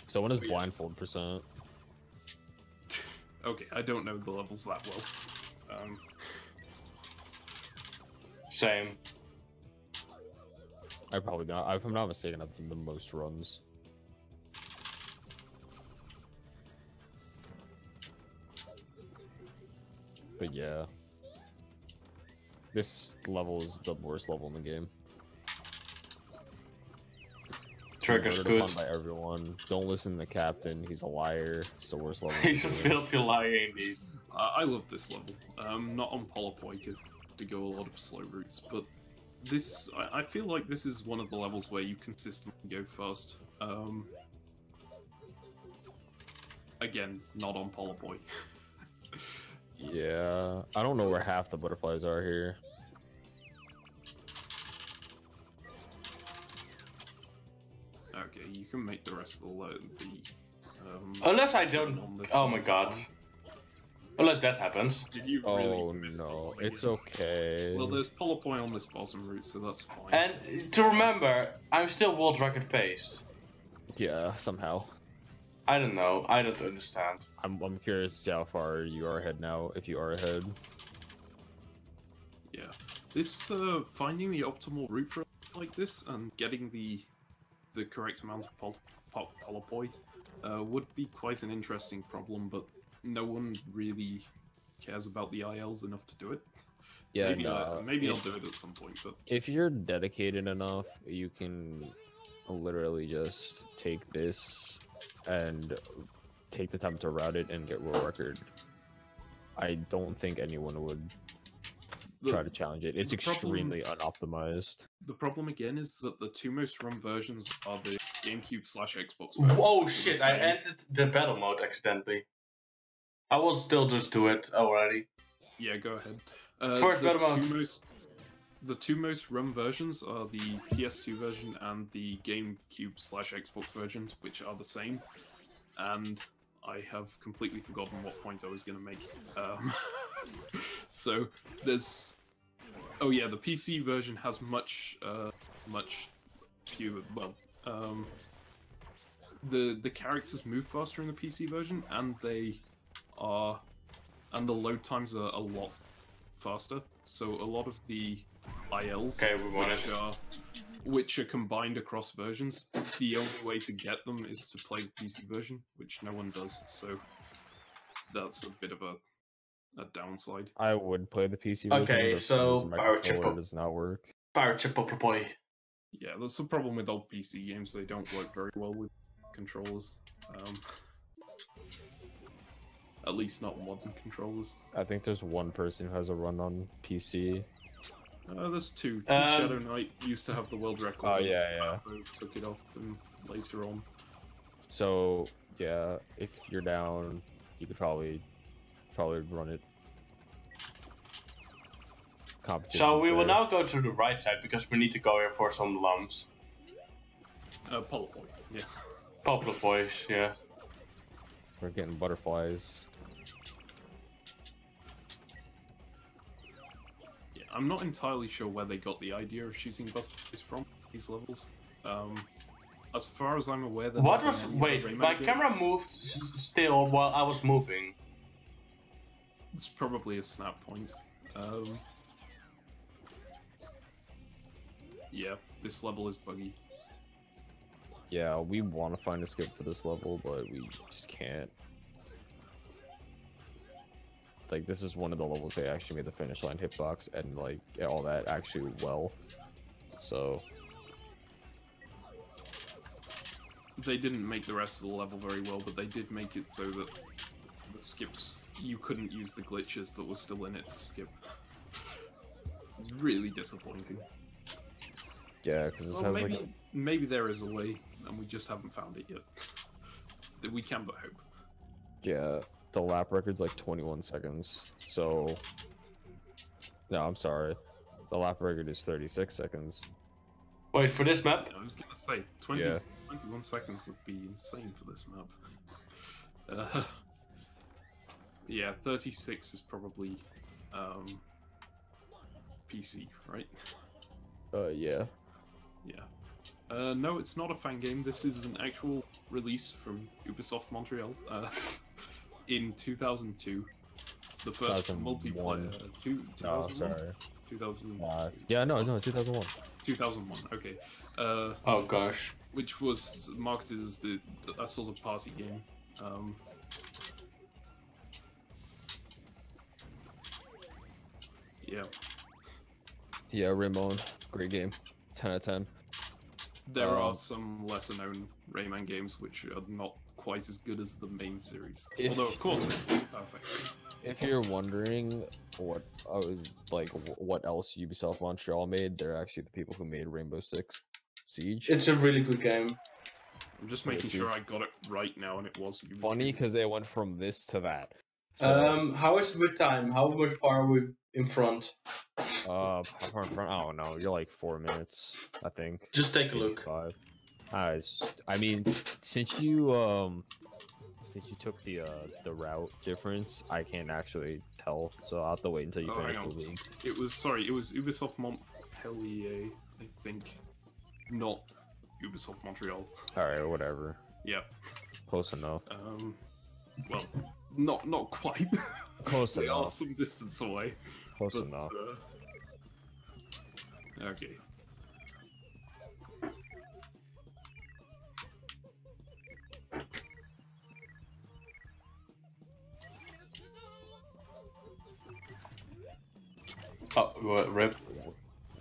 So when is Oh, yeah. blindfold percent? Okay, I don't know the levels that well. Same. I probably not. If I'm not mistaken, I've done the most runs. But yeah, this level is the worst level in the game. Trigger's Voted upon good. by everyone. Don't listen to the captain. He's a liar. It's the worst level. in He's the a game. filthy liar indeed. I love this level. Not on Polypoi to go a lot of slow routes, but this I feel like this is one of the levels where you consistently go fast. Again, not on Polypoi. Yeah, I don't know where half the butterflies are here. Okay, you can make the rest of the Unless I on don't. this Oh one my this god. time. Unless that happens. Did you Oh really miss the no, Polypoi? it's okay. Well, there's Polypoi on this bottom route, so that's fine. And to remember, I'm still world record pace. Yeah, somehow. I don't know. I don't understand. I'm curious to see how far you are ahead now, if you are ahead. Yeah, this finding the optimal route for like this and getting the correct amount of Polypoi would be quite an interesting problem, but no one really cares about the ILs enough to do it. Yeah, maybe no, maybe I'll if- do it at some point, but If you're dedicated enough, you can literally just take this and take the time to route it and get world record. I don't think anyone would try to challenge it. It's the problem- extremely unoptimized. the problem again is that the two most run versions are the GameCube/Xbox. Oh versions. shit! So- I entered the battle mode accidentally. I will still just do it already. Yeah, go ahead. First battle mode. The two most run versions are the PS2 version and the GameCube/Xbox version, which are the same. And I have completely forgotten what point I was going to make. So there's, oh yeah, the PC version has much fewer. Well, the characters move faster in the PC version, and the load times are a lot faster. So a lot of the ILs, Okay, we won it. which are combined across versions, the only way to get them is to play the PC version, which no one does. So that's a bit of a downside. I would play the PC version. Okay, but for some so reason my power controller chip- does not work. Power chip up, boy. Yeah, that's the problem with old PC games. They don't work very well with controllers. At least not modern controllers. I think there's one person who has a run on PC. There's two. Shadow Knight used to have the world record. Oh, yeah, yeah. Raffo took it off and later on. So yeah, if you're down, you could probably run it. So we will there. now go to the right side because we need to go here for some lumps. Polypoi, yeah. Popular boys, yeah. We're getting butterflies. Yeah, I'm not entirely sure where they got the idea of shooting butterflies from these levels. As far as I'm aware, they're What not was? in any Wait, Rayman my game. camera moved still while I was moving. It's probably a snap point. Yeah, this level is buggy. Yeah, we want to find a skip for this level, but we just can't. Like, this is one of the levels they actually made the finish line hitbox and, like, all that actually well. So... They didn't make the rest of the level very well, but they did make it so that the skips, you couldn't use the glitches that were still in it to skip. It's really disappointing. Yeah, because this Well, has, maybe, like... maybe there is a way, and we just haven't found it yet. That we can but hope. Yeah, the lap record's like 21 seconds, so... No, I'm sorry. The lap record is 36 seconds. Wait, for this map? I was gonna say, 21 seconds would be insane for this map. Yeah, 36 is probably PC, right? Yeah. Yeah. No, it's not a fan game. This is an actual release from Ubisoft Montreal in 2002. It's the first 2001. multiplayer. Oh, 2001? sorry. 2001. Yeah, no, 2001. 2001, okay. Oh gosh. Which was marketed as a sort of party game. Yeah. Yeah, Rayman, great game. 10 out of 10. There are some lesser known Rayman games which are not quite as good as the main series. Although, of course, it's perfect. If you're wondering what what else Ubisoft Montreal made, they're actually the people who made Rainbow Six Siege. It's a really good game. I'm just making sure I got it right now, and it was Ubisoft. Funny because they went from this to that. So, How is it with time? How much far are we in front? how far in front? I don't know. You're like 4 minutes, I think. Just take a Maybe look. 5. I mean, since you took the route difference, I can't actually tell. So I'll have to wait until you finish hang on. the league. It was Ubisoft Montpellier, I think, not Ubisoft Montreal. All right, whatever. Yeah. Close enough. Well, not quite. Close They are enough. some distance away. Close But, enough. Okay. Oh, rip.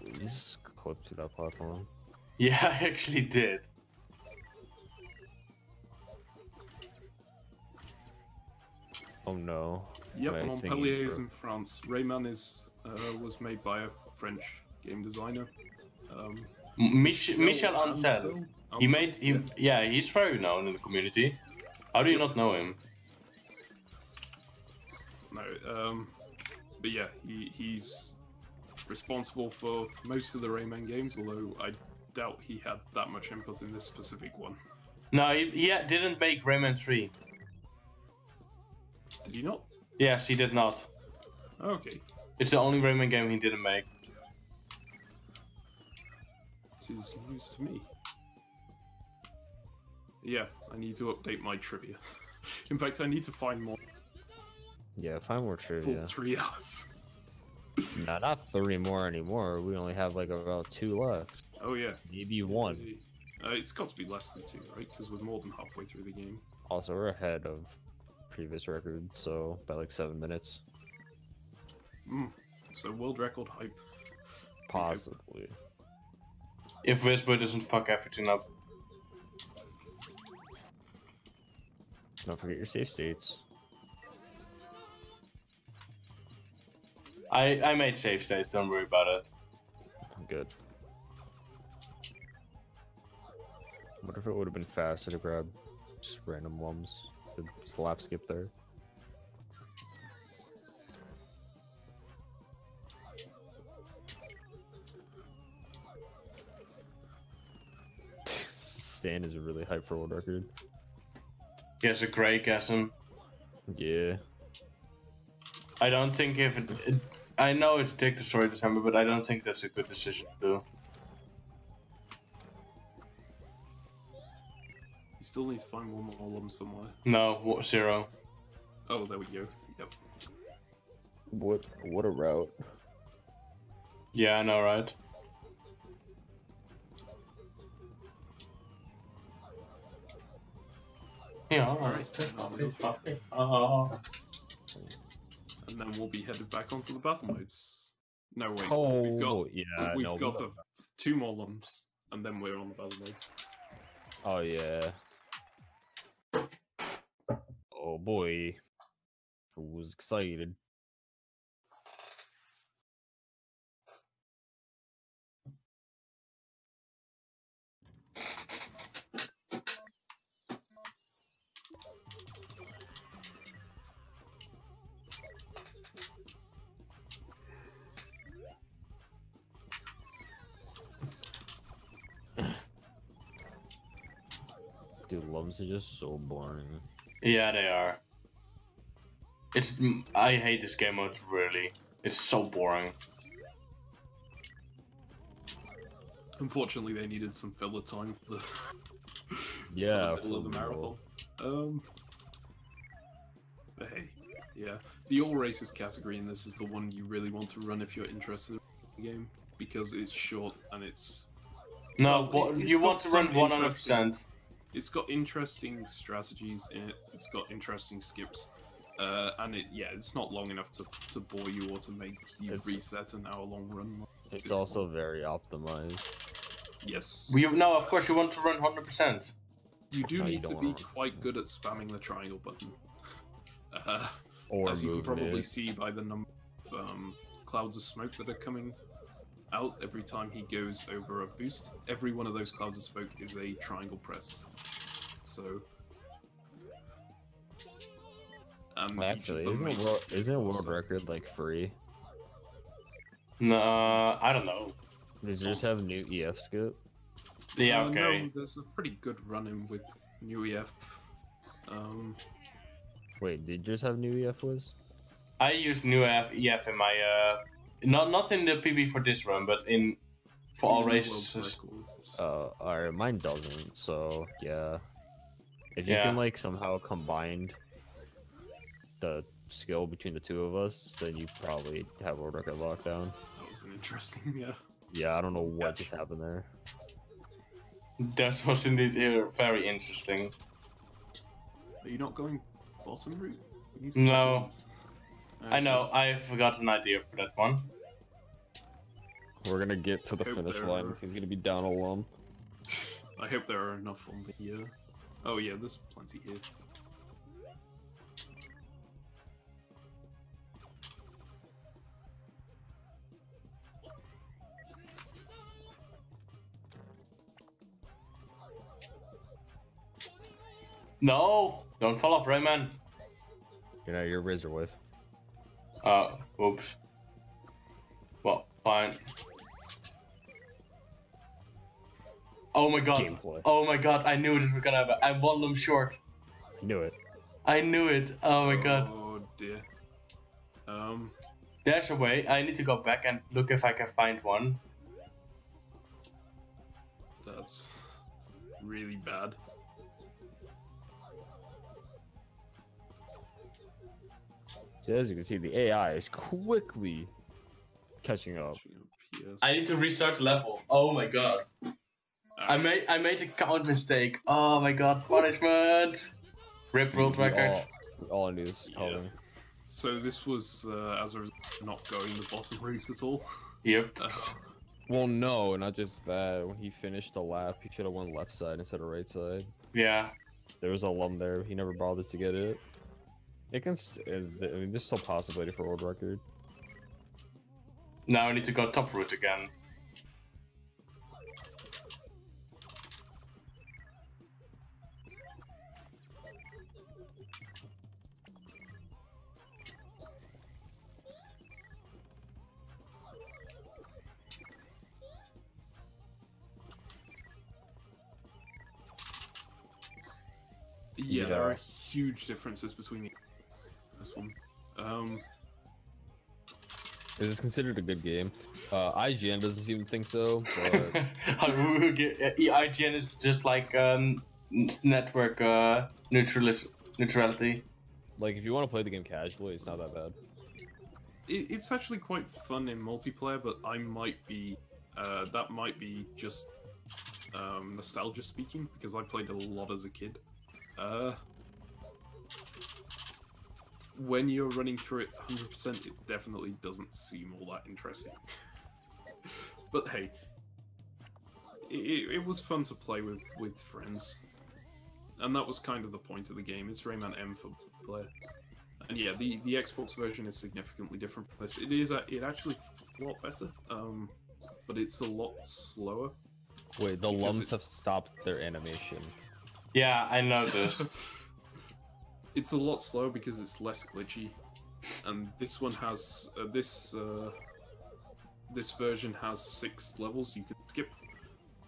You just clipped to that platform. Yeah, I actually did. Oh no. Yep, Right, Montpellier is thingy, in France. Rayman was made by a French game designer. Michel Ancel. Yeah. He's very known in the community. How do you not know him? No, but yeah, he's responsible for most of the Rayman games, although I doubt he had that much input in this specific one. No, he didn't make Rayman 3. Did he not? Yes, he did not. Okay. It's the only Rayman game he didn't make. This is news to me. Yeah, I need to update my trivia. In fact, I need to find more. Yeah, find more trivia. Full 3 hours. No, not 3 more anymore. We only have like about 2 left. Oh yeah. Maybe 1. It's got to be less than 2, right? Because we're more than halfway through the game. Also, we're ahead of previous record, so by like 7 minutes. So world record hype. Possibly. If Wizboy doesn't fuck everything up. Don't forget your save states. I made save states, don't worry about it. Good. What if it would have been faster to grab just random lums? The slap skip there. Stan is really hyped for world record. He has a gray chasm. Yeah. I don't think if I know it's Take the Story December, but I don't think that's a good decision to do. You still need to find one more lump somewhere. No, 0. Oh, there we go. Yep. What a route. Yeah, I know, right? Yeah, alright. And then we'll be headed back onto the battle modes. No, wait. Oh, We've got 2 more lumps, and then we're on the battle modes. Oh yeah. Oh boy. I was excited. Dude, lumps are just so boring. Yeah, they are. I hate this game mode, really. It's so boring. Unfortunately, they needed some filler time for the, Yeah, for the middle of the for marathon. But hey, yeah. The all races category in this is the one you really want to run if you're interested in the game, because it's short and it's... No, Well, you got want to run some 100%. It's got interesting strategies in it. It's got interesting skips, and it's not long enough to bore you or to make you reset an hour-long run. It's also very optimized. Yes. No, of course you want to run 100%. You do No, you need to don't be wanna run quite good at spamming the triangle button. Or As you can move probably mid. see by the number of clouds of smoke that are coming out every time he goes over a boost. Every one of those clouds of smoke is a triangle press. So... Actually, isn't a world record like free? No, I don't know. Does it just have new EF skip? Yeah, okay. No, there's a pretty good run-in with new EF. Wait, did you just have new EF was? I use new EF in my not in the PB for this run, but for all races. Alright, mine doesn't, so yeah. If you can like somehow combine the skill between the two of us, then you probably have world record lockdown. That was an interesting, yeah. Yeah, I don't know what just happened there. That was indeed very interesting. Are you not going bottom route? No. I know, I've got an idea for that one. We're gonna get to the Hope finish there line. are- He's gonna be down a lump. I hope there are enough on the... Oh yeah, there's plenty here. No! Don't fall off, Rayman. You know, you're Razor Wave. Whoops. Well, fine. Oh my god. Gameplay. Oh my god, I knew this was gonna happen. I'm one lump short. Knew it. I knew it. Oh my god. Oh dear. There's a way. I need to go back and look if I can find one. That's really bad. So as you can see, the AI is quickly catching up. Yes. I need to restart the level. Oh my god. I made a count mistake. Oh my god, punishment. Rip world record. We all knew this was coming. So this was as a result of not going the bottom route at all. Yep. Well, no, not just that. When he finished the lap, he should have won left side instead of right side. Yeah. There was a lum there. He never bothered to get it. It can. I mean, there's still possibility for world record. Now I need to go top route again. yeah, there are huge differences between this one. Is this considered a good game? IGN doesn't seem to think so, but IGN is just like network neutrality. like if you want to play the game casually, it's not that bad. It's actually quite fun in multiplayer, but I might be that might be just nostalgia speaking, because I played a lot as a kid. When you're running through it 100%, it definitely doesn't seem all that interesting. But hey, it was fun to play with friends, and that was kind of the point of the game. It's Rayman M for player, and yeah, the Xbox version is significantly different from this. It actually a lot better, but it's a lot slower. Wait, the lums have stopped their animation. Yeah, I noticed. It's a lot slower because it's less glitchy, and this one has this version has 6 levels you can skip,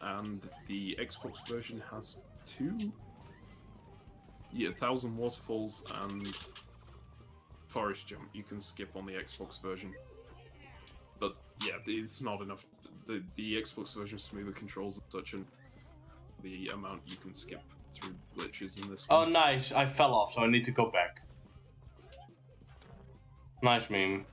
and the Xbox version has 2. Yeah, 1,000 waterfalls and forest jump you can skip on the Xbox version. But yeah, it's not enough. The Xbox version smoother controls and such, and the amount you can skip through glitches in this one. Oh, nice. I fell off, so I need to go back. Nice meme.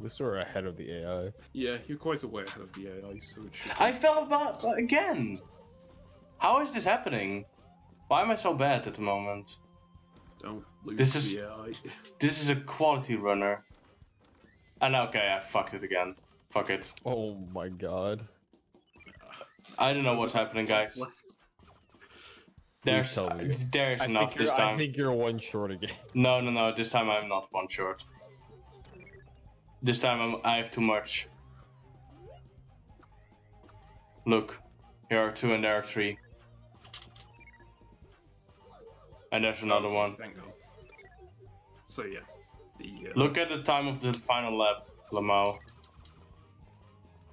This are ahead of the AI. Yeah, you're quite a way ahead of the AI, so it should... I fell about again. How is this happening? Why am I so bad at the moment? Don't lose This is- the AI. This is a quality runner. And okay, I fucked it again. Fuck it. Oh my god. I don't know what's happening, guys. There's tell me. there's enough this I time. think you're one short again. No. This time I'm not one short. This time I have too much. Look, here are 2 and there are 3. And there's another one. Thank God. So yeah, the Look at the time of the final lap, Lamau.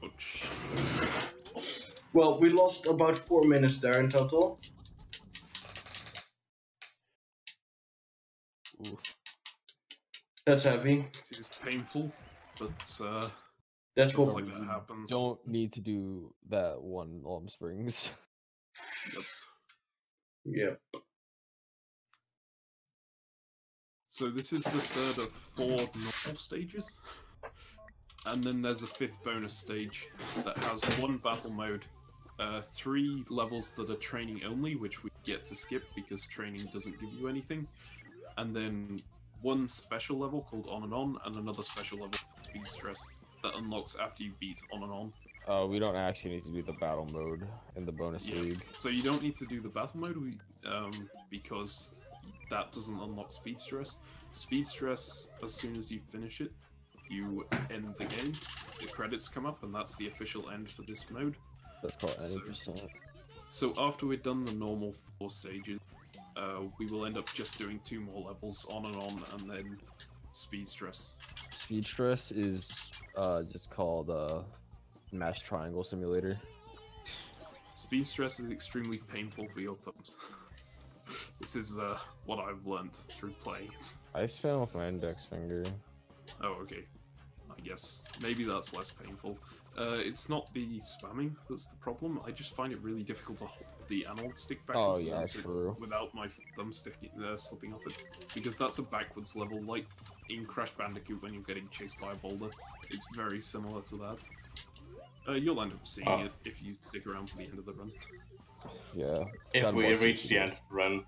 ouch. Well, we lost about 4 minutes there in total. Oof. That's heavy. It is painful, but That's stuff what. like that happens. Don't need to do that one Alm Springs. Yeah. So this is the 3rd of 4 normal stages, and then there's a 5th bonus stage that has 1 battle mode, 3 levels that are training only, which we get to skip because training doesn't give you anything, and then 1 special level called On and On, and another special level called Speed Stress that unlocks after you beat On and On. We don't actually need to do the battle mode in the bonus league. So you don't need to do the battle mode because that doesn't unlock Speed Stress. Speed Stress, as soon as you finish it, you end the game, the credits come up, and that's the official end for this mode. That's called 80%. So after we're done the normal 4 stages, we will end up just doing 2 more levels, On and On, and then Speed Stress. Speed Stress is just called Mash Triangle Simulator. Speed Stress is extremely painful for your thumbs. This is what I've learned through playing it. I spam with my index finger. Oh, okay. I guess maybe that's less painful. It's not the spamming that's the problem. I just find it really difficult to hold the analog stick backwards Oh, yeah, true. without my thumb slipping off it. Because that's a backwards level, like in Crash Bandicoot when you're getting chased by a boulder. It's very similar to that. You'll end up seeing it if you stick around to the end of the run. Yeah. If God we bless reach you. the end of the run.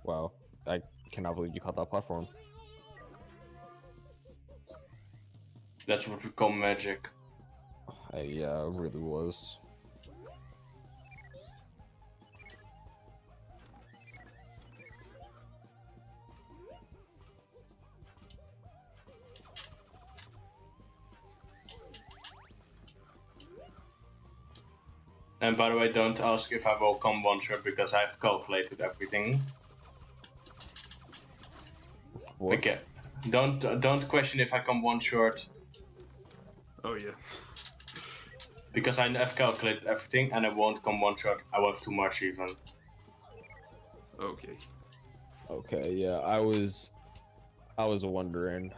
Wow. I cannot believe you caught that platform. That's what we call magic. Yeah, it really was. And by the way, don't ask if I will come one shot because I've calculated everything. What? Okay. Don't question if I come one short, Oh yeah. because I have calculated everything and I won't come one short. I will have too much even. Okay. Okay, yeah, I was wondering.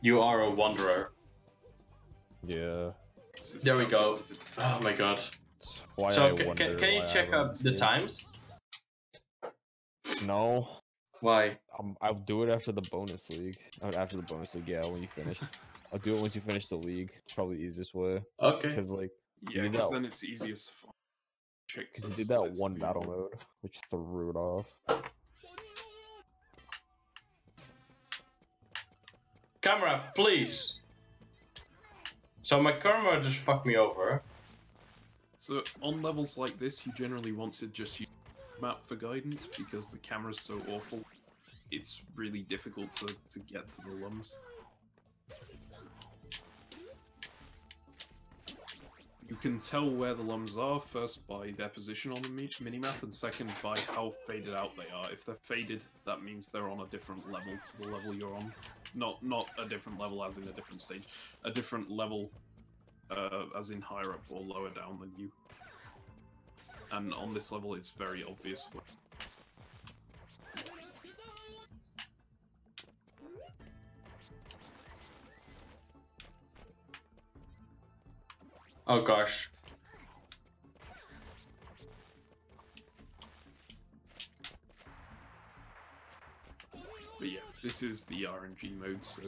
You are a wanderer. Yeah. This is There we go. calculated. Oh my god. Why So I wonder can you why I check run up this the game. times? No. Why? I'll do it after the bonus league. After the bonus league, yeah, when you finish. I'll do it once you finish the league. It's probably the easiest way. Okay. Because like, Yeah, you because did then it's easiest to check. because you the did that splits one for battle your- mode, which threw it off. Camera, please. So my camera just fucked me over. So on levels like this, you generally want to just use map for guidance because the camera's so awful. It's really difficult to get to the lums. You can tell where the lums are first by their position on the minimap, and second by how faded out they are. If they're faded, that means they're on a different level to the level you're on. Not a different level as in a different stage. A different level as in higher up or lower down than you. And on this level, it's very obvious. Oh gosh. But yeah, this is the RNG mode, so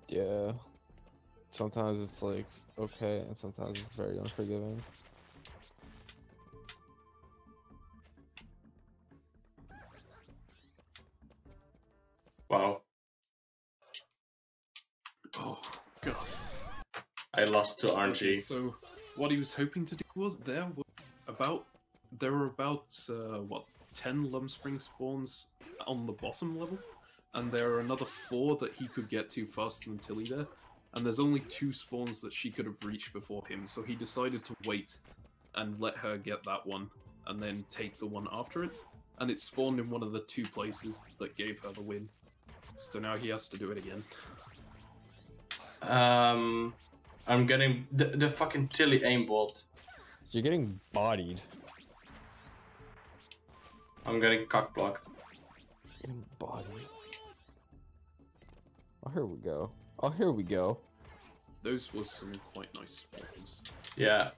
Yeah. Sometimes it's like okay, and sometimes it's very unforgiving. Wow. oh god. I lost to RNG. Okay, so what he was hoping to do was there were about what 10 Lumspring spawns on the bottom level, and there are another 4 that he could get to faster than Tilly there, and there's only 2 spawns that she could have reached before him, so he decided to wait and let her get that one, and then take the one after it, and it spawned in one of the 2 places that gave her the win. So now he has to do it again. I'm getting the fucking Tilly aimbot. You're getting bodied. I'm getting cockblocked. Getting bodied. Oh, here we go. Oh, here we go. Those was some quite nice spawns. Yeah.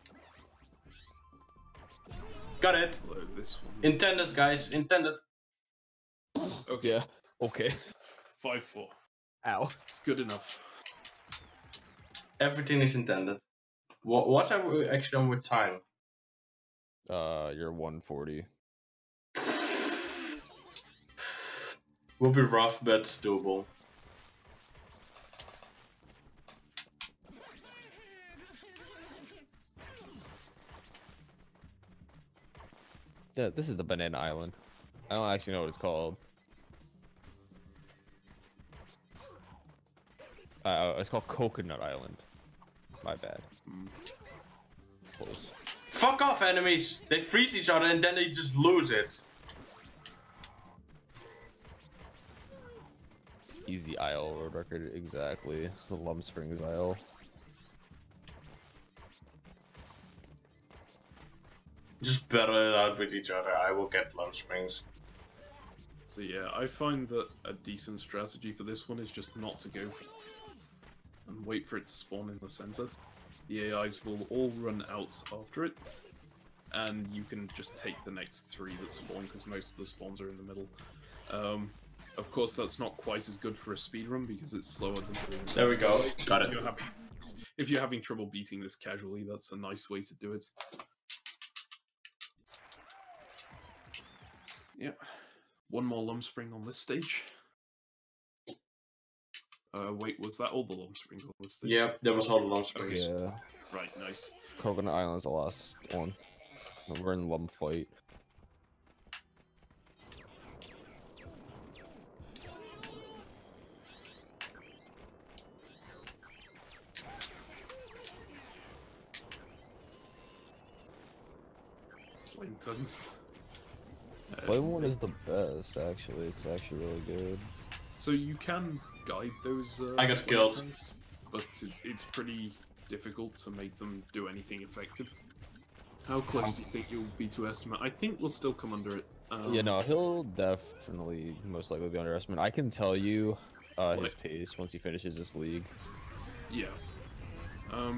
Got it. Although this one... Intended, guys. Intended. Okay, Yeah. Okay. 5-4. Ow. It's good enough. Everything is intended. What are we actually on with time? You're 140. Will be rough, but it's doable. Yeah, this is the Banana Island. I don't actually know what it's called. It's called Coconut Island. My bad. Close. Fuck off, enemies! They freeze each other and then they just lose it. Easy Isle road record, exactly. The Lum Springs Isle. Just battle it out with each other. I will get Lone Springs. So yeah, I find that a decent strategy for this one is just not to go for it and wait for it to spawn in the center. The AIs will all run out after it, and you can just take the next 3 that spawn, because most of the spawns are in the middle. Of course, that's not quite as good for a speedrun, because it's slower than doing it. There we go. Got it. If you're having trouble beating this casually, that's a nice way to do it. Yep. One more Lumspring on this stage. Wait, was that all the Lumsprings on this stage? Yep, there was all the Lone Springs. Yeah. Right, nice. Coconut Island's the last one. We're in Lum fight. Flame Tongues. Flame one is the best, actually. It's actually really good. So you can guide those. I got flame killed. tanks, but it's pretty difficult to make them do anything effective. How close do you think you'll be to estimate? I think we'll still come under it. Yeah, no, he'll definitely most likely be underestimated. I can tell you his pace once he finishes this league. Yeah.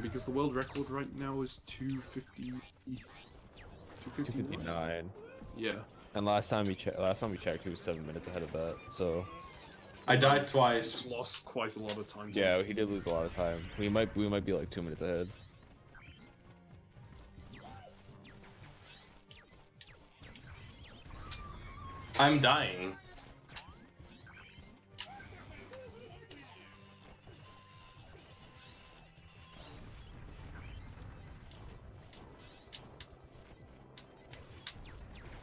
Because the world record right now is 250. 259. Yeah. And last time we checked, he was 7 minutes ahead of that. So I died twice. He's lost quite a lot of time. yeah, since he did lose a lot of time. We might be like 2 minutes ahead. I'm dying.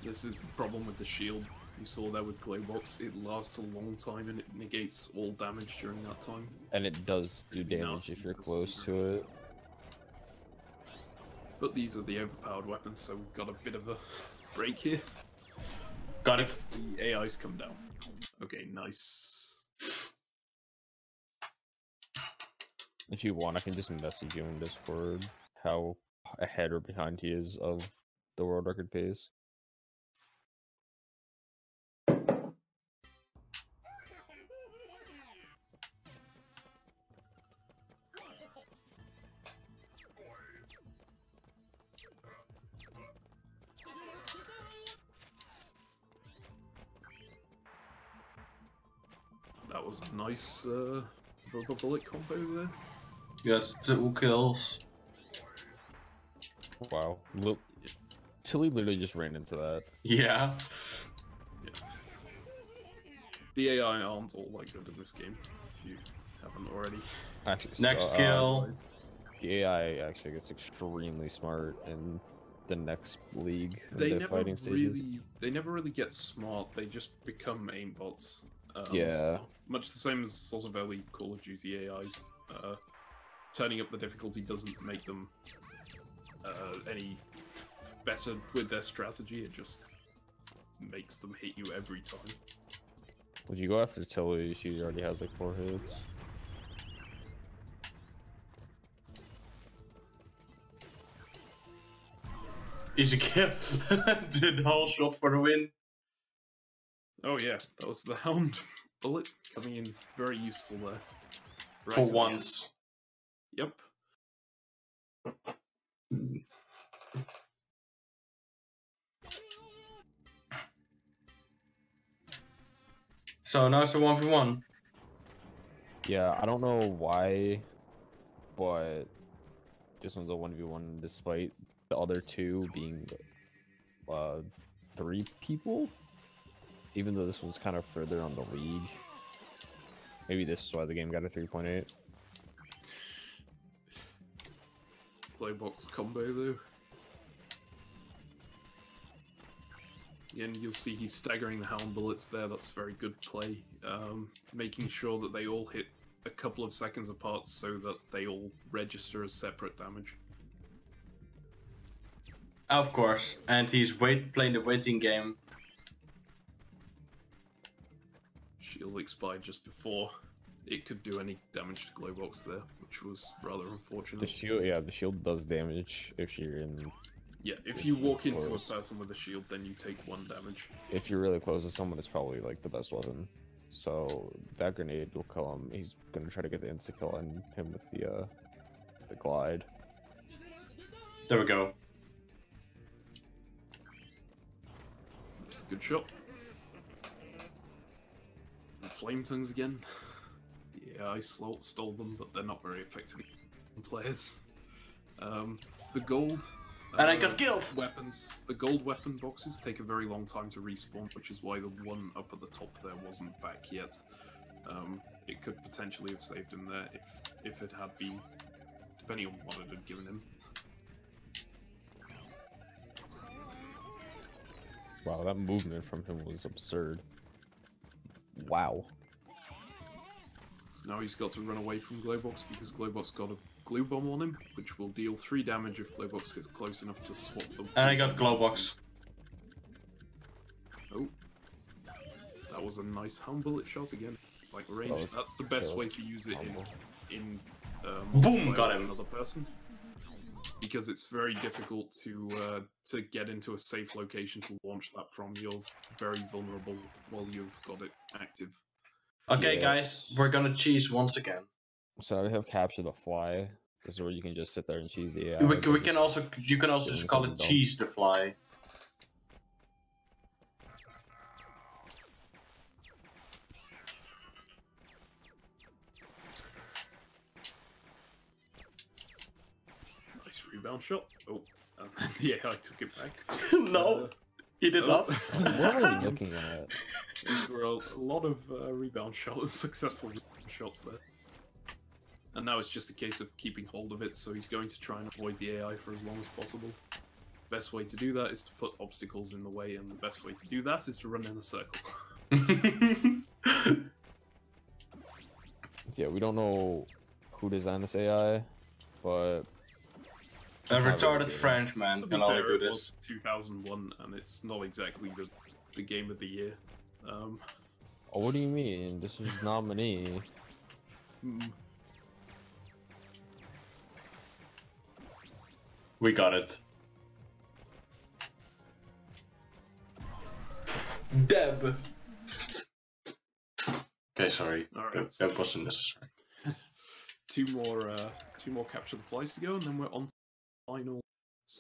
This is the problem with the shield. You saw that with Glowbox. It lasts a long time and it negates all damage during that time. And it does do damage if you're close to it. But these are the overpowered weapons, so we've got a bit of a break here. Got it. If the AIs come down. Okay, nice. If you want, I can just message you in Discord how ahead or behind he is of the world record pace. That was a nice rubber bullet combo there. Yes, 2 kills. Wow. Look, Tilly literally just ran into that. Yeah. Yeah. The AI aren't all like good in this game, if you haven't already. Actually, Next kill. The AI actually gets extremely smart in the next league. They the never fighting stages. really get smart. They just become aimbots. Yeah. Much the same as sort of early Call of Duty AIs. Turning up the difficulty doesn't make them any better with their strategy. It just makes them hit you every time. Would you go after Tilly? She already has like 4 hits. Easy kill. The whole shot for the win. Oh yeah, that was the Hound bullet coming in very useful there. Right For at the once. end. Yep. So now it's a 1v1. Yeah, I don't know why, but this one's a 1v1 despite the other 2 being 3 people. Even though this one's kind of further on the league. Maybe this is why the game got a 3.8. Glowbox combo though. Again, you'll see he's staggering the Hound bullets there. That's very good play. Making sure that they all hit a couple of seconds apart so that they all register as separate damage. Of course. And he's playing the waiting game. Shield expired just before it could do any damage to Glowbox there, which was rather unfortunate. The shield, yeah, the shield does damage if you're in. Yeah, if you walk into a Close. person with a shield, then you take 1 damage. If you're really close to someone, it's probably like the best weapon. So that grenade will kill him. He's gonna try to get the insta kill on him with the glide. There we go. It's a good shot. And flame tongues again. Yeah, I stole them, but they're not very effective players. The gold. And I got killed! Weapons. The gold weapon boxes take a very long time to respawn, which is why the one up at the top there wasn't back yet. It could potentially have saved him there if it had been, depending on what it had given him. Wow, that movement from him was absurd. Wow. So now he's got to run away from Glowbox because Glowbox got a glue bomb on him, which will deal 3 damage if Glowbox gets close enough to swap them. And I got Glowbox. Oh. That was a nice Hound bullet shot again. like range. Oh, That's the best so way to use it in Boom, multiplayer got with him. another person, because it's very difficult to get into a safe location to launch that from. You're very vulnerable while you've got it active. Okay, Yeah. guys, we're gonna cheese once again. So we have capture the fly. This is where you can just sit there and cheese the AI. We but can just also, you can also doing just call something it dumb. cheese the fly. Nice rebound shot. Oh, yeah, I took it back. No, he did not. What are we looking at? These were a lot of rebound shots, successful rebound shots there. And now it's just a case of keeping hold of it, so he's going to try and avoid the AI for as long as possible. Best way to do that is to put obstacles in the way, and the best way to do that is to run in a circle. Yeah, we don't know who designed this AI, but A it's not retarded really good. Frenchman To be can only fair, do it this. was 2001, and it's not exactly the game of the year. Oh, what do you mean? This was nominee. We got it. Deb. Okay, sorry. Alright. That wasn't necessary. two more capture the flies to go, and then we're on to the final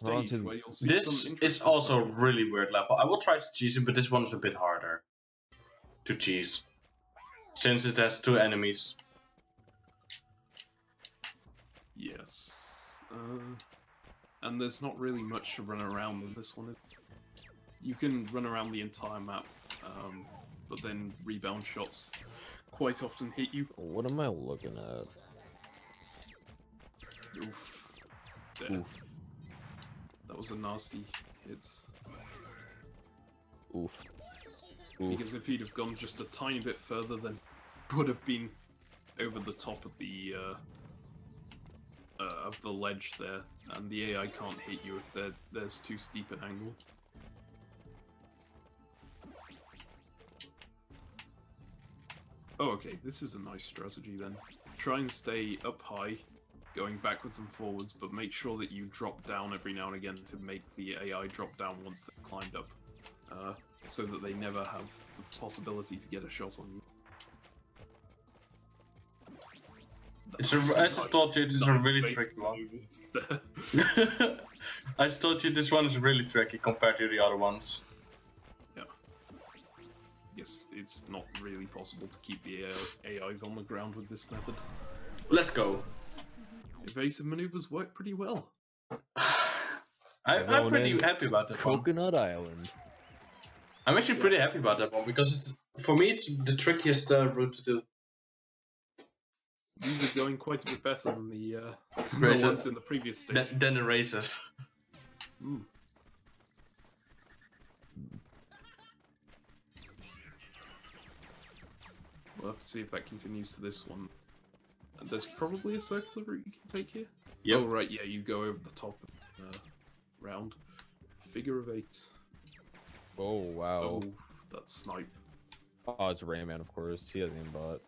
We're on stage to- where you'll see This some is interesting also stuff. a really weird level. I will try to cheese it, but this one is a bit harder to cheese, since it has two enemies. Yes. And there's not really much to run around in this one. You can run around the entire map, but then rebound shots quite often hit you. What am I looking at? Oof. There. Oof. That was a nasty hit. Oof. Oof. Because if he'd have gone just a tiny bit further, then it would have been over the top of the ledge there, and the AI can't hit you if there's too steep an angle. Oh, okay, this is a nice strategy then. Try and stay up high, going backwards and forwards, but make sure that you drop down every now and again to make the AI drop down once they've climbed up, so that they never have the possibility to get a shot on you. It's I just told you this is a really basic tricky one. maneuvers there. I just told you this one is really tricky compared to the other ones. Yes, it's not really possible to keep the AIs on the ground with this method. Let's go. Evasive maneuvers work pretty well. I'm Thrown pretty in happy about that one. Coconut Island. I'm actually pretty happy about that one because for me it's the trickiest route to do. These are going quite a bit better than the Racer. ones in the previous stage. Then the races. Mm. We'll have to see if that continues to this one. And there's probably a circular route you can take here. Yep. Oh right, yeah, you go over the top round. Figure of 8. Oh, wow. Oh, that snipe. Oh, it's Rayman, of course. He has aimbot.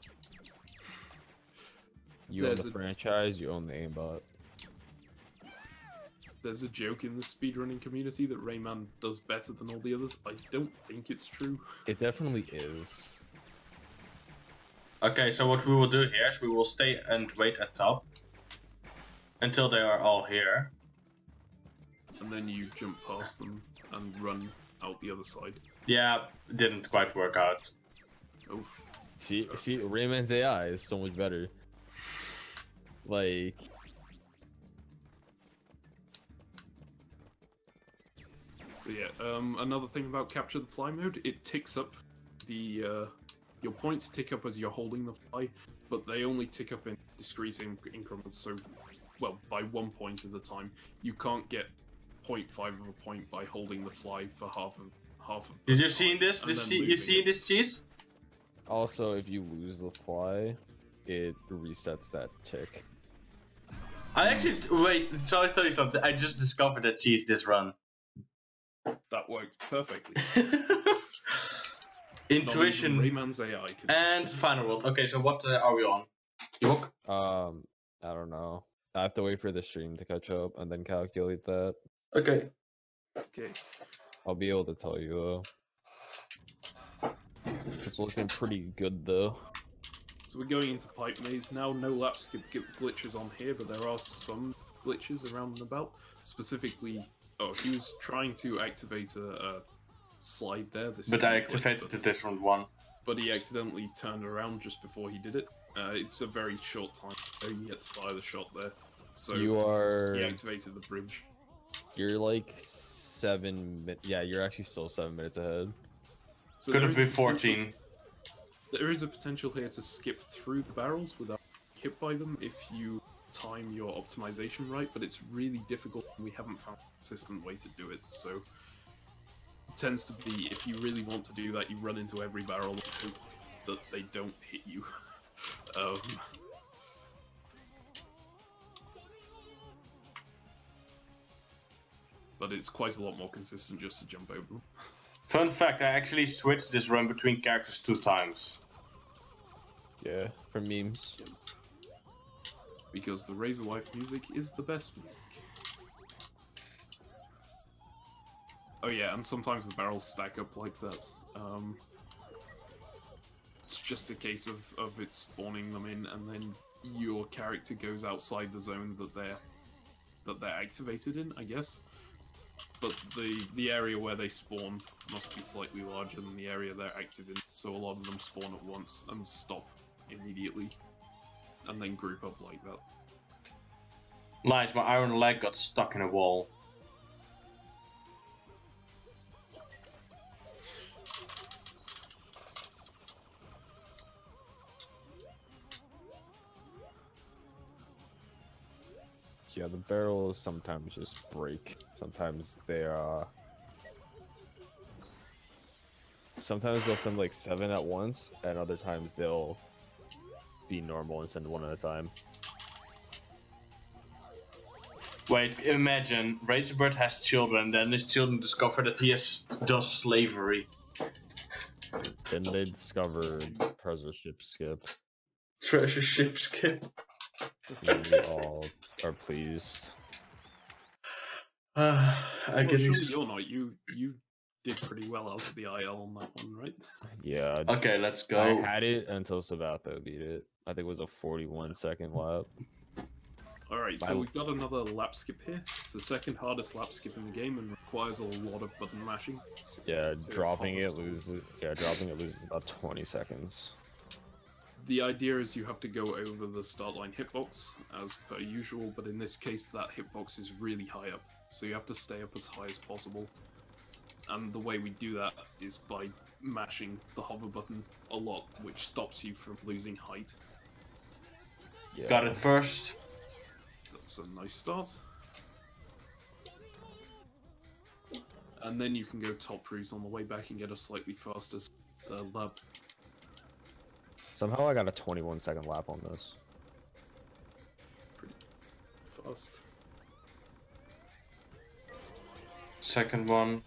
You There's own the a- franchise, you own the aimbot. There's a joke in the speedrunning community that Rayman does better than all the others. I don't think it's true. It definitely is. Okay, so what we will do here is we will stay and wait at top until they are all here. And then you jump past them and run out the other side. Yeah, didn't quite work out. Oof. See, Rayman's AI is so much better. Like, So yeah, another thing about capture the fly mode, it ticks up the your points tick up as you're holding the fly, but they only tick up in discrete increments. So, well, by 1 point at a time. You can't get 0.5 of a point by holding the fly for half of. Did the you see time this? and This then you losing see it. this cheese? also, if you lose the fly, it resets that tick. I actually wait. So I'll tell you something. I just discovered that cheese this run. That worked perfectly. Intuition, Rayman's AI could... and Final World. Okay, so what are we on? York? I don't know. I have to wait for the stream to catch up and then calculate that. Okay. Okay. I'll be able to tell you though. It's looking pretty good though. So we're going into Pipe Maze now. No lap skip glitches on here, but there are some glitches around and about. Specifically, oh, he was trying to activate a slide there. But I activated a different one. But he accidentally turned around just before he did it. It's a very short time, so you get to fire the shot there. So you are. He activated the bridge. You're like 7 minutes. Yeah, you're actually still 7 minutes ahead. So could have been 14. There is a potential here to skip through the barrels without hit by them if you time your optimization right, but it's really difficult and we haven't found a consistent way to do it. So it tends to be, if you really want to do that, you run into every barrel and hope that they don't hit you. But it's quite a lot more consistent just to jump over them. Fun fact, I actually switched this run between characters 2 times. Yeah, for memes. Because the Razor Wife music is the best music. Oh yeah, and sometimes the barrels stack up like that. It's just a case of it spawning them in, and then your character goes outside the zone that they're activated in, I guess. But the area where they spawn must be slightly larger than the area they're active in, so a lot of them spawn at once and stop immediately, and then group up like that. Nice, my iron leg got stuck in a wall. Yeah, the barrels sometimes just break. Sometimes they sometimes they'll send like 7 at once, and other times they'll be normal and send 1 at a time. Wait, imagine Razorbird has children, then his children discover that he does slavery. Then they discover treasure ship skip. Treasure ship skip. We all are pleased. I Well, get surely these. you're not. You did pretty well out of the IL on that one, right? Yeah. Okay, let's go. I had it until Savatho beat it. I think it was a 41-second lap. Alright, so we've got another lap skip here. It's the second hardest lap skip in the game and requires a lot of button mashing. Yeah, to dropping hop a it stall. loses. Yeah, dropping it loses about 20 seconds. The idea is you have to go over the start line hitbox as per usual, but in this case that hitbox is really high up, so you have to stay up as high as possible. And the way we do that is by mashing the hover button a lot, which stops you from losing height. Yeah. Got it first. That's a nice start. And then you can go top cruise on the way back and get a slightly faster lap. Somehow I got a 21-second lap on this. Pretty fast. Second one.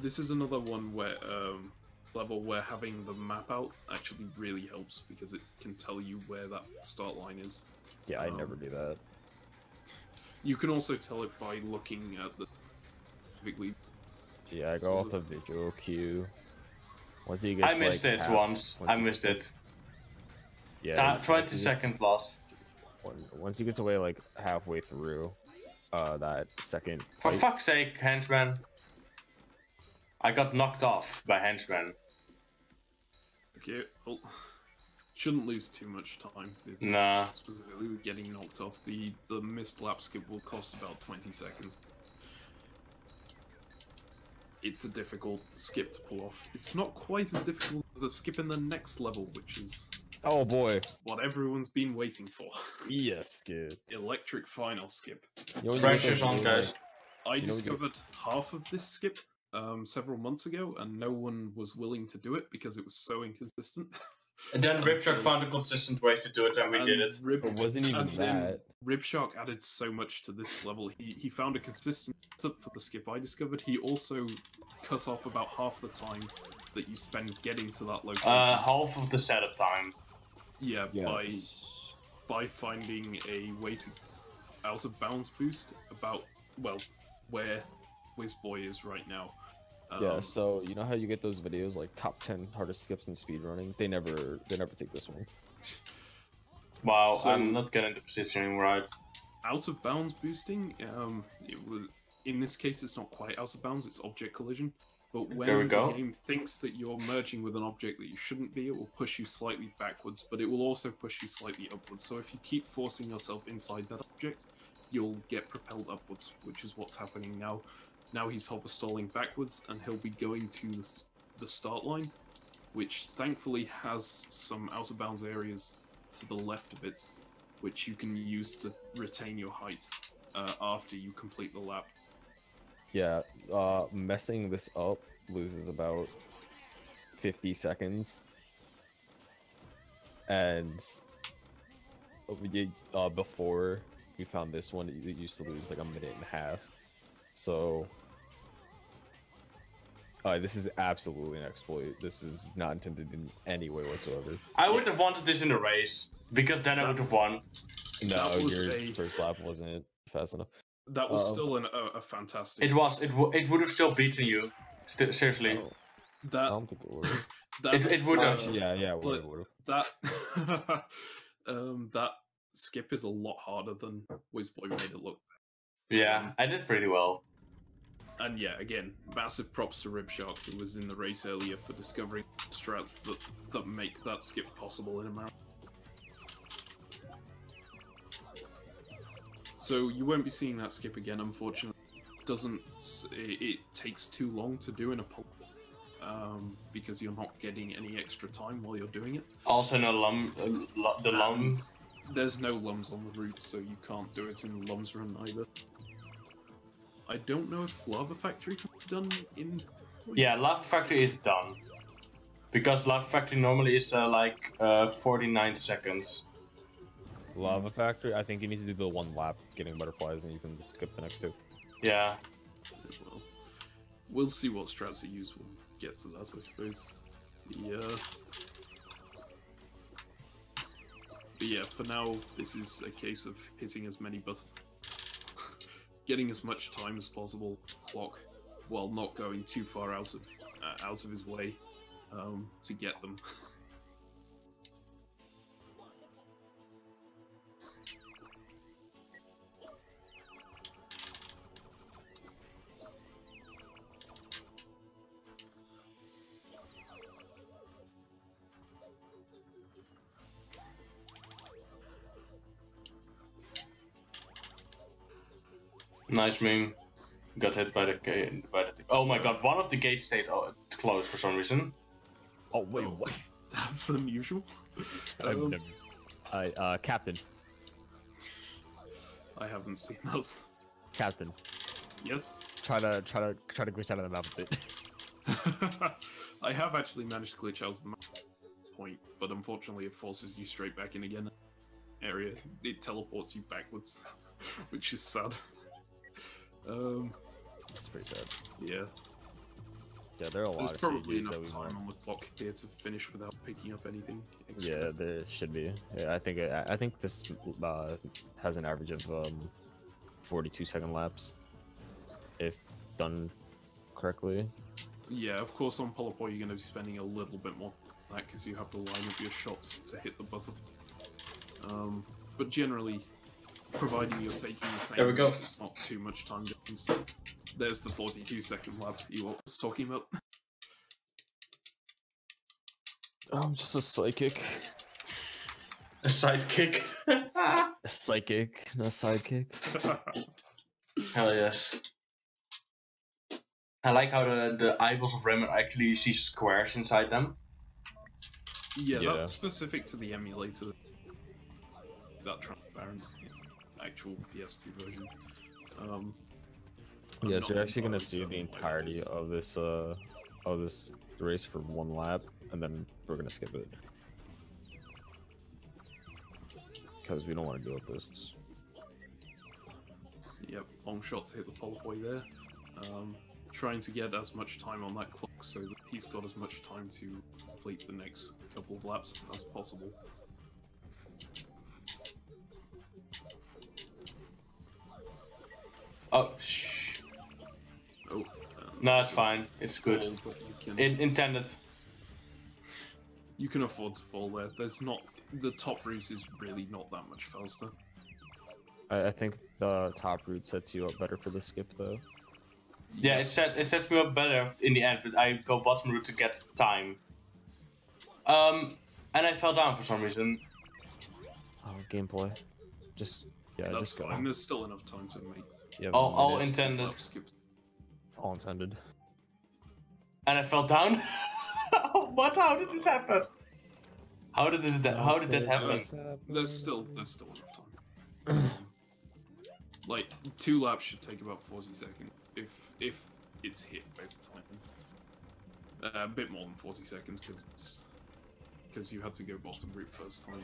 This is another one where level where having the map out actually really helps because it can tell you where that start line is. Yeah, I never do that. You can also tell it by looking at the specifically. Yeah, I go off the visual cue. Once he gets I missed like it half- once. I he missed gets- it. Yeah. 20-second loss. Once he gets away like halfway through, that second. For fight- fuck's sake, henchman. I got knocked off by henchman. Okay, well, shouldn't lose too much time. Nah. Specifically with getting knocked off, the missed lap skip will cost about 20 seconds. It's a difficult skip to pull off. It's not quite as difficult as a skip in the next level, which is Oh boy. what everyone's been waiting for. Yes, skip. Electric final skip. You know what Pressure's you on, do, guys. I You know, discovered half of this skip several months ago, and no one was willing to do it because it was so inconsistent. And then Ripshark found a consistent way to do it, and we did it. It wasn't even and then that. Ribshark added so much to this level. He found a consistent setup for the skip I discovered. He also cut off about half the time that you spend getting to that location. Half of the setup time. Yeah, Yes. by finding a way to out of bounds boost about where Wizboy is right now. Yeah, so you know how you get those videos like top 10 hardest skips in speedrunning? They never take this one. Wow, So- I'm not getting the positioning right. Out of bounds boosting, in this case it's not quite out of bounds, it's object collision. But when There we the go. game thinks that you're merging with an object that you shouldn't be, it will push you slightly backwards, but it will also push you slightly upwards. So if you keep forcing yourself inside that object, you'll get propelled upwards, which is what's happening now. Now he's hover stalling backwards, and he'll be going to the start line, which thankfully has some out of bounds areas to the left of it, which you can use to retain your height after you complete the lap. Yeah, messing this up loses about 50 seconds. And before we found this one, it used to lose like a minute and a half. So this is absolutely an exploit. This is not intended in any way whatsoever. I would have wanted this in a race, because then I would have won. No, That was your a- first lap wasn't fast enough. That was still a fantastic. It was. It would have still beaten you. Seriously. Oh, I That don't think it would. It would have. Yeah, it but- would. that that skip is a lot harder than Wizboy made it look. Yeah, I did pretty well. And yeah, again, massive props to Ribshark, who was in the race earlier, for discovering strats that make that skip possible in America. So you won't be seeing that skip again, unfortunately. It takes too long to do in a pull, because you're not getting any extra time while you're doing it. Also, no the lum. There's no lums on the route, so you can't do it in Lums Run either. I don't know if Lava Factory can be done in... Yeah, Lava Factory is done. Because Lava Factory normally is 49 seconds. Lava Factory, I think you need to do the one lap getting butterflies and you can skip the next two. Yeah. Well, we'll see what strats are used when we get to that, I suppose. Yeah. But yeah, for now, this is a case of hitting as many butterflies, getting as much time as possible clock, while not going too far out of his way to get them. Nice meme. Got hit by the gate. Oh my god! One of the gates stayed closed for some reason. Oh, wait, what? That's unusual. Captain. I haven't seen that. Captain. Yes. Try to glitch out of the map a bit. I have actually managed to glitch out of the map point, but unfortunately it forces you straight back in again. Area. It teleports you backwards, which is sad. That's pretty sad. Yeah. Yeah, there are a lot There's of probably CGs that enough we time want. on the clock here to finish without picking up anything. Yeah, there should be. Yeah, I think this has an average of 42-second laps, if done correctly. Yeah, of course on Polypore you're going to be spending a little bit more than that because you have to line up your shots to hit the butterfly. But generally, providing you're taking the same There we go. routes, it's not too much time difference. There's the 42-second lap you were talking about. I'm just a psychic. A sidekick. A psychic, not a sidekick. Hell yes. I like how the eyeballs of Rayman actually see squares inside them. Yeah, Yeah. that's specific to the emulator. That transparent actual PS2 version. I'm Yes, not you're actually gonna entirely see certain the why that entirety is. of this race for one lap, and then we're gonna skip it because we don't want to deal with this. Yep, long shot to hit the Polypore there. trying to get as much time on that clock so that he's got as much time to complete the next couple of laps as possible. Oh, shh. Oh, No, it's fine. It's good. fall, but Intended. you can afford to fall there. There's not the top route is really not that much faster. I think the top route sets you up better for the skip though. Yeah, it sets me up better in the end, but I go bottom route to get time. And I fell down for some reason. Oh, gameplay. Just That's just go. fine. There's still enough time to make. Yeah, All minute. intended. Skips. All intended. And I fell down. What? How did this happen? How did that happen? There's still enough time. Like 2 laps should take about 40 seconds if it's hit both times. A bit more than 40 seconds because you had to go bottom route first time.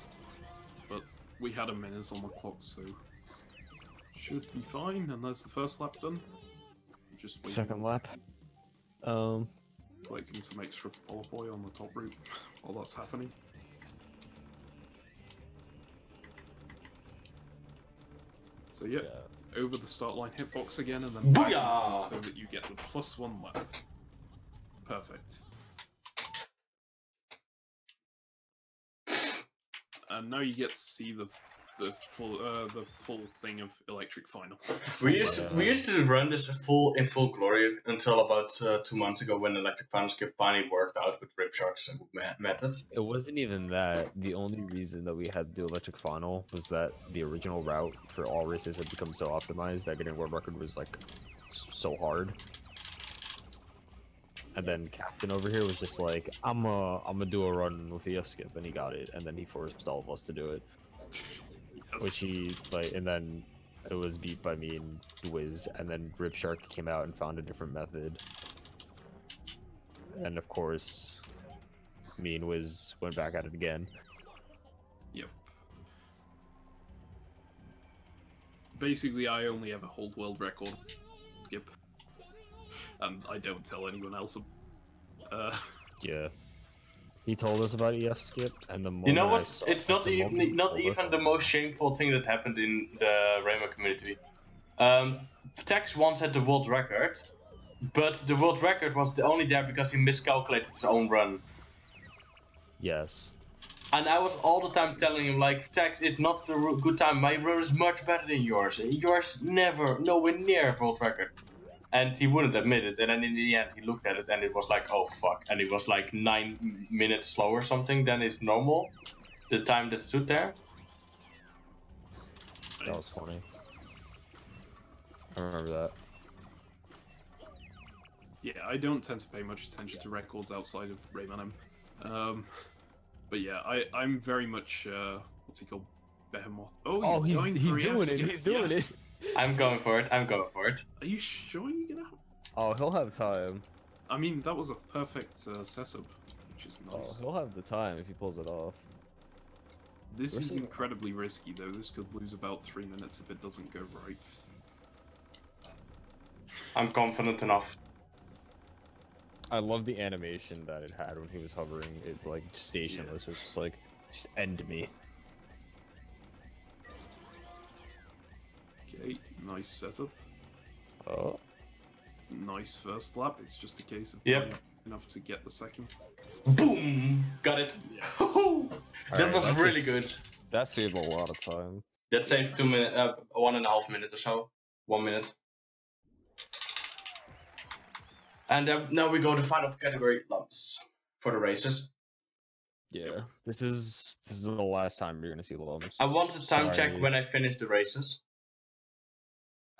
But we had a minute on the clock, so should be fine. And that's the first lap done. Just waiting, Second lap. collecting some extra polyboy on the top route while that's happening. So yeah, over the start line hitbox again, and then back Booyah! so that you get the +1 lap. Perfect. And now you get to see the full thing of Electric Final. We used to run this in full glory until about 2 months ago when Electric Final Skip finally worked out with Ripshark's method. It wasn't even that. The only reason that we had to do electric final was that the original route for all races had become so optimized that getting world record was like so hard. And then Captain over here was just like, I'm gonna do a run with the skip, and he got it, and then he forced all of us to do it. Yes. Which he like, and then it was beat by me and Wiz, and then Ripshark came out and found a different method. And of course, me and Wiz went back at it again. Yep. Basically, I only ever hold world record skip, and I don't tell anyone else. Yeah. He told us about EF skip, and the moment You know I what? saw It's it, not the moment he even told us, the most shameful thing that happened in the Rayman community. Tex once had the world record, but the world record was only there because he miscalculated his own run. Yes. And I was all the time telling him, like, Tex, it's not the good time. My run is much better than yours. Yours nowhere near world record. And he wouldn't admit it. And then in the end, he looked at it and it was like, oh fuck. And it was like 9 minutes slow or something than is normal. The time that stood there. That was funny. I remember that. Yeah, I don't tend to pay much attention to records outside of Rayman M. But yeah, I'm very much what's he called? Behemoth. Oh, he's doing it. He's doing it. I'm going for it. I'm going for it. Are you sure you're gonna? Oh, he'll have time. I mean, that was a perfect setup, which is Oh, nice. he'll have the time if he pulls it off. This Where's is he- incredibly risky, though. This could lose about 3 minutes if it doesn't go right. I'm confident enough. I love the animation that it had when he was hovering. It like stationless. It was just like, just end me. Okay, nice setup. Oh. Nice first lap. It's just a case of Yep. getting enough to get the second. Boom! Got it. Yes. That Alright, was that really just- good. That saved a lot of time. That saved 2 minutes, 1.5 minutes or so. 1 minute. And now we go to final category lumps for the races. Yeah. This is the last time you're gonna see lumps. I want to time check Sorry. when I finish the races.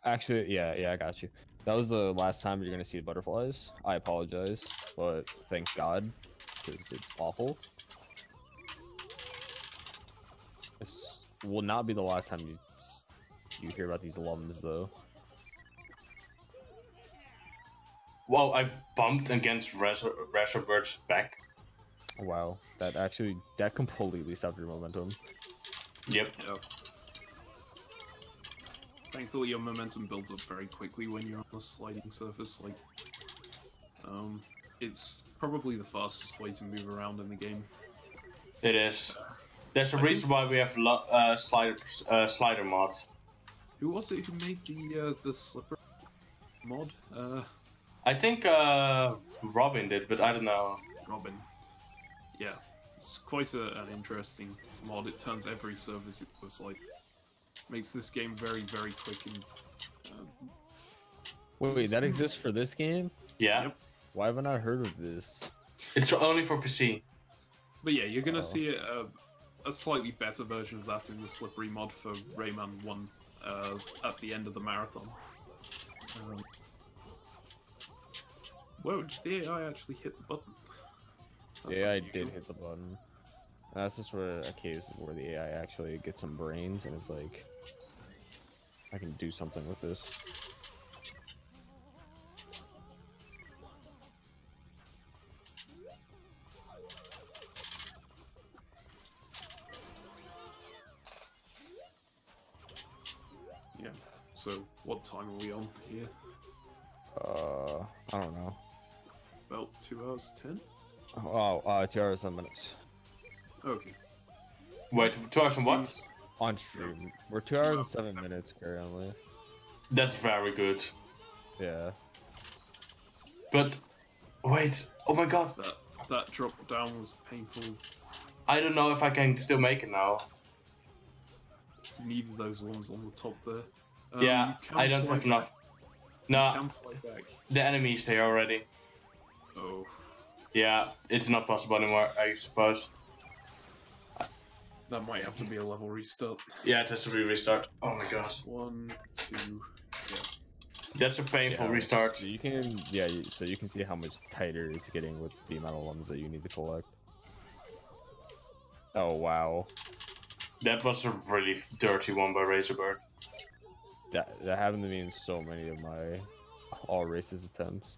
Actually, yeah, I got you. That was the last time you're gonna see butterflies. I apologize, but thank God, because it's awful. This will not be the last time you hear about these lums, though. Wow, I bumped against Razorbird's back. Wow, that completely stopped your momentum. Yep. Yeah. Thankfully, your momentum builds up very quickly when you're on a sliding surface like It's probably the fastest way to move around in the game. It is. There's a I reason why we have slider mods. Who was it who made the slipper mod? I think Robin did, but I don't know. Robin. Yeah, it's quite an interesting mod. It turns every surface into a slide. Makes this game very, very quick and. Wait, that exists for this game? Yeah. Yep. Why have I not heard of this? It's only for PC. But yeah, you're gonna see a slightly better version of that in the slippery mod for Rayman 1 at the end of the marathon. Whoa, did the AI actually hit the button? That's Yeah, I unusual. did hit the button. That's just where a case where the AI actually gets some brains and is like, I can do something with this. Yeah. So, what time are we on here? I don't know. About 2 hours 10? Oh, 2 hours 7 minutes. Okay. Wait, 2 hours and what? Seems- On stream. We're 2 hours and 7 minutes currently. That's very good. Yeah. But wait, oh my god, That drop down was painful. I don't know if I can still make it now. Neither of those alarms on the top there. Yeah, you can I don't fly have enough. back. No, You can fly back. the enemy's there already. Oh, Yeah, it's not possible anymore, I suppose. that might have to be a level restart. Yeah, it has to be restart. Oh my god. 1, 2, yeah. That's a painful Yeah, restart. So you can, so you can see how much tighter it's getting with the amount of ones that you need to collect. Oh wow, That was a really dirty one by Razorbird. that happened to me in so many of my all races attempts.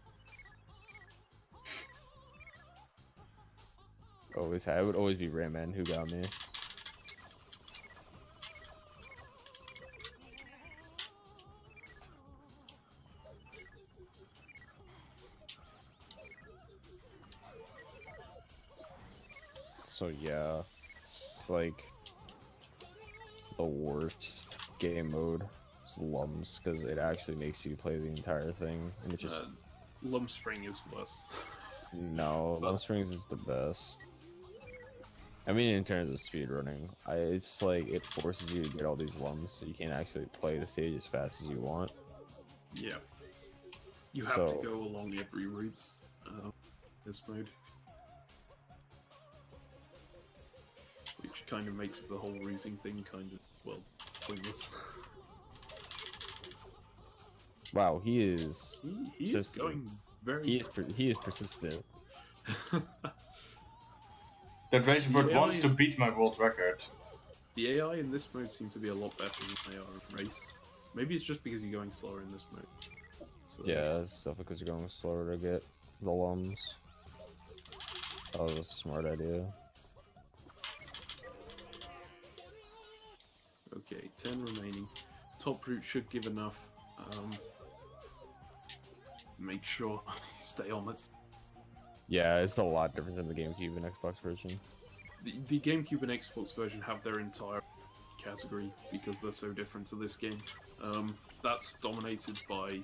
It would always be Rayman who got me. So yeah, it's like the worst game mode. It's Lums, because it actually makes you play the entire thing, and it just Lump Spring is worse. no, Lum Springs is the best. I mean, in terms of speedrunning, it's like it forces you to get all these lums, so you can actually play the stage as fast as you want. Yeah. You have So- to go along every route. This mode. Which kind of makes the whole racing thing kind of, well, pointless. Wow, he is He is Just- going very. he is persistent. That Razorbird Yeah, wants to yeah. beat my world record. The AI in this mode seems to be a lot better than they are in race. Maybe it's just because you're going slower in this mode. So, Yeah, it's definitely because you're going slower to get the lums. That was a smart idea. Okay, 10 remaining. Top route should give enough. Make sure you stay on it. Yeah, it's a lot different than the GameCube and Xbox version. The GameCube and Xbox version have their entire category because they're so different to this game. That's dominated by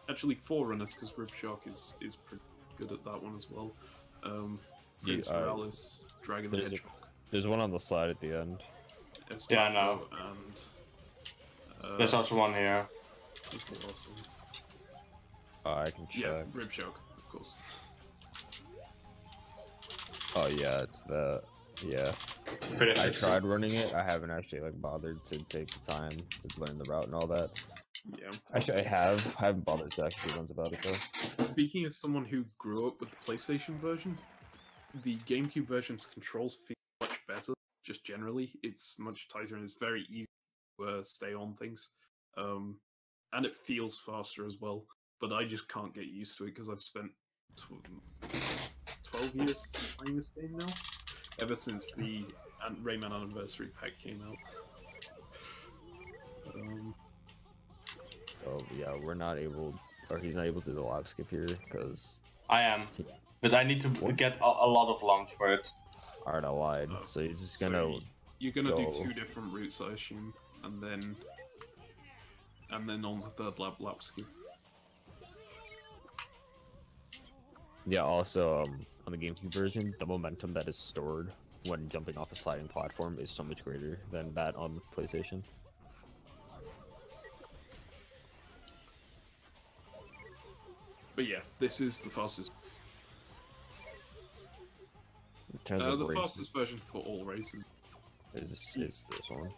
actually 4 runners, because Ripshock is pretty good at that one as well. Prince Morales, Dragon the there's a- Hedgehog, There's one on the slide at the end. Yeah, I know. and There's also one here. what's the last one? I can check. Yeah, Ripshock, of course. Oh yeah, it's that. Yeah, Finish I it. tried running it. I haven't actually like bothered to take the time to learn the route and all that. Yeah. Actually, I haven't bothered to actually do runs about it though. Speaking as someone who grew up with the PlayStation version, the GameCube version's controls feel much better. Just generally, it's much tighter and it's very easy to stay on things, and it feels faster as well. But I just can't get used to it because I've spent 12 years playing this game now, ever since the Rayman Anniversary Pack came out. So yeah, we're not able. or he's not able to do the lap skip here because I am, but I need to get a lot of lumps for it. Alright, I lied. So he's just So gonna. you're gonna go. do 2 different routes, I assume, and then on the third lap skip. Yeah. Also, on the GameCube version, the momentum that is stored when jumping off a sliding platform is so much greater than that on PlayStation. But yeah, this is the fastest. In terms of The races, fastest version for all races. is this one.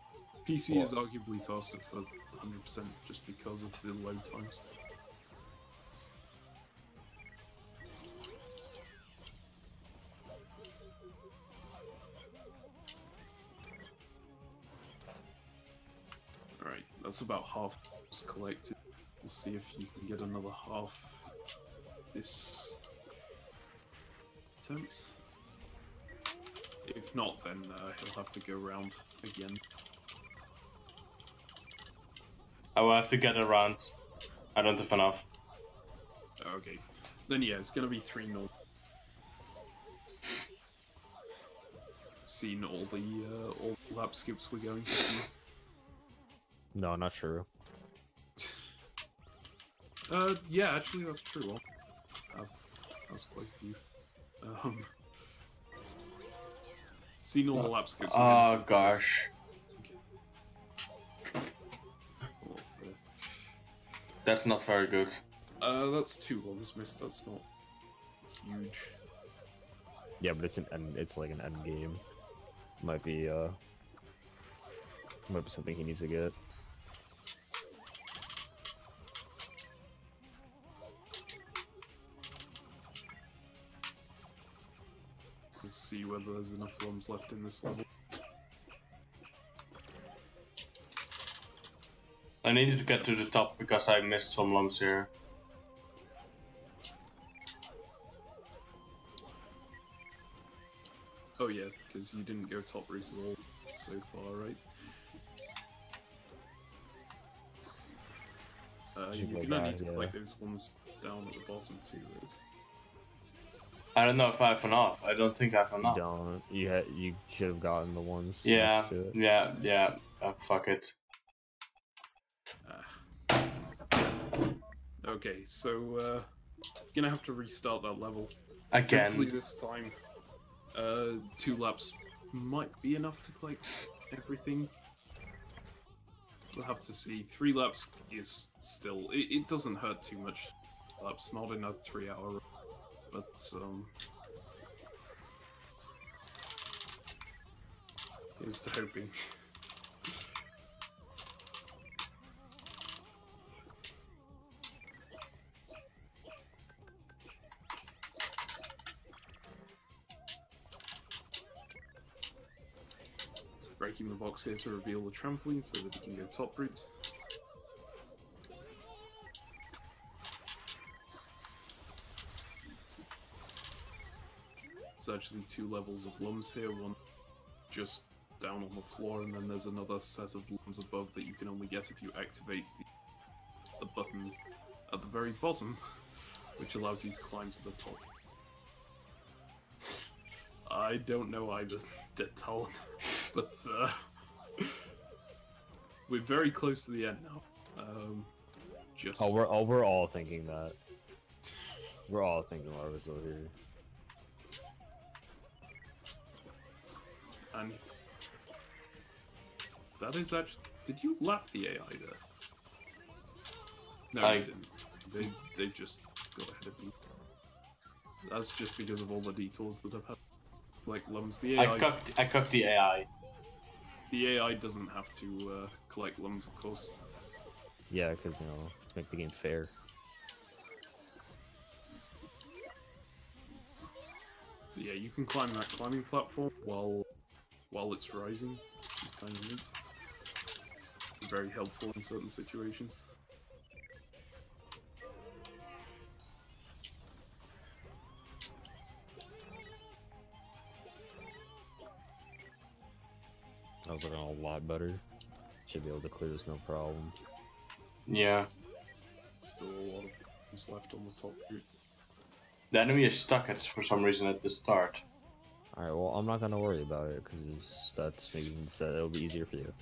PC Well- is arguably faster for 100% just because of the load times. Alright, that's about half collected. We'll see if you can get another half this attempt. If not, then he'll have to go round again. I will have to get around. I don't have enough. Okay. Then yeah, it's gonna be 3-0. Seen all the lap skips we're going to see. No, not true. Yeah, actually that's true. That's quite a few. Seen all the lap skips. we're gonna see Oh for gosh, this. Oh, that's not very good. that's 2 lows missed. That's not huge. Yeah, but it's like an end game. Might be something he needs to get. Let's see whether there's enough lumps left in this level. I needed to get to the top because I missed some lumps here. Oh yeah, because you didn't go top route at all so far, right? Should You're go gonna back, need to yeah. collect those ones down at the bottom too, right? I don't know if I have enough. I don't think I have You enough. don't. You should have gotten the ones Yeah, next to it. yeah. Fuck it. Okay, so gonna have to restart that level. Again. Hopefully this time, 2 laps might be enough to collect everything. We'll have to see. 3 laps is still... It doesn't hurt too much. Laps, not in a 3-hour... But, here's to hoping. Breaking the box here to reveal the trampoline so that he can go top routes. There's actually 2 levels of lums here, one just down on the floor, and then there's another set of lums above that you can only get if you activate the button at the very bottom, which allows you to climb to the top. I don't know either, Dead Talon, but we're very close to the end now. Just We're all thinking that. We're all thinking Larva's over here. and that is actually. Did you lap the AI there? No, I- you didn't. They just got ahead of me. That's just because of all the detours that I've had. Like lums, the AI. I cooked the AI. The AI doesn't have to collect lums, of course. Yeah, because to make the game fair. But yeah, you can climb that climbing platform while it's rising. It's kind of neat. Very helpful in certain situations. I was looking a lot better. Should be able to clear this no problem. Yeah. Still a lot of lums left on the top route. The enemy is stuck for some reason at the start. Alright, well, I'm not gonna worry about it, because that means that it'll be easier for you.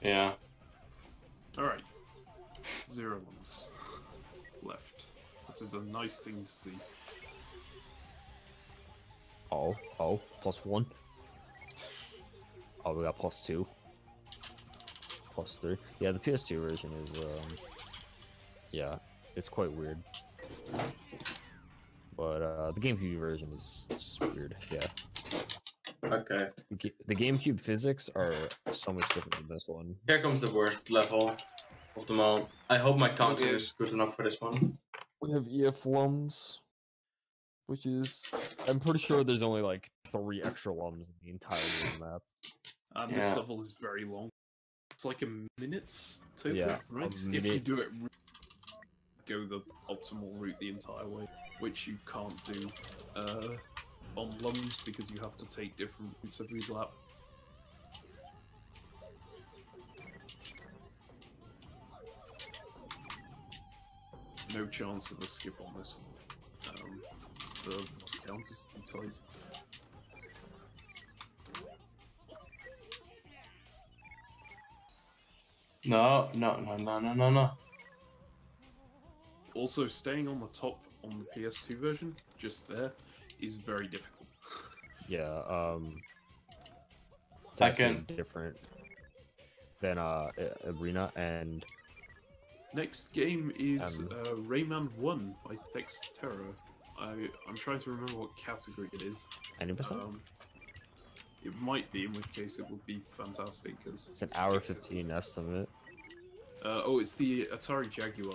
Yeah. Alright. 0 lums left. This is a nice thing to see. Oh, +1. Oh, we got +2. +3. Yeah, the PS2 version is, yeah, it's quite weird. But, the GameCube version is just weird, yeah. Okay. The GameCube physics are so much different than this one. Here comes the worst level of them all. I hope my counting Okay. is good enough for this one. We have EF lums, which is, I'm pretty sure there's only like 3 extra lums in the entirety of the map. And Yeah. this level is very long. It's like a minute total, Yeah, right? a If you minute. do it, go the optimal route the entire way, which you can't do on lums because you have to take different routes every lap. No chance of a skip on this. The count is too tight. No. Also, staying on the top on the PS2 version, just there, is very difficult. Yeah, it's I actually can- different than Arena, and Next game is Um, Rayman 1 by Texterra. I'm trying to remember what category it is. 90%. It might be, in which case it would be fantastic. Cause It's an hour 15 estimate. oh, it's the Atari Jaguar.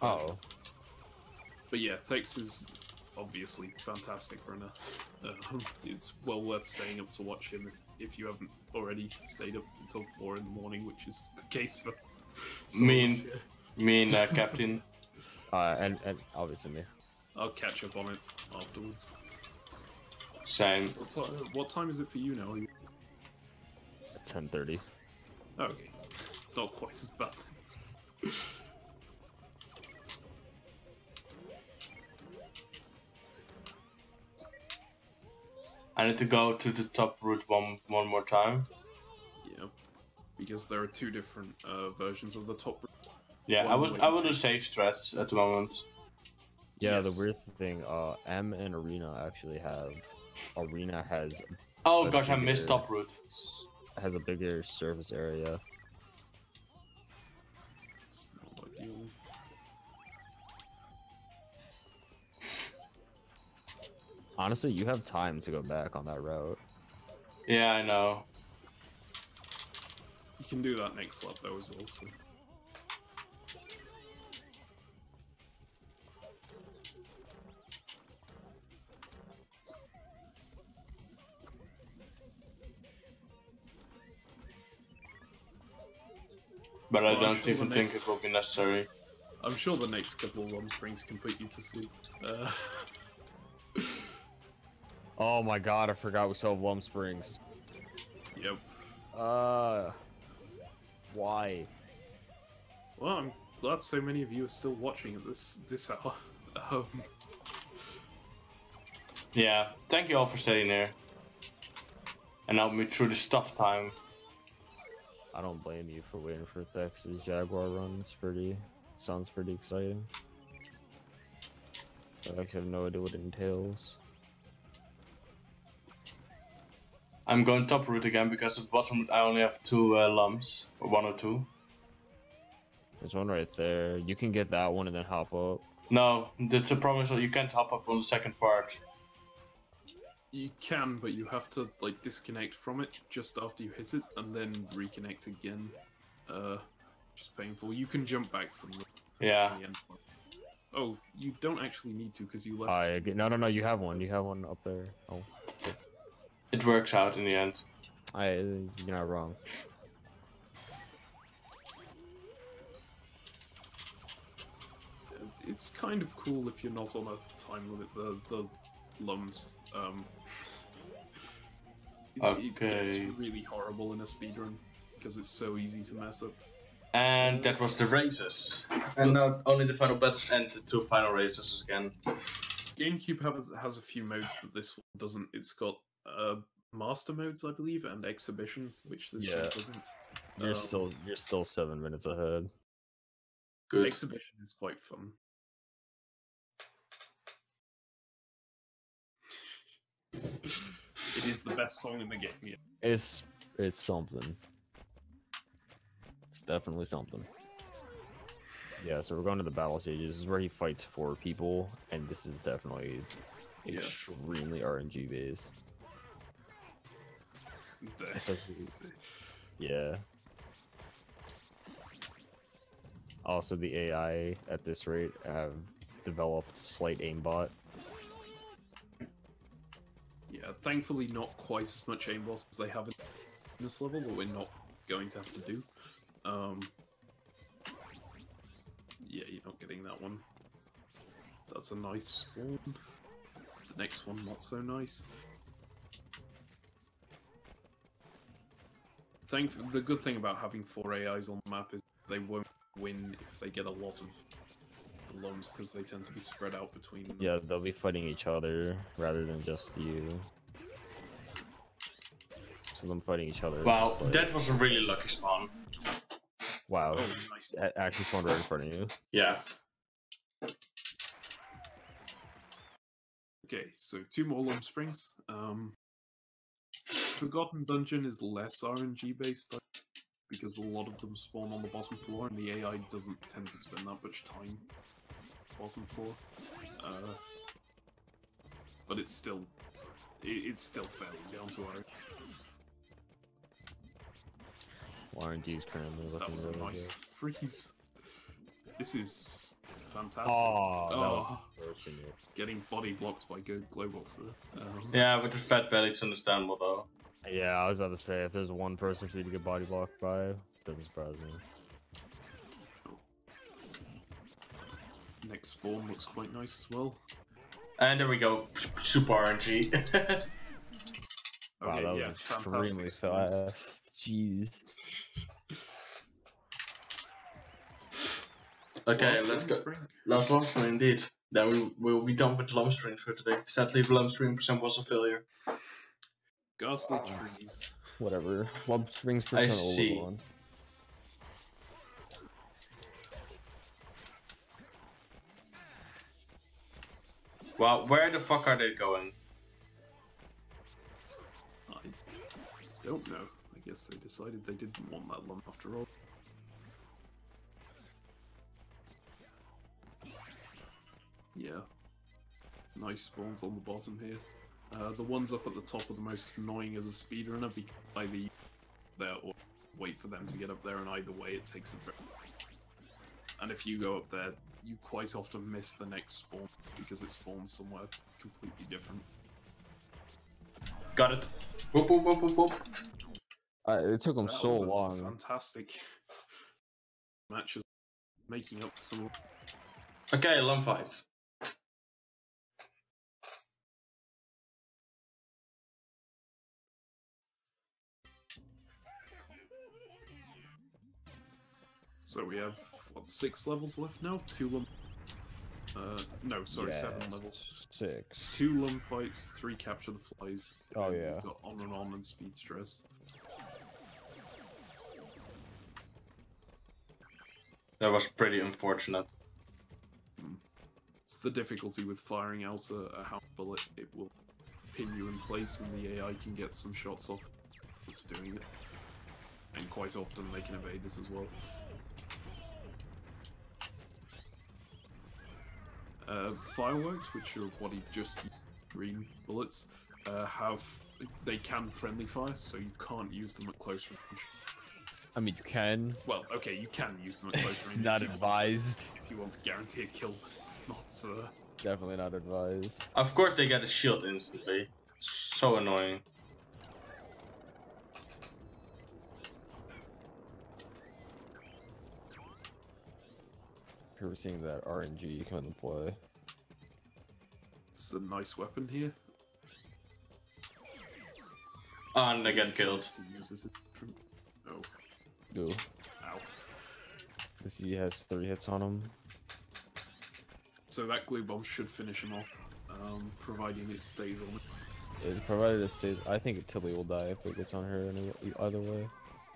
Oh, But yeah, Tex is obviously fantastic runner. It's well worth staying up to watch him if you haven't already stayed up until 4 in the morning, which is the case for some of us here. Me and Captain. and obviously me. I'll catch up on it afterwards. Same. What time is it for you now? 10:30. Okay, not quite as bad. I need to go to the top route one more time. Yeah, because there are 2 different versions of the top. Yeah, One I way will to- do safe strats at the moment. Yeah, the Yes. weird thing, M and Arena actually have. Arena has Oh But gosh, I missed bigger- top route. has a bigger surface area. It's not ideal. Honestly, you have time to go back on that route. Yeah, I know. You can do that next lap though as well. So. But I Well, I'm don't sure even the think next- it will be necessary. I'm sure the next couple of Rum Springs can put you to sleep. Oh my god, I forgot we still have Lum Springs. Yep. Why? Well, I'm glad so many of you are still watching at this hour. Yeah, thank you all for staying there. And help me through this tough time. I don't blame you for waiting for Thex's Jaguar run. Sounds pretty exciting. But I have no idea what it entails. I'm going top route again because at the bottom route I only have 2 lumps, or 1 or 2. There's one right there. You can get that one and then hop up. No, that's a problem. So you can't hop up on the second part. You can, but you have to like disconnect from it just after you hit it, and then reconnect again. Which is painful. You can jump back from Yeah. the end. Oh, you don't actually need to because you left. No, you have one. You have one up there. Oh, It works out in the end. you're not wrong. It's kind of cool if you're not on a time limit. The lums. It gets Okay. really horrible in a speedrun because it's so easy to mess up. And that was the races. And now only the final battles and the 2 final races again. GameCube has a few modes that this one doesn't. It's got master modes, I believe, and exhibition, which this one doesn't. You're still 7 minutes ahead. Good. Exhibition is quite fun. It is the best song in the game. Yeah. It's something. It's definitely something. Yeah, so we're going to the battle stages. This is where he fights 4 people, and this is definitely extremely RNG based. Yeah. Also, the AI at this rate have developed slight aimbot. Yeah, thankfully not quite as much aimbot as they have in this level, but we're not going to have to do. Yeah, you're not getting that one. That's a nice spawn. The next one, not so nice. The good thing about having 4 AIs on the map is they won't win if they get a lot of the lumps, because they tend to be spread out between them. Yeah, they'll be fighting each other rather than just you. So them fighting each other. Wow, like... that was a really lucky spawn. Wow, oh, nice. It actually spawned right in front of you. Yes. Okay, so 2 more lump springs. Forgotten Dungeon is less RNG based because a lot of them spawn on the bottom floor, and the AI doesn't tend to spend that much time bottom floor. But it's still fairly down to RNG. RNG is currently looking. That was a nice freeze. This is fantastic. Oh, that was unfortunate. Getting body blocked by Glowbox there. Yeah, with the fat belly, it's understandable though. Yeah, I was about to say, if there's one person for you to get body blocked by, doesn't surprise me. Next spawn looks quite nice as well. And there we go, super RNG. Wow, okay, that yeah, was fantastic extremely spawns. fast. Jeez. Okay, Last let's lump go. spring. Last lump string, indeed. Then we'll be done with the lump string for today. Sadly, the lump string percent was a failure. Ghastly trees. Whatever. Lump springs I percent see. over 1. Well, where the fuck are they going? I don't know. I guess they decided they didn't want that lump after all. Yeah. Nice spawns on the bottom here. The ones up at the top are the most annoying as a speedrunner because either you there or wait for them to get up there, and either way it takes a very... And if you go up there, you quite often miss the next spawn because it spawns somewhere completely different. Got it. Whoop, whoop, whoop, whoop, whoop. It took them That so was a long. Fantastic matches, making up some. Okay, lump fights. So we have what, 6 levels left now? 2 lump. No, sorry, 7 levels. 6. 2 lump fights, 3 capture the flies. Oh, and yeah. We've got on and speed stress. That was pretty unfortunate. It's the difficulty with firing out a house bullet. It will pin you in place, and the AI can get some shots off. It's doing it, and quite often they can evade this as well. Fireworks, which are what he just used, green bullets, they can friendly fire, so you can't use them at close range. I mean, you can. Well, okay, you can use them at close It's range. not advised. If you want to guarantee a kill, but it's not. Definitely not advised. Of course they get a shield instantly. So annoying. We're seeing that RNG come into play. It's a nice weapon here. And they get killed. To use it. Oh, Ooh. ow. This he has 3 hits on him. So that glue bomb should finish him off, providing it stays on. Provided it stays. I think Tilly will die if it gets on her either way.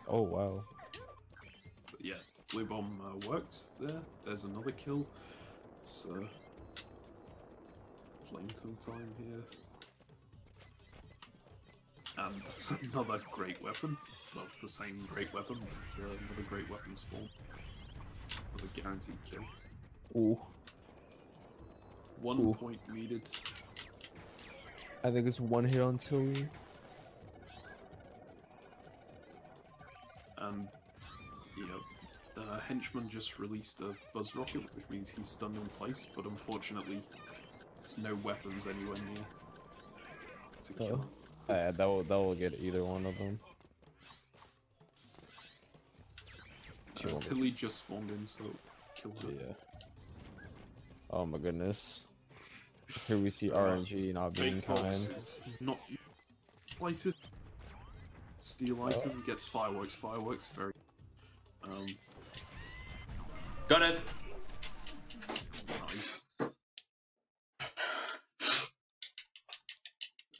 Oh wow. But yeah, glue bomb worked there. There's another kill. It's flame time here. And that's another great weapon. Well, the same great weapon, but another great weapon spawn. Another guaranteed kill. Ooh. 1 point needed. I think it's 1 hit on Tilly. And, you know, Henchman just released a buzz rocket, which means he's stunned in place, but unfortunately, there's no weapons anywhere near to kill him. That will get either one of them. Tilly just spawned in, so kill her. Yeah. Oh my goodness. Here we see RNG not being Fake box kind. is not slightest. Steal item gets fireworks. Fireworks very. Got it. Nice.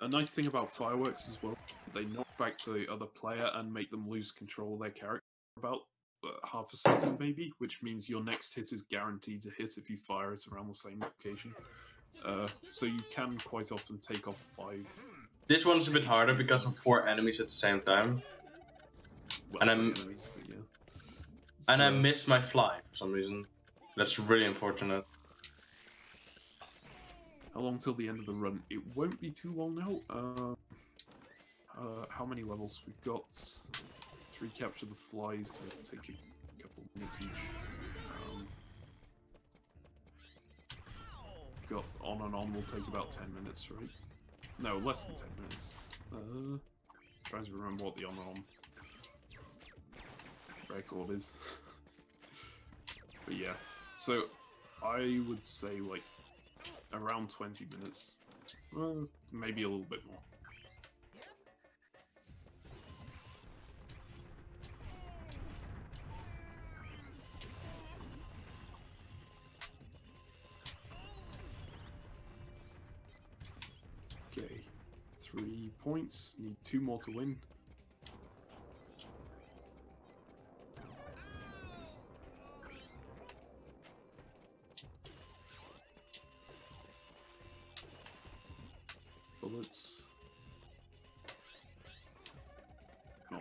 A nice thing about fireworks as well, they knock back the other player and make them lose control of their character for about half a second maybe, which means your next hit is guaranteed to hit if you fire it around the same location. So you can quite often take off 5. This one's a bit harder because of 4 enemies at the same time. Well, And enemies, but yeah. And I So- missed my fly for some reason. That's really unfortunate. How long till the end of the run? It won't be too long now. How many levels? We've got 3 capture the flies. They'll take a couple minutes each. We've got on and on will take about 10 minutes, right? No, less than 10 minutes. Trying to remember what the on and on record is. But yeah, so I would say like around 20 minutes. Well, maybe a little bit more. Okay, 3 points. Need 2 more to win. Bullets. Not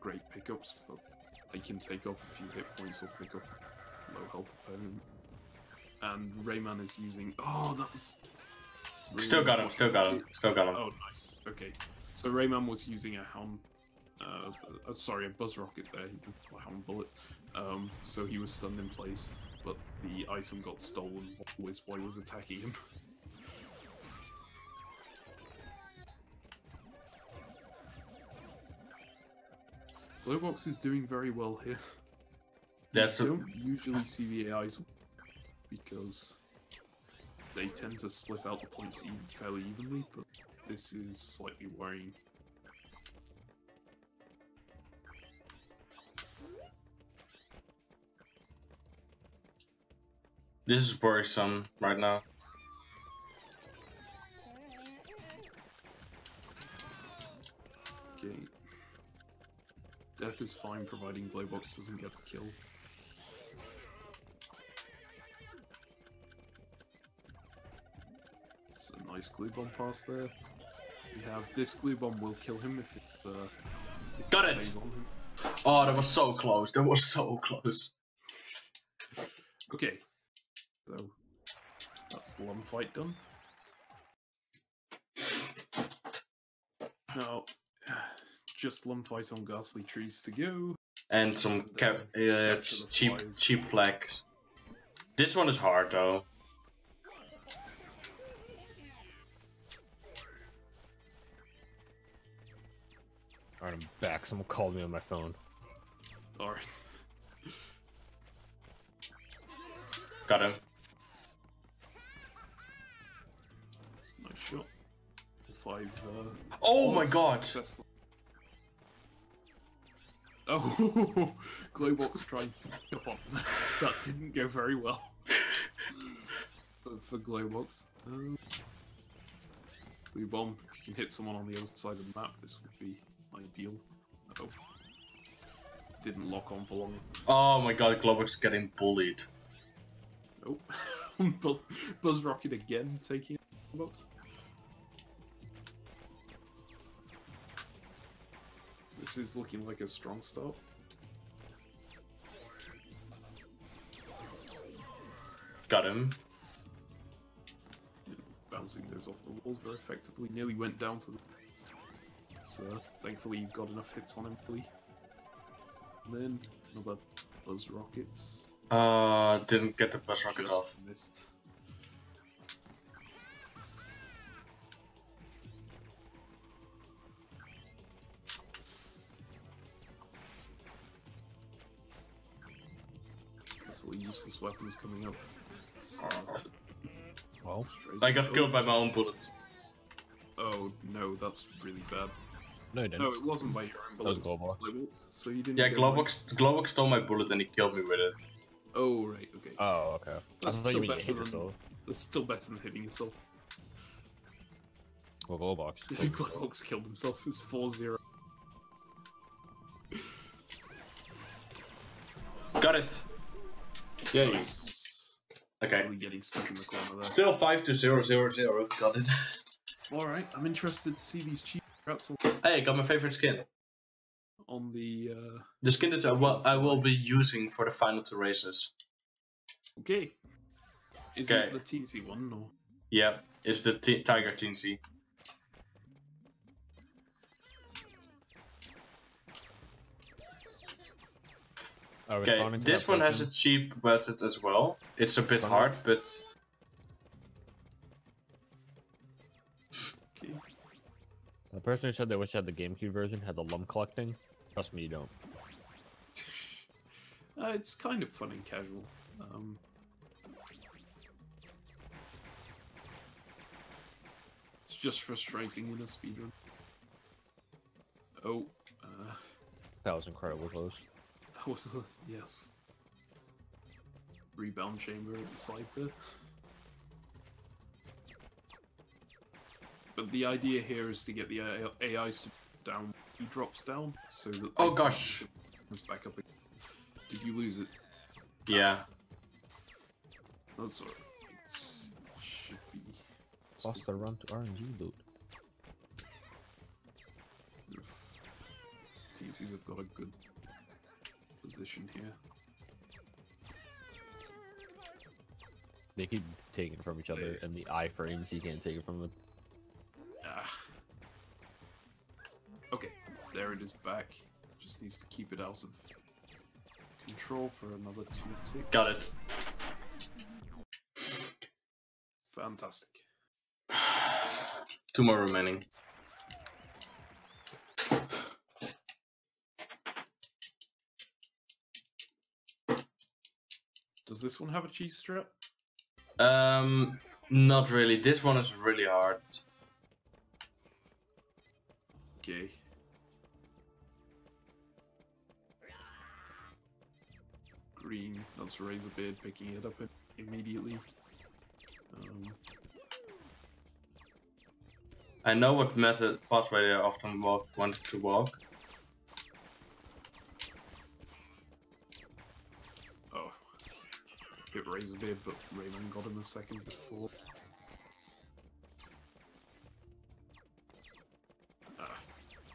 great pickups, but they can take off a few hit points or pick off low health opponent. And Rayman is using. Oh, that was. Really Still got him, still got him, still got him. Oh, nice. Okay. So Rayman was using a hound. Sorry, a buzz rocket there. A hound bullet. So he was stunned in place, but the item got stolen while Wizboy was attacking him. Glowbox is doing very well here. That's You don't usually see the AIs because they tend to split out the points fairly evenly, but this is slightly worrying. This is worrisome right now. Okay. Death is fine providing Glowbox doesn't get a kill. It's a nice glue bomb pass there. We have this glue bomb will kill him if it, Got it! stays on him. Oh, that was so close. That was so close. Okay. So that's the lum fight done. Now just lum fight on ghastly trees to go. And some Capture the cheap flies. cheap flags. This one is hard though. Alright, I'm back. Someone called me on my phone. Alright. Got him. That's a nice shot. 5 Oh my bullets god! successful. Oh, Glowbox tried to sneak up on him. That didn't go very well for Glowbox. Blue Bomb, if you can hit someone on the other side of the map, this would be ideal. Oh. Didn't lock on for long. Oh my god, Globok's getting bullied. Oh. Buzz Rocket again taking Glowbox. This is looking like a strong start. Got him. Bouncing those off the walls very effectively. Nearly went down to the... So, thankfully you got enough hits on him, really. And then, another Buzz Rockets. Didn't get the buzz rocket Just off. missed. Basically useless weapons coming up. So, Well, I got killed by my own bullet. oh no, that's really bad. no, you didn't. No, it wasn't by your own That was bullet. Glowbox. So you didn't. Yeah, get Globok stole my bullet and he killed me with it. Oh right, okay. Oh, okay. That's I thought still you meant you better hit than- yourself. That's still better than hitting yourself. Well, Glowbox. Glowbox killed himself. It's 4-0. Got it! Yeah, you. Nice. Okay. Really getting stuck in the corner there. Still 5 to 0, 0, 0. Got it. Alright, I'm interested to see these cheap rats Hey, I got my favorite skin. on the. The skin that I will be using for the final 2 races. Okay. Is Okay. it the TC one or? Yeah, it's the Tiger TNC. Okay, this one has a cheap budget as well. It's a bit hard, but Okay. The person who said they wish they had the GameCube version had the lum collecting. Trust me, you don't. It's kind of fun and casual. It's just frustrating in a speedrun. Oh, That was incredibly close. that was a, yes. Rebound chamber at the side there. But the idea here is to get the AIs to down when he drops down, so that oh they gosh, comes back up again. Did you lose it? yeah. That's alright. It should be. Lost the run to RNG loot. TCs have got a good position here. They keep taking it from each other, and the iframes you can't take it from them. Ah. Okay, there it is back. Just needs to keep it out of control for another 2 ticks. Got it. Fantastic. 2 more remaining. Does this one have a cheese strat? Not really. This one is really hard. Okay. Green, that's Razorbeard picking it up immediately. I know what method pathway they often want to walk. Oh. Hit Razorbeard, but Rayman got him a second before.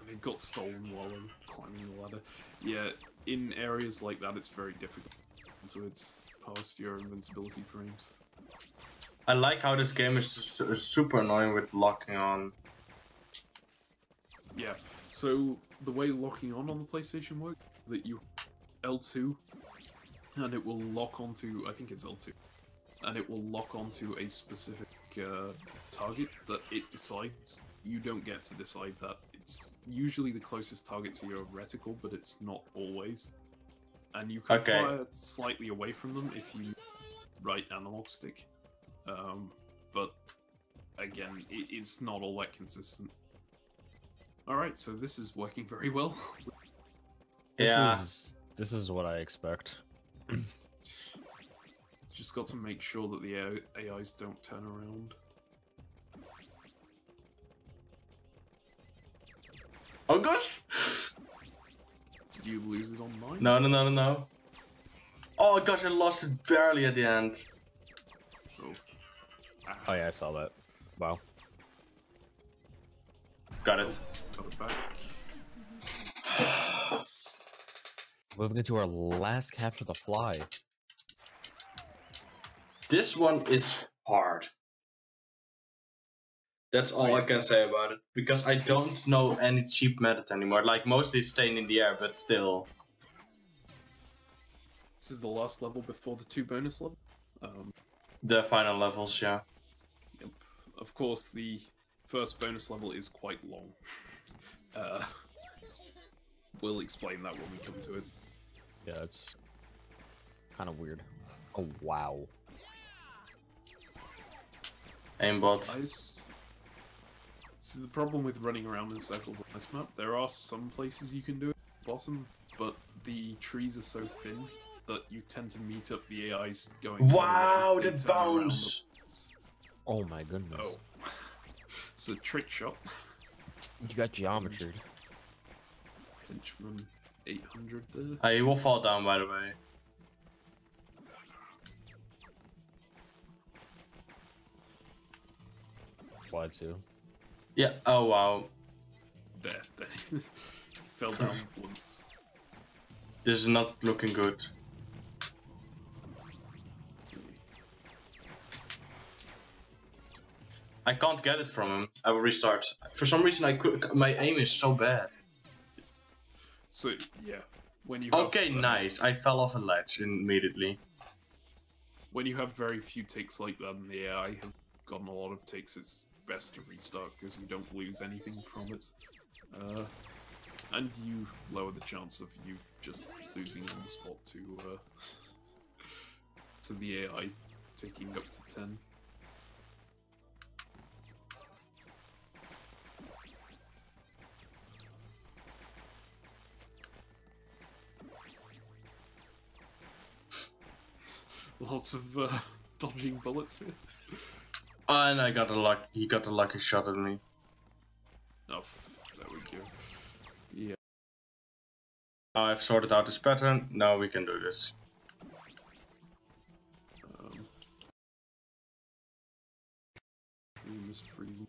It got stolen while I'm climbing the ladder. Yeah, in areas like that it's very difficult so it's past your invincibility frames. I like how this game is super annoying with locking on. Yeah, so the way locking on the PlayStation works is that you L2 and it will lock onto, I think it's L2, and it will lock onto a specific target that it decides. You don't get to decide that. It's usually the closest target to your reticle, but it's not always. And you can fire slightly away from them if you right analog stick. But again, it's not all that consistent. Alright, so this is working very well. Yeah. This is what I expect. Just got to make sure that the AIs don't turn around. Oh gosh! Did you lose it on mine? No. Oh gosh, I lost it barely at the end. Oh. Ah, Oh yeah, I saw that. Wow. Got it. got it back. Moving into our last capture the fly. This one is hard. That's all I can say about it, because I don't know any cheap method anymore. Like, mostly it's staying in the air, but still. This is the last level before the 2 bonus levels. The final levels, yeah. Yep. Of course, the first bonus level is quite long. We'll explain that when we come to it. Yeah, it's kind of weird. Oh wow. Aimbot. Nice. So the problem with running around in circles on this map, there are some places you can do it at the bottom, but the trees are so thin that you tend to meet up the AIs going. Wow, that bounce! Oh my goodness. Oh. It's a trick shot. You got geometry. Henchman 800 there. He will fall down, by the way. Why too? Yeah, oh wow. There. He fell down once. This is not looking good. I can't get it from him. I will restart. For some reason, I could. My aim is so bad. So yeah, when you Okay, nice. I fell off a ledge immediately. When you have very few takes like that, and the AI have gotten a lot of takes, it's best to restart because you don't lose anything from it, and you lower the chance of you just losing on the spot to the AI taking up to 10. Lots of dodging bullets here. And I got a luck. He got a lucky shot at me. Oh, there we go. Yeah. I've sorted out this pattern. Now we can do this. Stream is freezing.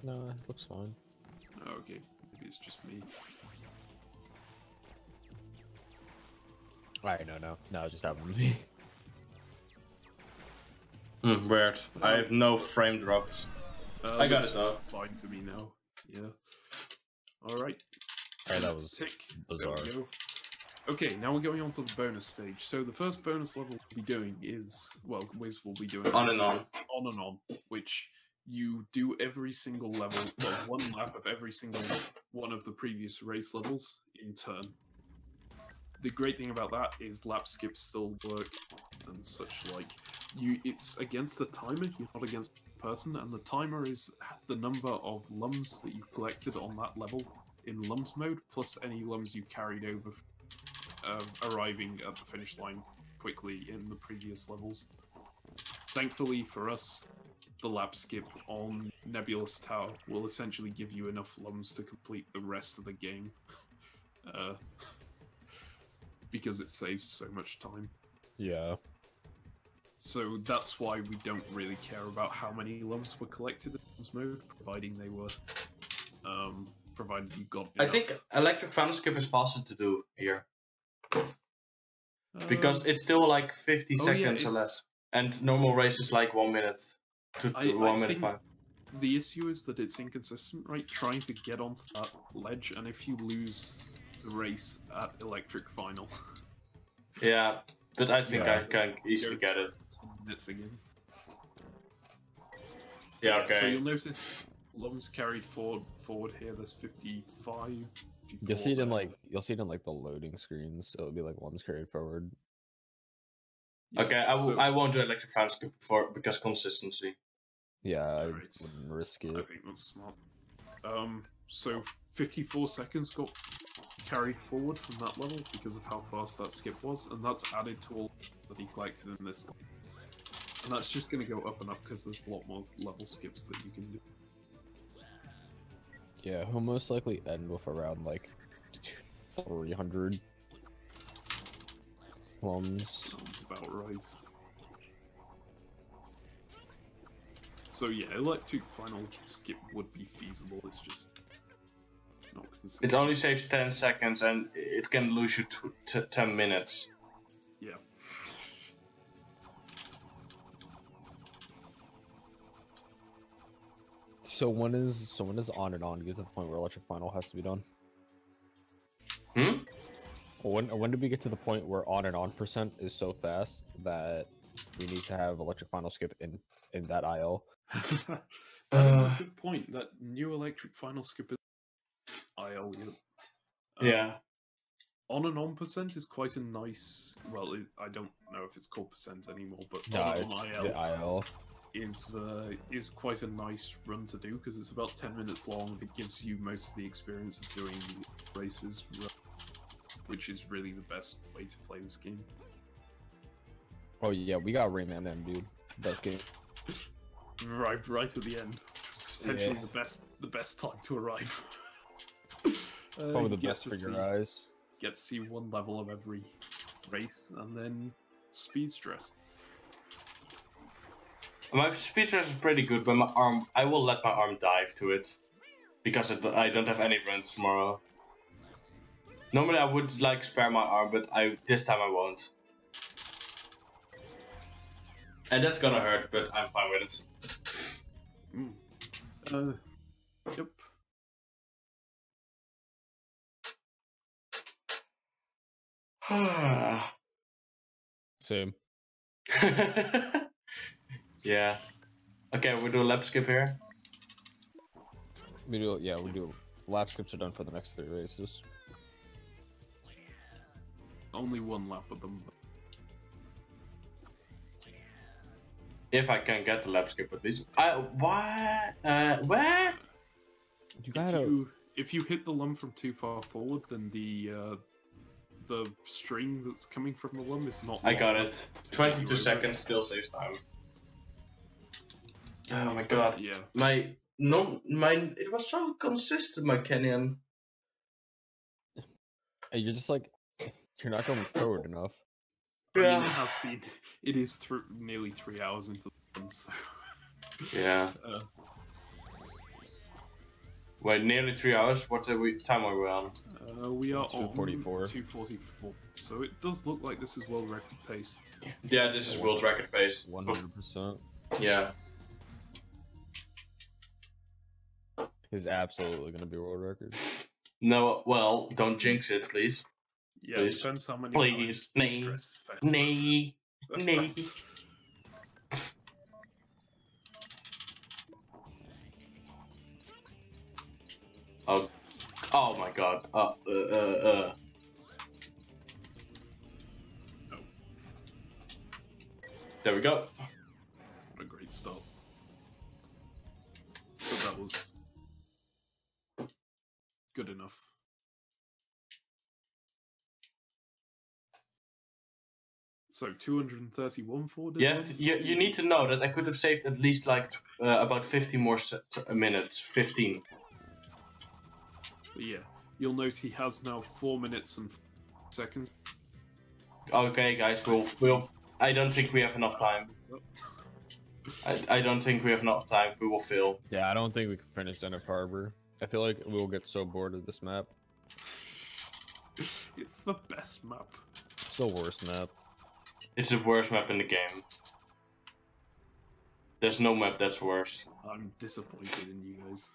No, it looks fine. Oh, okay, maybe it's just me. Alright, no, it just happened to me. Weird. I have no frame drops. I got it though. Fine to me now. Yeah. Alright. Alright, that was Tick. bizarre. There we go. Okay, now we're going on to the bonus stage. So the first bonus level we'll be doing is, well, Wiz will be doing On and on. On and on, which you do every single level, well, one lap of every single one of the previous race levels in turn. The great thing about that is lap skips still work and such like. It's against the timer, you're not against the person, and the timer is the number of lums that you've collected on that level in lums mode, plus any lums you carried over arriving at the finish line quickly in the previous levels. Thankfully for us, the lap skip on Nebulous Tower will essentially give you enough lums to complete the rest of the game. Because it saves so much time. Yeah. So that's why we don't really care about how many lums were collected in lums mode, providing they were, provided you got enough. I think electric fan skip is faster to do here. Because it's still like 50 seconds or less. And normal race is like 1 minute to 1 minute 5. The issue is that it's inconsistent, right? Trying to get onto that ledge, and if you lose the race at electric final. Yeah, but I think I can easily get it. 10 minutes again. Yeah, okay. So you'll notice lums carried forward here. There's 55. You'll see it in like the loading screens. So it'll be like lums carried forward. Yeah, Okay, I won't do electric fan skip because consistency. Yeah, I Alright. wouldn't risk it. I think that's smart. So 54 seconds got carried forward from that level because of how fast that skip was, and that's added to all that he collected in this. And that's just going to go up and up because there's a lot more level skips that you can do. Yeah, he'll most likely end with around like 300 plums. Sounds about right. So yeah, electric final skip would be feasible. It's just not consistent. It only saves 10 seconds and it can lose you 10 minutes. Yeah. So when is on and on gets to the point where electric final has to be done? Hmm? When did we get to the point where on and on percent is so fast that we need to have electric final skip in that IL? That is a good point. That new electric final skip is IL. Yeah. On and on percent is quite a nice. Well, I don't know if it's called percent anymore, but No, on it's IL the IL. is quite a nice run to do because it's about 10 minutes long. It gives you most of the experience of doing races, which is really the best way to play this game. Oh yeah, we got Rayman M, dude. Best game. Arrived right at the end. Potentially the best time to arrive. Probably the you get best to for your see- eyes. Get to see one level of every race, and then speed stress. My speed stress is pretty good, but my arm, I will let my arm dive to it. Because I don't have any runs tomorrow. Normally I would like spare my arm, but this time I won't. And that's gonna hurt, but I'm fine with it. Yep. Same. Yeah. Okay, we'll do a lap skip here. We do. Lap skips are done for the next 3 races. Only one lap of them. If I can get the lap skip at least. What? What? You gotta. If you hit the lum from too far forward, then the string that's coming from the lum is not. I got long it. enough to get 22 you over seconds it. still saves time. Oh my god. Yeah. It was so consistent, my canyon. You're just like, you're not going forward enough. I mean, it has been. It is nearly 3 hours into the run, so. Yeah. Wait, nearly 3 hours? What time are we on? We are 2:44. on 2:44. So it does look like this is world record pace. Yeah, this is world record pace. 100%. Yeah. Is absolutely gonna be world record. No, well, don't jinx it, please. Yeah, Please. it depends how many Please. times Nay. stress is fed. Nay. Nay. Oh my god. There we go. What a great start. But that was good enough. So 231 for You need to know that I could have saved at least like about 15 more minutes. 15. But yeah, you'll note he has now 4 minutes and 4 seconds. Okay, guys, we'll. I don't think we have enough time. I don't think we have enough time. We will fail. Yeah, I don't think we can finish Denif Harbor. I feel like we will get so bored of this map. It's the best map. It's the worst map. It's the worst map in the game. There's no map that's worse. I'm disappointed in you guys.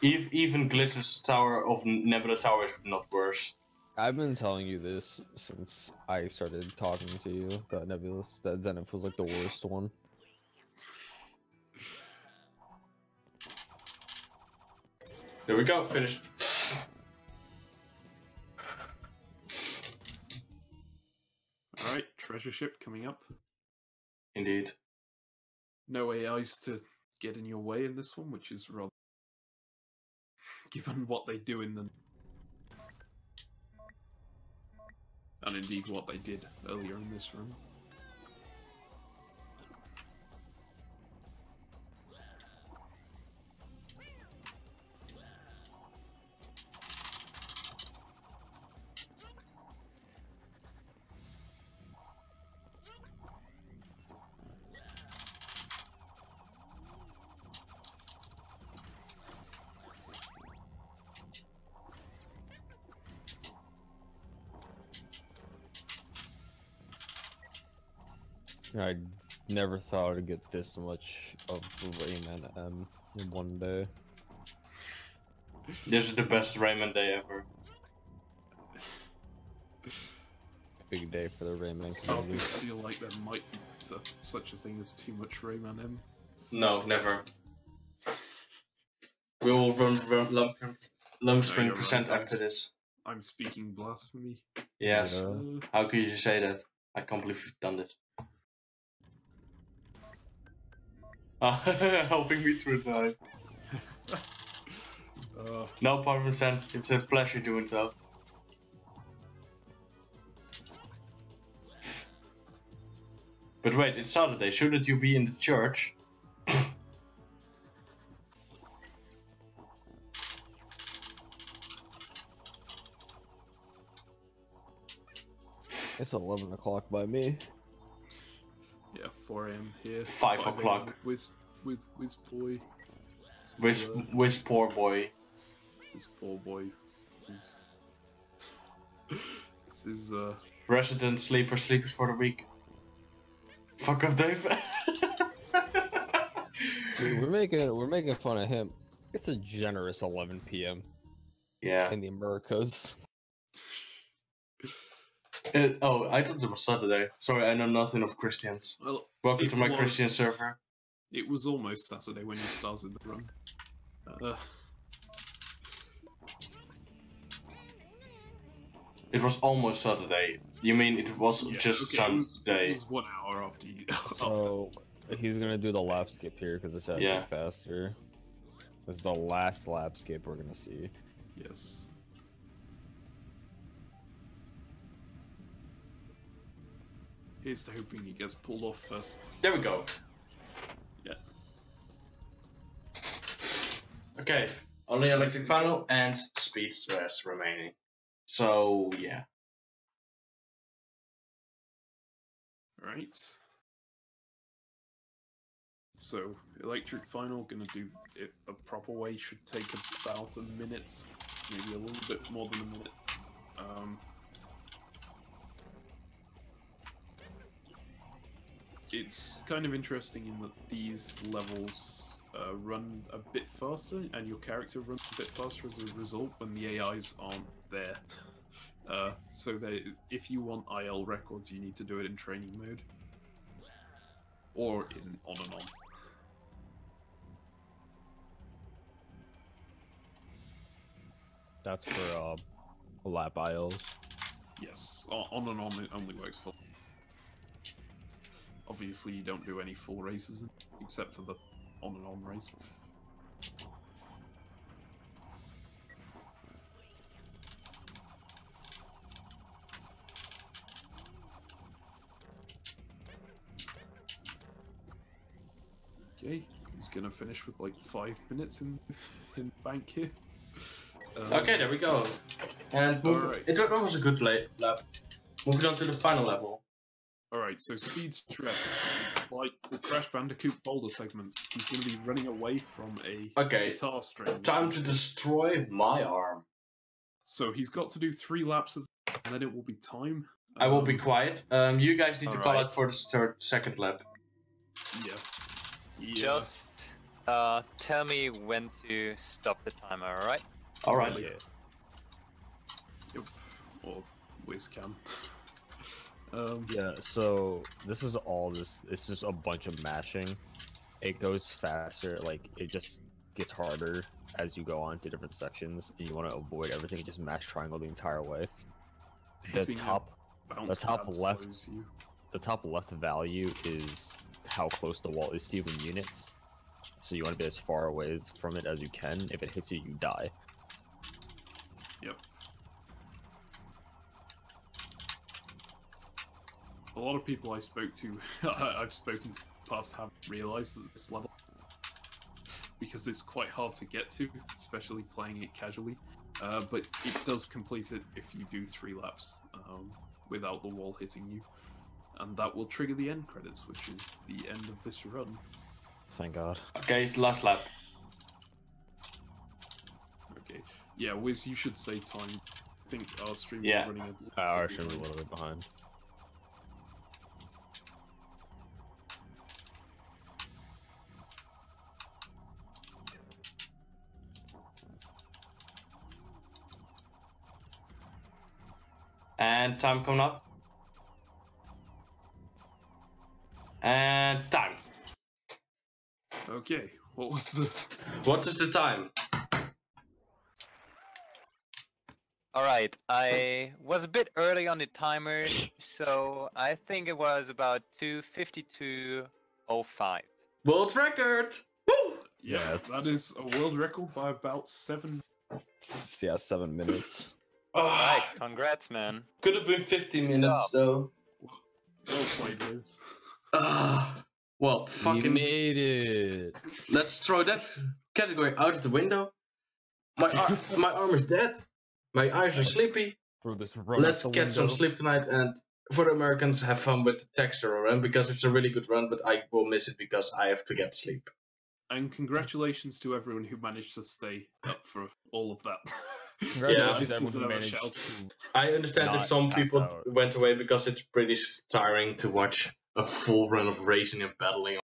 Even Glitter's Tower of Nebula Tower is not worse. I've been telling you this since I started talking to you, that Zenith was like the worst one. There we go, finished. Alright, treasure ship coming up. Indeed. No AIs to get in your way in this one, which is rather given what they do in the... And indeed what they did earlier in this run. I never thought I'd get this much of Rayman M in one day. This is the best Rayman day ever. Big day for the Rayman Starting community. to feel like there might be such a thing as too much Rayman M. No, never. We will run lump spring you're percent right, after this. I'm speaking blasphemy. Yes. Yeah. How could you say that? I can't believe you've done this. Helping me through the night. No problem, Sen. It's a pleasure doing so. But wait, it's Saturday. Shouldn't you be in the church? It's 11 o'clock by me. Yeah, 4 AM here. 5 AM o'clock. With Wizboy. With poor boy. This poor boy. This is Resident sleepers for the week. Fuck off, Dave. See, we're making fun of him. It's a generous 11 p.m. Yeah. in the Americas. Oh, I thought it was Saturday. Sorry, I know nothing of Christians. well. Welcome It to my was- Christian server. It was almost Saturday when you started the run. It was almost Saturday. You mean it was Yeah, just okay, Sunday? It was 1 hour after you. So he's gonna do the lap skip here because it's happening Yeah. faster. This is the last lap skip we're gonna see. Yes. Here's to hoping he gets pulled off first. There we go. Yeah. Okay, only electric final and speed stress remaining. So yeah. Right. So, electric final, gonna do it the proper way, should take about a minute, maybe a little bit more than a minute. It's kind of interesting in that these levels run a bit faster, and your character runs a bit faster as a result when the AIs aren't there. So if you want IL records, you need to do it in training mode. Or in on and on. That's for lap aisles. Yes, on and on it only works for... Obviously you don't do any full races, except for the on and on race. Okay, he's gonna finish with like 5 minutes in the bank here. Okay, there we go. And Alright. it was a good lap. Moving on to the final level. Alright, so speed stress. It's like the Crash Bandicoot boulder segments. He's going to be running away from a Okay, guitar string. time to destroy my arm. So he's got to do 3 laps of, and then it will be time. I will be quiet. You guys need to call Alright. out for the second lap. Yeah. Just tell me when to stop the timer, alright? Alright. Yeah. Yep. Or Wizcam. Yeah, so this is all this. It's just a bunch of mashing. It goes faster, like it just gets harder as you go on to different sections, and you want to avoid everything. You just mash triangle the entire way. The Hitting top, bounce top pad left- slows you. the top left value is how close the wall is to you in units. So you want to be as far away from it as you can. If it hits you, you die. Yep. A lot of people I spoke to, I've spoken to in the past, haven't realised that this level, because it's quite hard to get to, especially playing it casually. But it does complete it if you do 3 laps without the wall hitting you. And that will trigger the end credits, which is the end of this run. Thank God. Okay, last lap. Okay. Yeah, Wiz, you should say time. I think our stream Yeah. is running Our stream is a little bit behind. And time coming up. And time. Okay, what was the... What is the time? Alright, I was a bit early on the timer, so I think it was about 2:52:05. World record! Woo! Yeah, Yes. that is a world record by about 7... Yeah, 7 minutes. Alright, congrats, man. Could have been 50 minutes though. Well played, Wiz. Well, We fucking. made it. Let's throw that category out of the window. My arm is dead. My eyes are sleepy. Throw this run Let's out the get some window. sleep tonight, and for the Americans, have fun with the texture run because it's a really good run, but I will miss it because I have to get sleep. And congratulations to everyone who managed to stay up for all of that. Congratulations Yeah. to everyone who Deserve a managed shout. to I understand if Not some pass people out. went away because it's pretty tiring to watch a full run of racing and battling